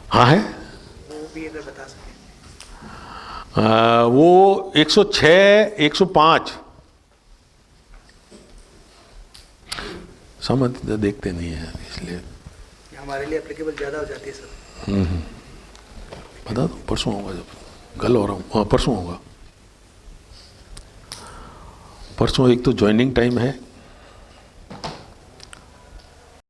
हाँ है, वो भी अगर बता सकें। वो 106, 105 समझ देखते नहीं है, इसलिए ये हमारे लिए एप्लीकेबल ज़्यादा हो जाती है सर। बता दो, परसों होगा, जब कल हो रहा हूँ, हाँ परसों होगा। परसों एक तो ज्वाइनिंग टाइम है,